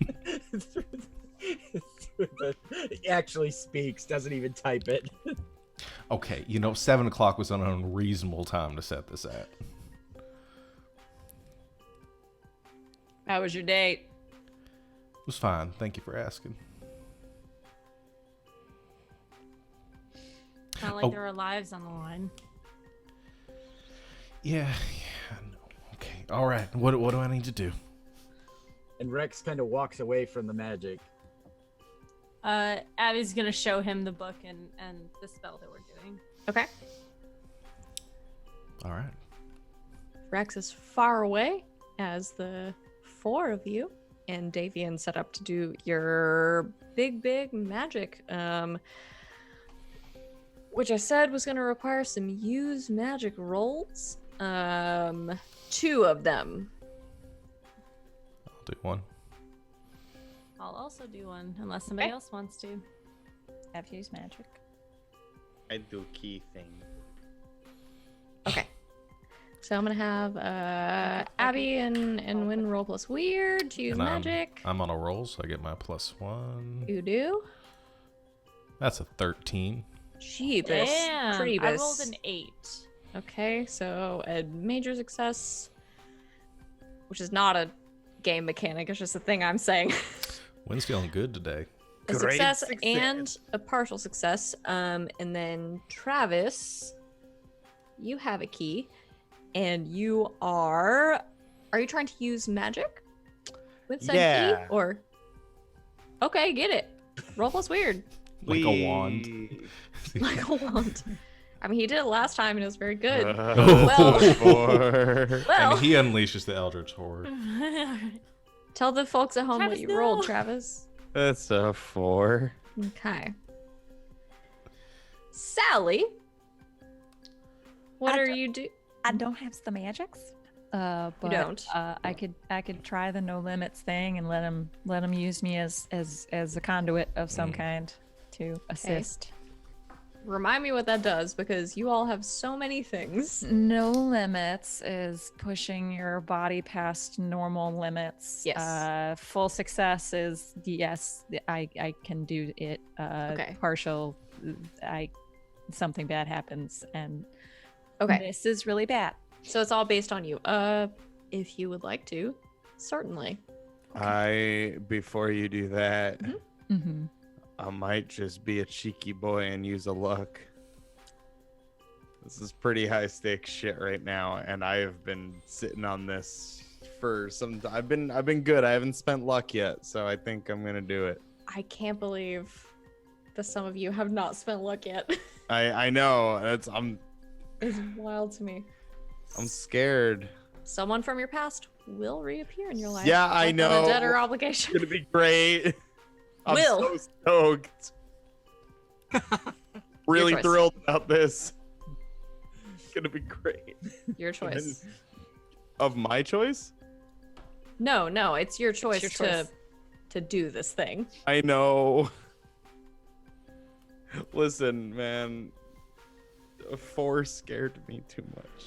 he actually speaks, doesn't even type it. Okay, 7 o'clock was an unreasonable time to set this at. How was your date? It was fine. Thank you for asking. Not like there are lives on the line. Yeah, no. Okay, all right. What do I need to do? And Rex kind of walks away from the magic. Abby's gonna show him the book and the spell that we're doing. Okay. All right. Rex is far away as the 4 of you and Davian set up to do your big magic. Which I said was going to require some use magic rolls. 2 of them. I'll do one. I'll also do one, unless somebody else wants to. Have to use magic. I do key thing. Okay. So I'm going to have Abby and Win roll plus weird to use And magic. I'm on a roll, so I get my +1. You do? That's a 13. Jeebus. Damn, Creebus. I rolled an 8. Okay, so a major success, which is not a game mechanic, it's just a thing I'm saying. Win's feeling good today. A Great success and a partial success. And then Travis, you have a key, and you are you trying to use magic with said Yeah. key? Or okay, get it. Roll plus weird. Like a wand. Like a wand. I mean, he did it last time and it was very good. Well. Well, And he unleashes the Eldritch Horde. tell the folks at home Travis, what you no. rolled, Travis. That's a 4. Okay. Sally, what I are don't- you do? I don't have the magics. But don't? I could try the no limits thing and let him use me as a conduit of some kind to assist. Remind me what that does, because you all have so many things. No limits is pushing your body past normal limits. Yes. Full success is yes, I can do it. Okay. Partial, something bad happens, and Okay. this is really bad. So it's all based on you. If you would like to, certainly. Before you do that, Mm-hmm. I might just be a cheeky boy and use a luck. This is pretty high stakes shit right now, and I have been sitting on this for some. I've been good. I haven't spent luck yet, so I think I'm gonna do it. I can't believe that some of you have not spent luck yet. I know. It's wild to me. I'm scared. Someone from your past will reappear in your life. Yeah, I like on know. a debt or It's obligation. gonna be great. I'm Will. so stoked. Really choice. thrilled about this. It's gonna be great. Your choice. Of my choice? No, it's your choice, your choice. to do this thing. I know. Listen, man. 4 scared me too much.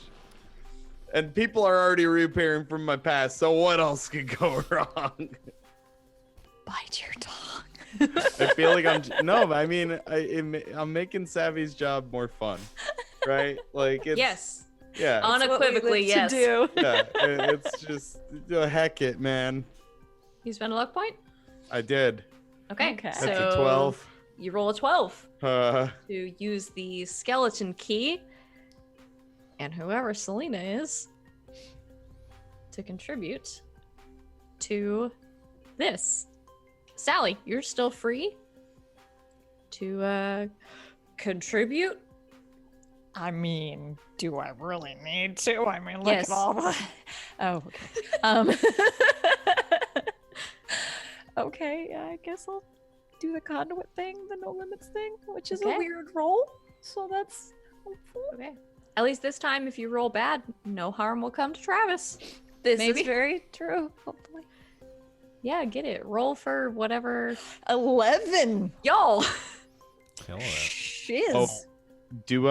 And people are already reappearing from my past, so what else could go wrong? Bite your tongue. I feel like I'm making Savvy's job more fun, right? Like it's Yes. yeah, Unequivocally, yes. To do. yeah. It's just heck it, man. You spend a luck point? I did. Okay. Okay. So That's a 12. You roll a 12 Uh, to use the skeleton key, and whoever Selena is, to contribute to this. Sally, you're still free to contribute. I mean, do I really need to? I mean, look Yes. at all the... Oh, okay. Okay, I guess I'll do the conduit thing, the no limits thing, which is Okay. a weird roll. So that's hopeful. Okay. At least this time, if you roll bad, no harm will come to Travis. This Maybe. is very true. Hopefully. Yeah, get it. Roll for whatever. 11. Y'all. Killing it. Shiz. Oh. do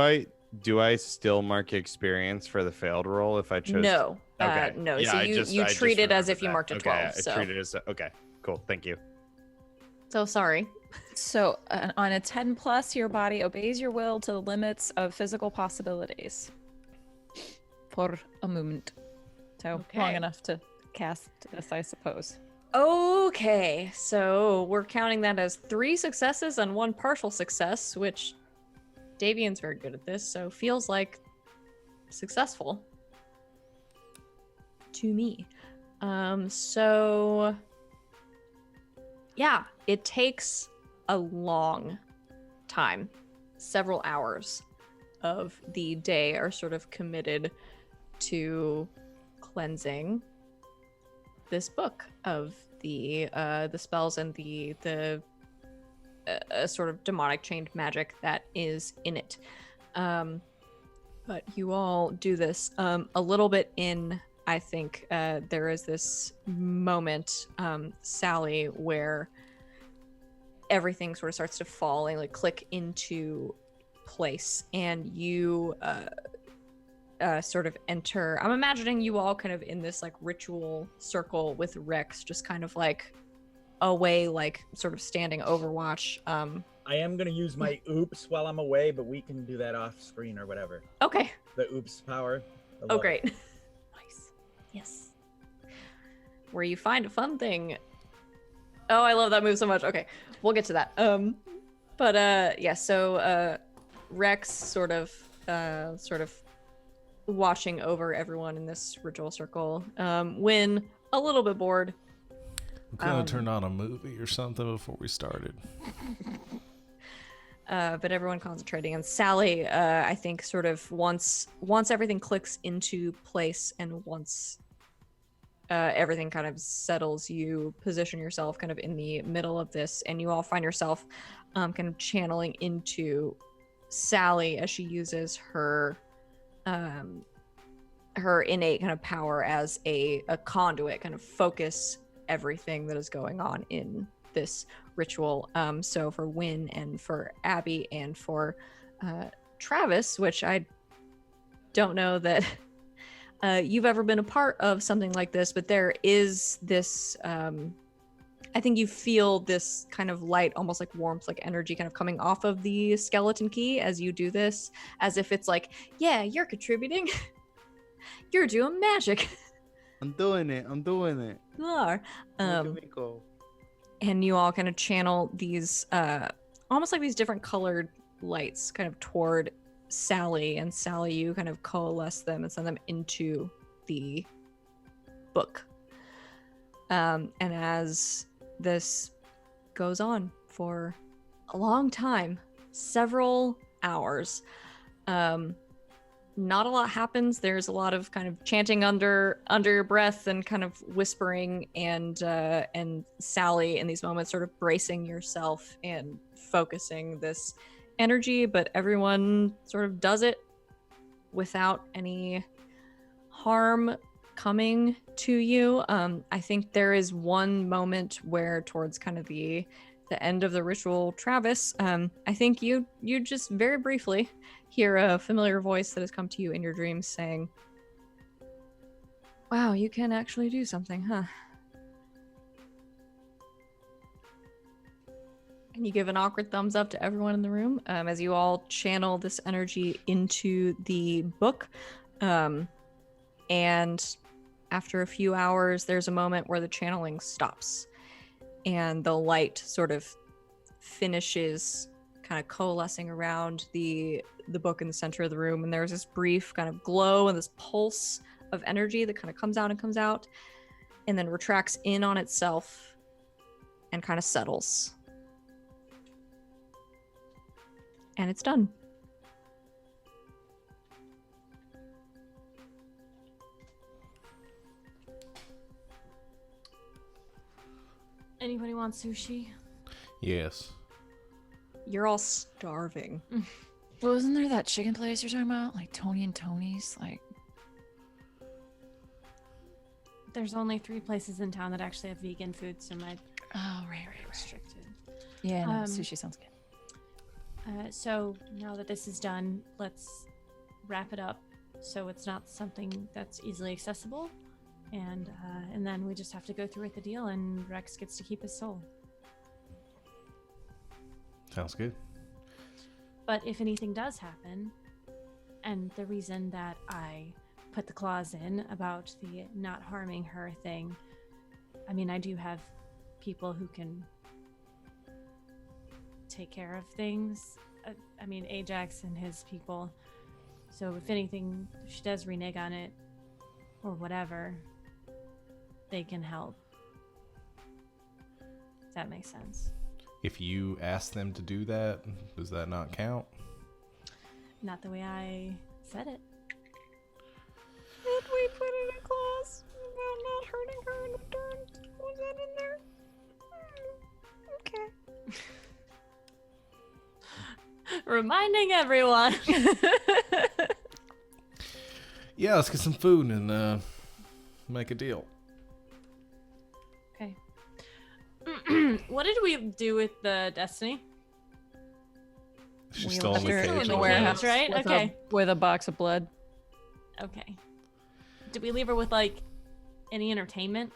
I still mark experience for the failed roll if I chose? No. Okay. No. Yeah, so I you just treat it as remembered if you that. marked a Okay, 12. I So. treated it as okay. Cool. Thank you. So sorry. So on a 10 plus, your body obeys your will to the limits of physical possibilities. For a moment. So long Okay. enough to cast this, I suppose. Okay, so we're counting that as 3 successes and 1 partial success, which Davian's very good at this, so feels like successful to me. So yeah, it takes a long time. Several hours of the day are sort of committed to cleansing this book of the spells and the sort of demonic chained magic that is in it. But you all do this a little bit in. I think there is this moment, Sally, where everything sort of starts to fall and like click into place, and you sort of enter. I'm imagining you all kind of in this like ritual circle with Rex, just kind of like away, like sort of standing overwatch. I am gonna use my oops while I'm away, but we can do that off screen or whatever. Okay. The oops power. I Oh, love great. it. Nice. Yes. Where you find a fun thing. Oh, I love that move so much. Okay, we'll get to that. But yeah. So Rex sort of watching over everyone in this ritual circle. When a little bit bored. We could have turned on a movie or something before we started. But everyone concentrating on Sally. I think sort of once everything clicks into place and once everything kind of settles, you position yourself kind of in the middle of this, and you all find yourself kind of channeling into Sally as she uses her innate kind of power as a conduit, kind of focus everything that is going on in this ritual. So for Wynn and for Abby and for Travis, which I don't know that you've ever been a part of something like this, but there is this I think you feel this kind of light, almost like warmth, like energy kind of coming off of the skeleton key as you do this, as if it's like, yeah, you're contributing. You're doing magic. I'm doing it. You are. Look at me go. And you all kind of channel these almost like these different colored lights kind of toward Sally, and Sally, you kind of coalesce them and send them into the book. And as this goes on for a long time, several hours, not a lot happens. There's a lot of kind of chanting under your breath and kind of whispering, and Sally in these moments sort of bracing yourself and focusing this energy, but everyone sort of does it without any harm coming to you. I think there is one moment where towards kind of the end of the ritual, Travis, I think you just very briefly hear a familiar voice that has come to you in your dreams saying, "Wow, you can actually do something, huh?" And you give an awkward thumbs up to everyone in the room as you all channel this energy into the book. And after a few hours, there's a moment where the channeling stops and the light sort of finishes kind of coalescing around the book in the center of the room. And there's this brief kind of glow and this pulse of energy that kind of comes out and then retracts in on itself and kind of settles. And it's done. Anybody want sushi? Yes. You're all starving. Wasn't there that chicken place you're talking about? Like Tony and Tony's? Like, There's only 3 places in town that actually have vegan food, so my oh, right. restricted. Yeah, no, sushi sounds good. So now that this is done, let's wrap it up so it's not something that's easily accessible, and then we just have to go through with the deal, and Rex gets to keep his soul. Sounds good. But if anything does happen, and the reason that I put the clause in about the not harming her thing, I mean, I do have people who can take care of things. I mean, Ajax and his people. So if anything, if she does renege on it or whatever, they can help. If that makes sense. If you ask them to do that, does that not count? Not the way I said it. Did we put in a clause about not hurting her in return? Was that in there? Okay. Reminding everyone. Yeah, let's get some food and make a deal. Okay. What did we do with the Destiny? She's We still in left the her cage. in the over warehouse, there. right? with Okay. with a box of blood. Okay. Did we leave her with like any entertainment?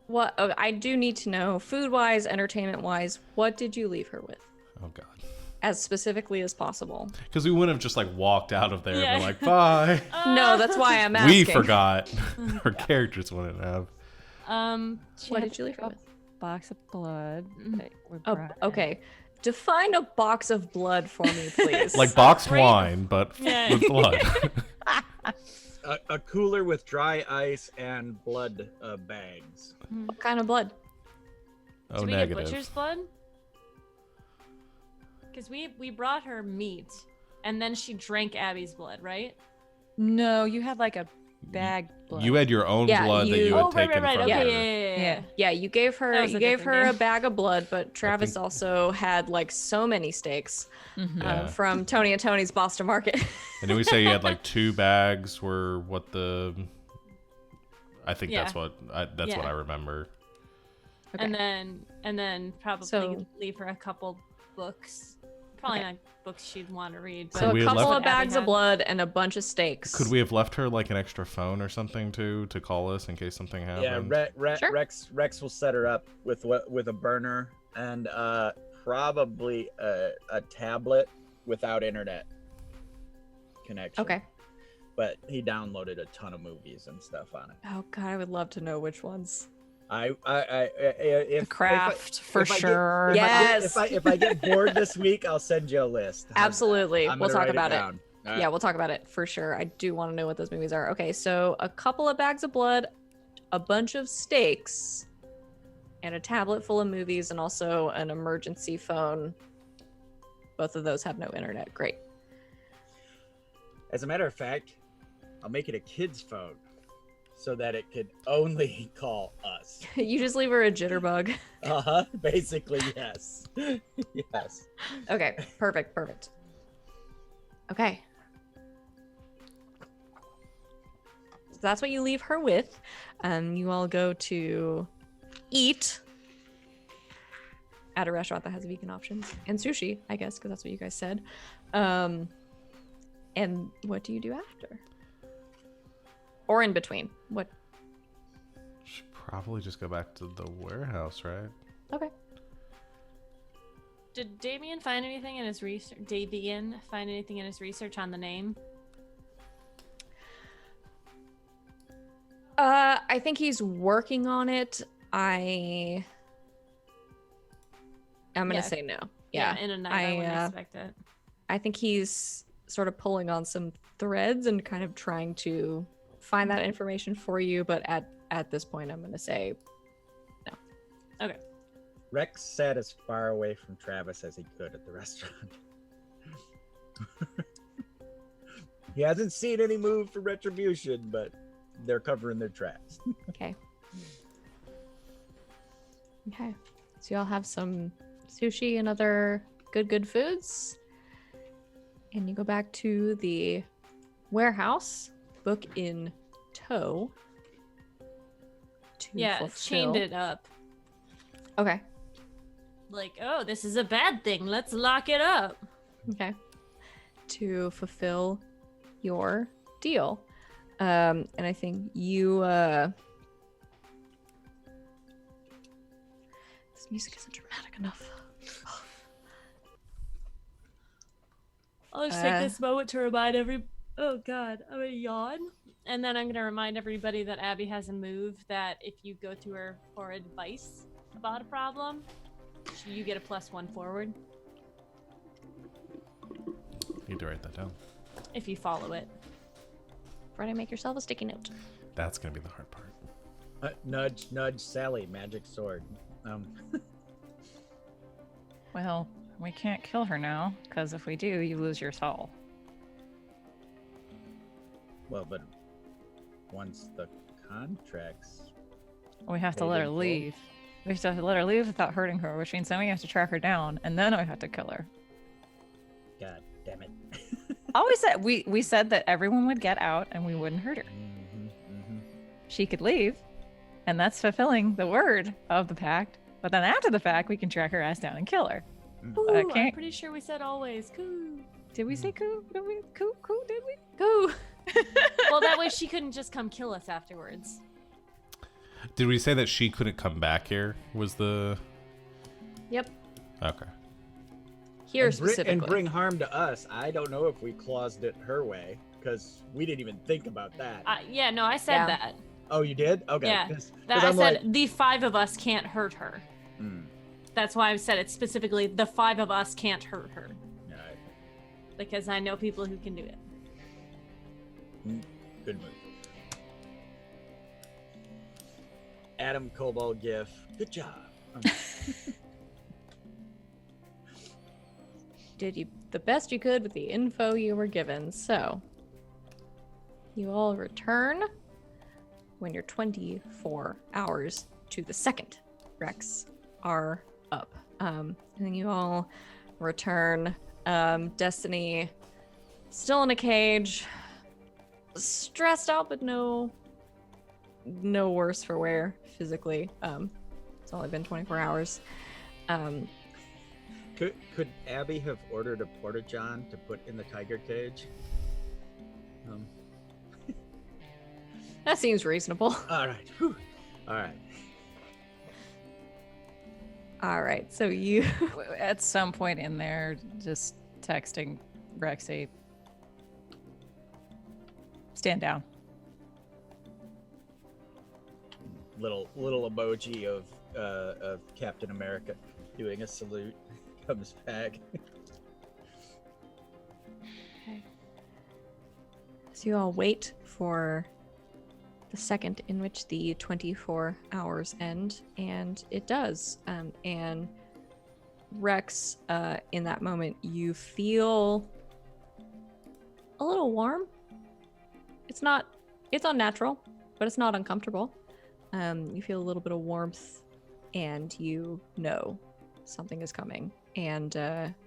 What? Oh, I do need to know, food-wise, entertainment-wise, what did you leave her with? Oh god. As specifically as possible. Because we wouldn't have just like walked out of there Yeah. and been like, bye. No, that's why I'm asking. We forgot. Our characters wouldn't have. What did you leave her with? Box of blood. that we Oh, brought okay. Define a box of blood for me, please. Like boxed Great. wine, but Yeah. with blood. A cooler with dry ice and blood bags. What kind of blood? Oh, Did we negative. get butcher's blood? Because we brought her meat, and then she drank Abby's blood, right? in. No, you had like a bag blood. You had your own Yeah, blood that you- you had Oh, right, taken right, right. from Okay, her. yeah. Yeah, you gave her That was a different a game. bag of blood, but Travis think- also had like so many steaks Mhm. Yeah. from Tony and Tony's Boston Market. And then we say you had like 2 bags were what the... I think Yeah. that's what what Yeah. I remember. Okay. And then probably So- leave her a couple books. Probably Okay. not books she'd want to read. So So we a had couple left- of bags Abby of blood and a bunch of steaks. Could we have left her like an extra phone or something too to call us in case something happened? Yeah, Sure. Rex will set her up with a burner and probably a tablet without internet connection. Okay. But he downloaded a ton of movies and stuff on it. Oh god, I would love to know which ones. If Craft for if I get- sure. Yes. If I get bored this week, I'll send you a list. How's that? Absolutely. I'm We'll gonna talk write about it. down. All right. Yeah, we'll talk about it for sure. I do want to know what those movies are. Okay, so a couple of bags of blood, a bunch of steaks, and a tablet full of movies, and also an emergency phone. Both of those have no internet. Great. As a matter of fact, I'll make it a kid's phone so that it can only call us. You just leave her a jitterbug. Basically, yes. Yes. Okay, perfect. Okay. So that's what you leave her with. You all go to eat at a restaurant that has vegan options and sushi, I guess, because that's what you guys said. And what do you do after? Or in between? What? Should probably just go back to the warehouse, right? Okay. Did Damien find anything in his research? On the name? I think he's working on it. I'm gonna Yeah. say no. Yeah. In a night, I wouldn't expect it. I think he's sort of pulling on some threads and kind of trying to find that information for you, but at this point I'm gonna say no. Okay. Rex sat as far away from Travis as he could at the restaurant. He hasn't seen any move for retribution, but they're covering their tracks. Okay. Okay. So y'all have some sushi and other good foods. And you go back to the warehouse, book in tow. To Yeah, chained fulfill- it up. Okay. Like, oh, this is a bad thing. Let's lock it up. Okay. To fulfill your deal. And I think you this music isn't dramatic enough. I'll just take this moment to remind oh god, I'm gonna yawn. And then I'm gonna remind everybody that Abby has a move that if you go to her for advice about a problem, you get a +1 forward Need to write that down. if you follow it. Friday, make yourself a sticky note. That's gonna be the hard part. Nudge, nudge, Sally, magic sword. Well, we can't kill her now, because if we do, you lose your soul. Well, but once the contracts, We have to Paid let her in full. leave. We have to let her leave without hurting her, which means then we have to track her down, and then we have to kill her. god damn it. Always said we said that everyone would get out and we wouldn't hurt her. She could leave, and that's fulfilling the word of the pact. But then after the fact, we can track her ass down and kill her. Ooh, I'm can't- pretty sure we said always. Coo. Did we say coo? Did we coo? Did we? Go. Well, that way she couldn't just come kill us afterwards. Did we say that she couldn't come back here? Was the Yep. okay? Here and specifically. bring harm to us. I don't know if we claused it her way because we didn't even think about that. Yeah, no, I said Yeah. that. Oh, you did? Okay. Yeah. 'cause That I I'm said like, the 5 of us can't hurt her. That's why I said it specifically. The 5 of us can't hurt her alright, because I know people who can do it. good move. Adam Cobalt GIF. Good job. Did you the best you could with the info you were given. So you all return when your 24 hours to the second Rex are up. And then you all return. Destiny still in a cage, stressed out, but no worse for wear physically. It's only been 24 hours. Could Abby have ordered a porta john to put in the tiger cage? That seems reasonable. All right. Whew. All right. All right, so you At some point in there, just texting Rexy, stand down. little emoji of Captain America doing a salute comes back. Okay. So you all wait for the second in which the 24 hours end, and it does. And Rex, in that moment, you feel a little warm. It's unnatural, but it's not uncomfortable. You feel a little bit of warmth, and you know something is coming. And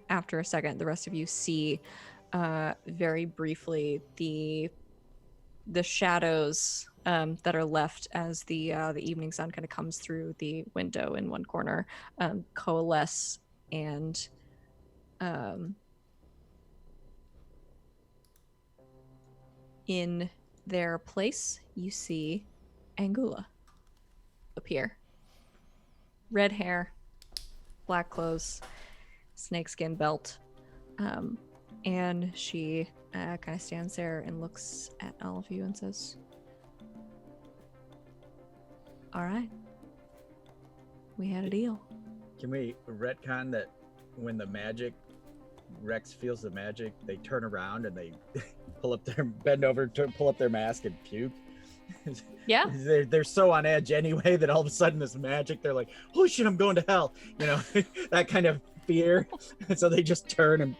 after a second, the rest of you see very briefly the shadows that are left as the evening sun kind of comes through the window in one corner coalesce, and in their place you see Angula appear. Red hair, black clothes, snakeskin belt, and she kind of stands there and looks at all of you and says, "All right, we had a deal." Can we retcon that when the magic, Rex feels the magic, they turn around and they bend over, pull up their mask and puke? Yeah. They're so on edge anyway that all of a sudden this magic, they're like, "Oh shit, I'm going to hell," that kind of fear. And so they just turn and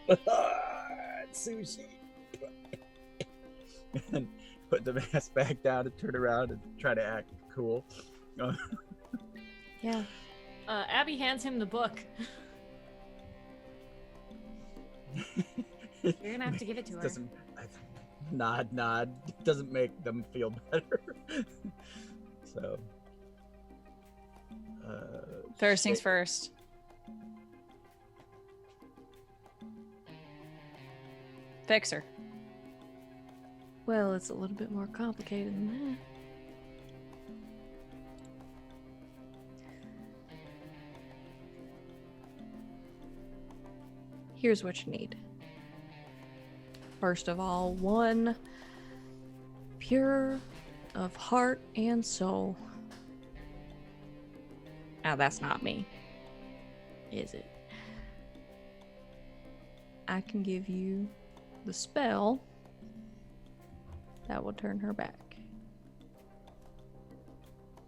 sushi, and put the mask back down and turn around and try to act cool. Yeah. Abby hands him the book. You're gonna have to give it to her. Nod. Doesn't make them feel better. So. First things first. Fix her. Well, it's a little bit more complicated than that. Here's what you need. First of all, one pure of heart and soul. Now, that's not me, is it? I can give you the spell that will turn her back.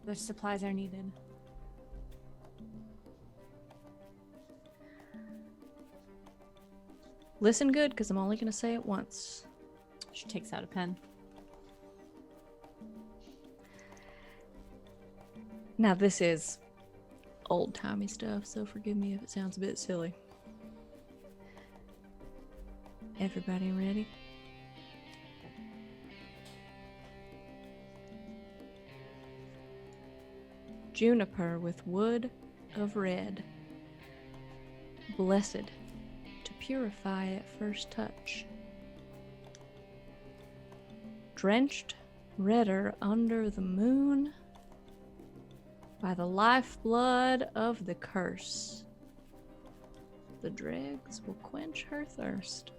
The supplies are needed. Listen good, because I'm only going to say it once. She takes out a pen. Now, this is old-timey stuff, so forgive me if it sounds a bit silly. Everybody ready? Juniper with wood of red, blessed to purify at first touch, drenched redder under the moon by the lifeblood of the curse. The dregs will quench her thirst.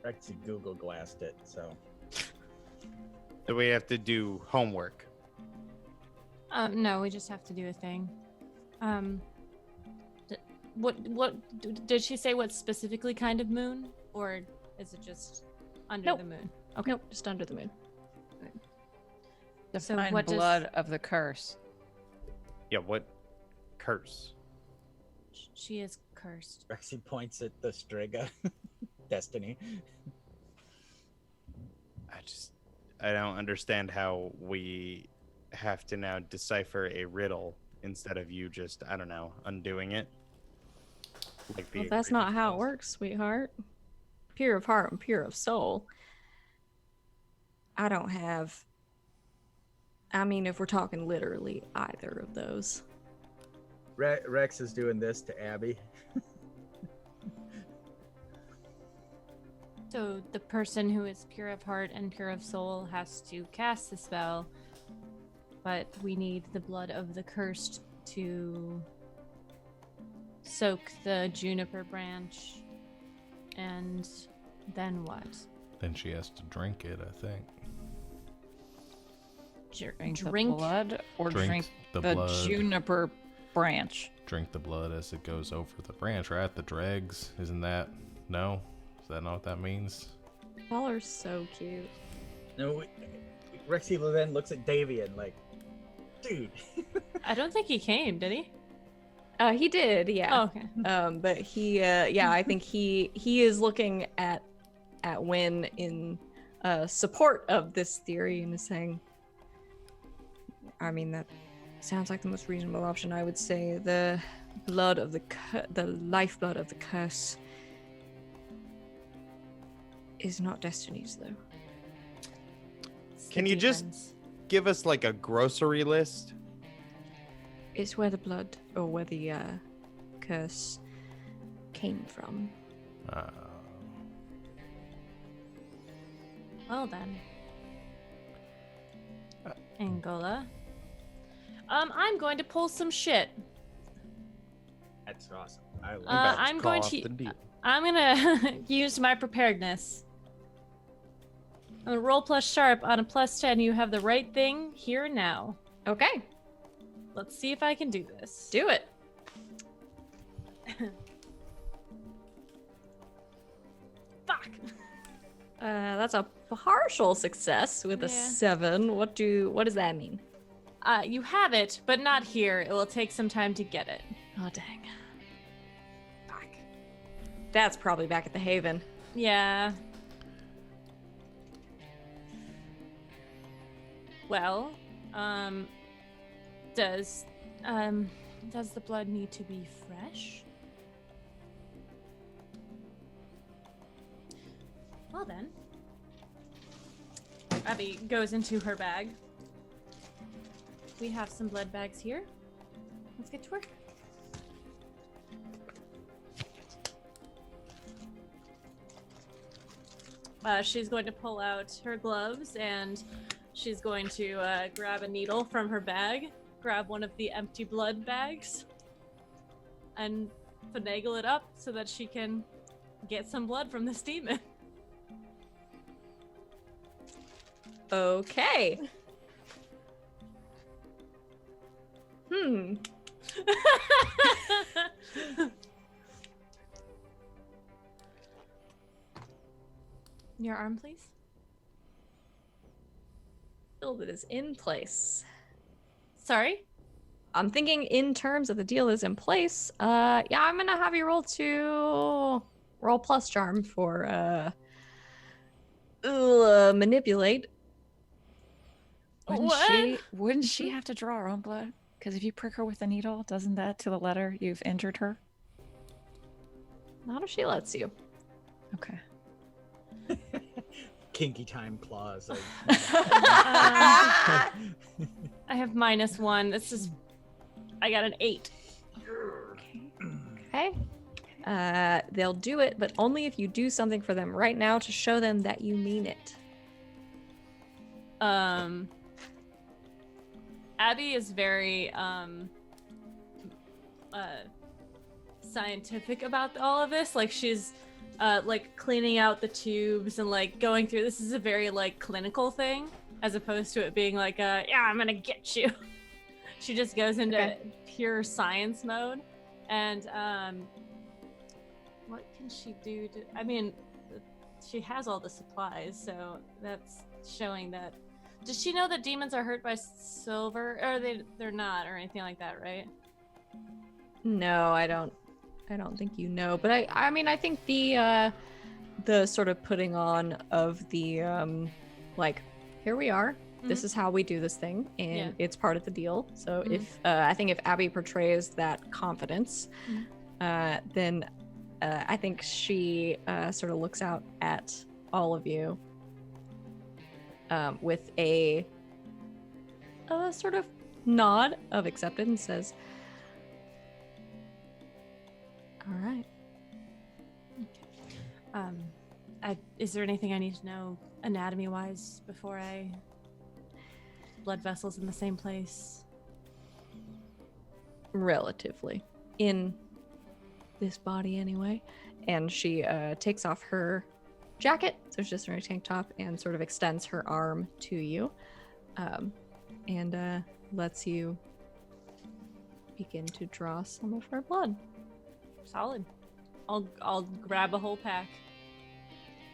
Rexy Google glassed it, so. Do we have to do homework? No, we just have to do a thing. What did she say? What specifically kind of moon, or is it just under the moon? Okay, nope, just under the moon. The So fine what does- blood of the curse. Yeah, what curse? She is cursed. Rexy points at the Striga. Destiny. I don't understand how we have to now decipher a riddle instead of you just, I don't know, undoing it. Like Well, that's not how it works, sweetheart. Pure of heart and pure of soul. I don't have... I mean, if we're talking literally, either of those. Rex is doing this to Abby. So the person who is pure of heart and pure of soul has to cast the spell, but we need the blood of the cursed to soak the juniper branch, and then what? Then she has to drink it, I think. Drink the Drink- blood or drink the the blood. juniper branch? Drink the blood as it goes over the branch, right? The dregs. Isn't that? No? Is that not what that means? Y'all are so cute. No, Rexy then looks at Davian like, dude. I don't think he came, did he? He did, yeah. Oh, okay. But he, yeah, I think he is looking at Wynn in support of this theory and is saying, I mean, that sounds like the most reasonable option. I would say the blood of the lifeblood of the curse is not Destiny's, though. Can you just give us like a grocery list? It's where the blood or where the curse came from. Well then. Angola. I'm going to pull some shit. That's awesome. I love I'm going to use my preparedness. On a roll plus sharp on a plus 10, you have the right thing here and now. Okay, Let's see if I can do this. do it. Fuck. That's a partial success with a Yeah. 7. What does that mean? You have it, but not here. It will take some time to get it. Oh dang. Fuck. That's probably back at the Haven. Yeah. Well, does the blood need to be fresh? Well then. Abby goes into her bag. We have some blood bags here. Let's get to work. She's going to pull out her gloves and she's going to grab a needle from her bag, grab one of the empty blood bags, and finagle it up so that she can get some blood from this demon. Okay. Your arm, please. Deal is in place. Sorry? I'm thinking in terms of the deal is in place. Yeah, I'm gonna have you roll plus charm for manipulate. Wouldn't she have to draw her own blood? Because if you prick her with a needle, doesn't that to the letter you've injured her? Not if she lets you. Okay. kinky time clause. I have -1. I got an 8. Okay. They'll do it, but only if you do something for them right now to show them that you mean it. Abby is very scientific about all of this. Like she's like cleaning out the tubes and like going through. This is a very like clinical thing, as opposed to it being like yeah, I'm gonna get you. She just goes into pure science mode. And what can she do to, I mean, she has all the supplies, so that's showing that. Does she know that demons are hurt by silver? Or they're not, or anything like that, right? No, I don't think you know, but I mean I think the sort of putting on of the like, here we are. This is how we do this thing, and it's part of the deal. So if I think if Abby portrays that confidence, then I think she sort of looks out at all of you with a sort of nod of acceptance and says, "All right." Is there anything I need to know anatomy-wise before I... blood vessels in the same place? Relatively. In this body anyway. And she takes off her jacket, so it's just her tank top, and sort of extends her arm to you, and lets you begin to draw some of her blood. Solid. I'll grab a whole pack.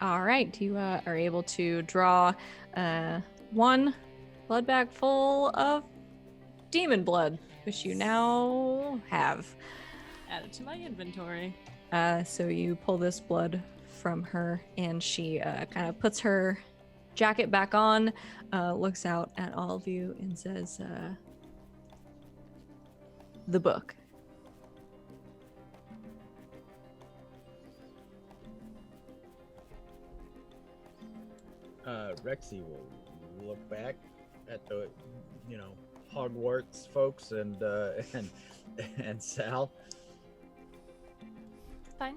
All right, you are able to draw one blood bag full of demon blood, which you now have. Add it to my inventory. So you pull this blood from her, and she kind of puts her jacket back on, looks out at all of you, and says, "The book." Rexy will look back at the, Hogwarts folks and Sal. Fine.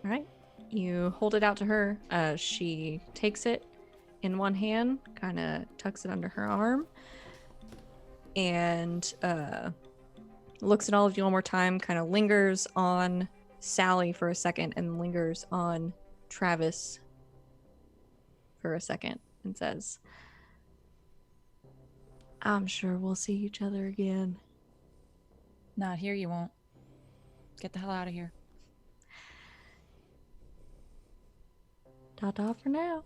All right. You hold it out to her. She takes it in one hand, kind of tucks it under her arm, and looks at all of you one more time, kind of lingers on Sally for a second, and lingers on Travis for a second, and says, "I'm sure we'll see each other again." Not here, you won't. Get the hell out of here. Ta-ta for now.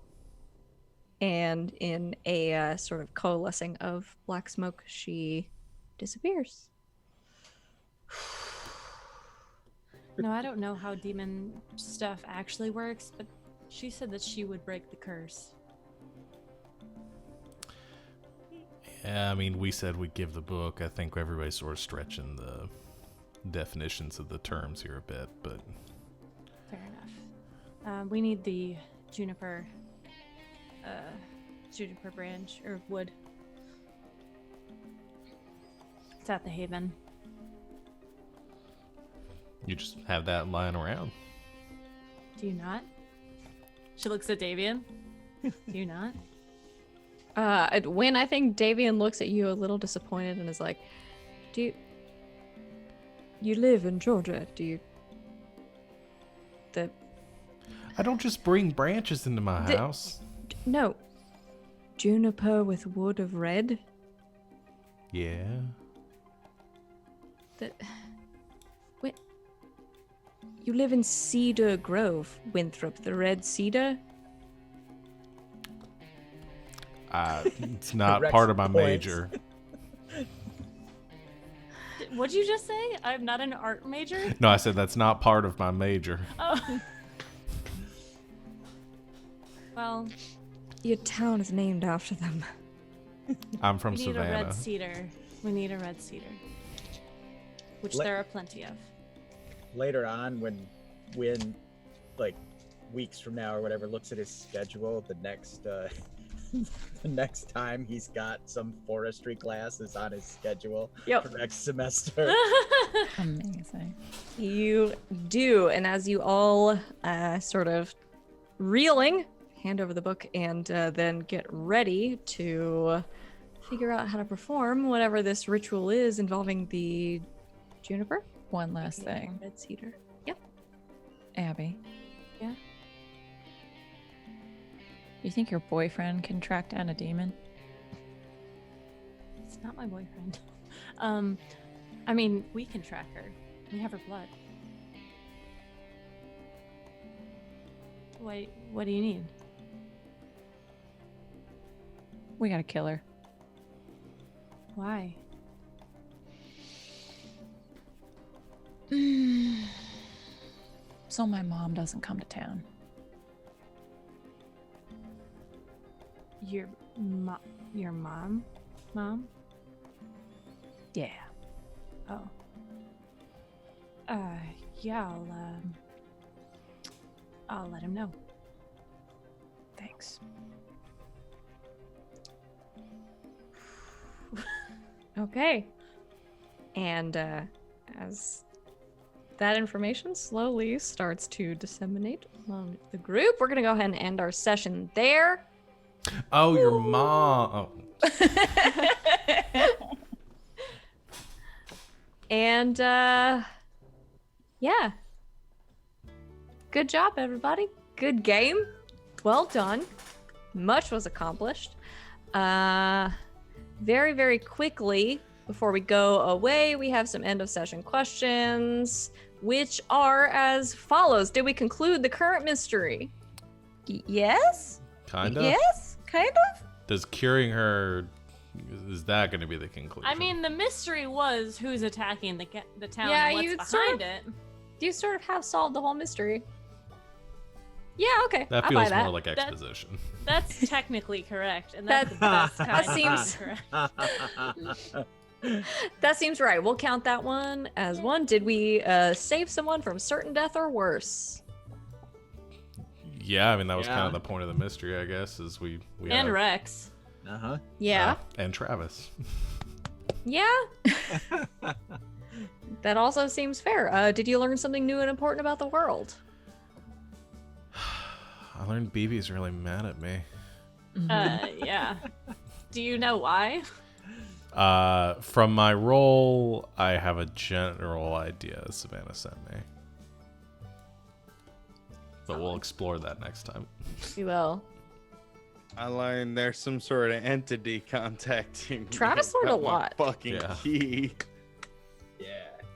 And in a sort of coalescing of black smoke, she disappears. No, I don't know how demon stuff actually works, but she said that she would break the curse. Yeah, I mean, we said we'd give the book. I think everybody's sort of stretching the definitions of the terms here a bit, but... Fair enough. We need the juniper branch, or wood. It's at the Haven. You just have that lying around. Do you not? She looks at Davian. Do you not? When I think Davian looks at you a little disappointed and is like, "Do you live in Georgia? Do you?" I don't just bring branches into my house. No. Juniper with wood of red? Yeah. You live in Cedar Grove, Winthrop, the red cedar? It's not Rex part of my points. major. What'd you just say? I'm not an art major? No, I said that's not part of my major. Oh. Well, Your town is named after them. I'm from we need Savannah. a red cedar. We need a red cedar. Which there are plenty of. Later on, when like weeks from now or whatever, looks at his schedule, the next the next time he's got some forestry classes on his schedule for next semester. Amazing. You do, and as you all sort of reeling, hand over the book and then get ready to figure out how to perform whatever this ritual is involving the juniper. One last thing. Red cedar. Yep. Abby. Yeah? You think your boyfriend can track down a demon? It's not my boyfriend. I mean, we can track her. We have her blood. What do you need? We gotta kill her. Why? So my mom doesn't come to town. Your mom? Mom? Yeah. Oh. Yeah, I'll let him know. Thanks. Okay. And as that information slowly starts to disseminate among the group, we're going to go ahead and end our session there. Oh, your mom. Oh. And yeah. Good job, everybody. Good game. Well done. Much was accomplished. Very, very quickly, before we go away, we have some end of session questions, which are as follows. Did we conclude the current mystery? Yes? Kind of. Yes? Kind of? Does curing her, is that going to be the conclusion? I mean, the mystery was who's attacking the town Yeah, and what's you behind sort of- it. You sort of have solved the whole mystery. Yeah, okay. that I feels buy that. more like exposition. That's technically correct, and that's the best kind that of seems- correct. That seems right. We'll count that one as one. Did we save someone from certain death or worse? Yeah, I mean, that was kind Yeah. of the point of the mystery, I guess, is we And have, Rex. Uh-huh. Yeah. and Travis. Yeah. That also seems fair. Did you learn something new and important about the world? I learned BB's really mad at me. Yeah. Do you know why? From my role, I have a general idea Savannah sent me. But we'll explore that next time. We will. I learned there's some sort of entity contacting me Travis learned about a my lot. Fucking Yeah. key. Yeah,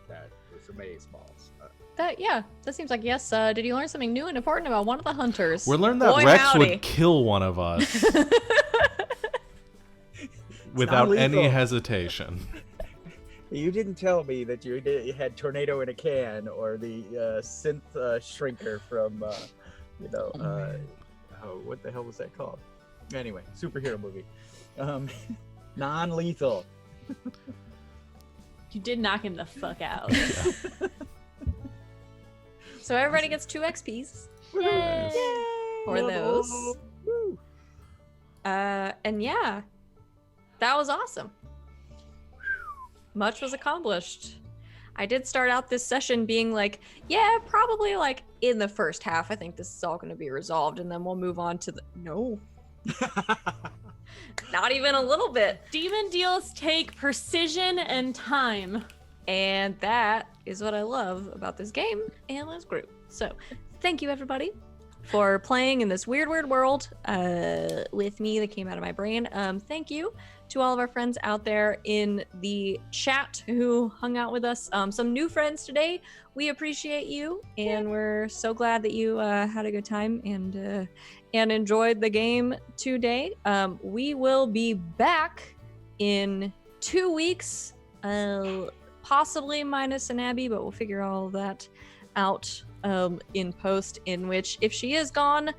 that was amazeballs. That seems like yes. Did you learn something new and important about one of the hunters? We learned that Boy, Rex howdy. would kill one of us without any non-lethal. hesitation. You didn't tell me that you had Tornado in a Can or the synth shrinker from, what the hell was that called? Anyway, superhero movie. Non-lethal. You did knock him the fuck out. So everybody gets 2 XPs Nice. for those. Woo. And yeah, that was awesome. Much was accomplished. I did start out this session being like, yeah, probably like in the first half, I think this is all going to be resolved, and then we'll move on to the. No, not even a little bit. Demon deals take precision and time. And that is what I love about this game and this group. So, thank you everybody for playing in this weird world with me that came out of my brain. Thank you to all of our friends out there in the chat who hung out with us. Some new friends today. We appreciate you, and we're so glad that you had a good time and enjoyed the game today. We will be back in 2 weeks. Possibly minus an Abby, but we'll figure all of that out in post, in which if she is gone,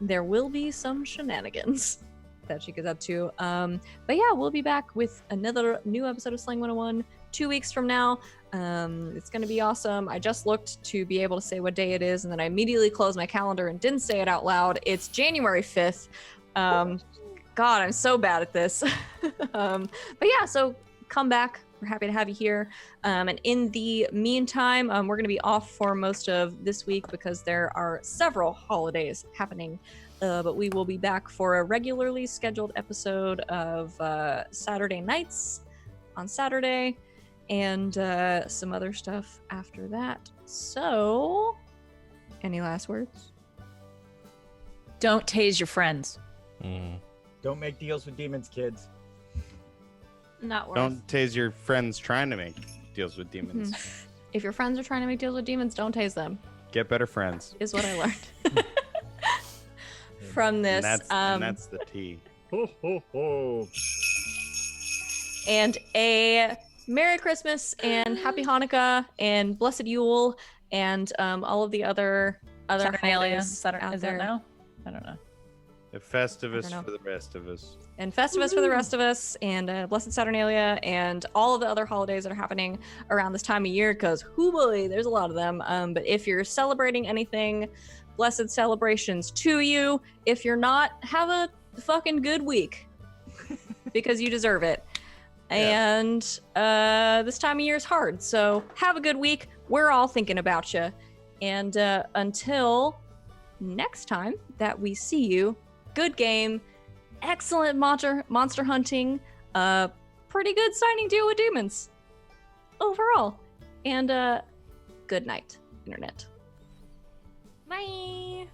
there will be some shenanigans that she gets up to. But yeah, we'll be back with another new episode of Slang 101 2 weeks from now. It's going to be awesome. I just looked to be able to say what day it is, and then I immediately closed my calendar and didn't say it out loud. It's January 5th. God, I'm so bad at this. But yeah, so come back. We're happy to have you here. And in the meantime, we're going to be off for most of this week because there are several holidays happening. But we will be back for a regularly scheduled episode of Saturday nights on Saturday and some other stuff after that. So, any last words? Don't tase your friends. Mm. Don't make deals with demons, kids. Not worth. Don't tase your friends trying to make deals with demons. If your friends are trying to make deals with demons, don't tase them, Get better friends. is what I learned from this. And that's the tea. Ho, ho, ho. And a Merry Christmas and Happy Hanukkah and Blessed Yule and all of the other Saturnalia. holidays out Is there. that now? I don't know. A Festivus I don't know. for the rest of us. And Festivus for the rest of us, and Blessed Saturnalia, and all of the other holidays that are happening around this time of year, because hoo boy, there's a lot of them. But if you're celebrating anything, blessed celebrations to you. If you're not, have a fucking good week, because you deserve it. Yeah. And this time of year is hard, so have a good week. We're all thinking about you. And until next time that we see you, good game. Excellent monster hunting, pretty good signing deal with demons overall. And good night, internet. Bye.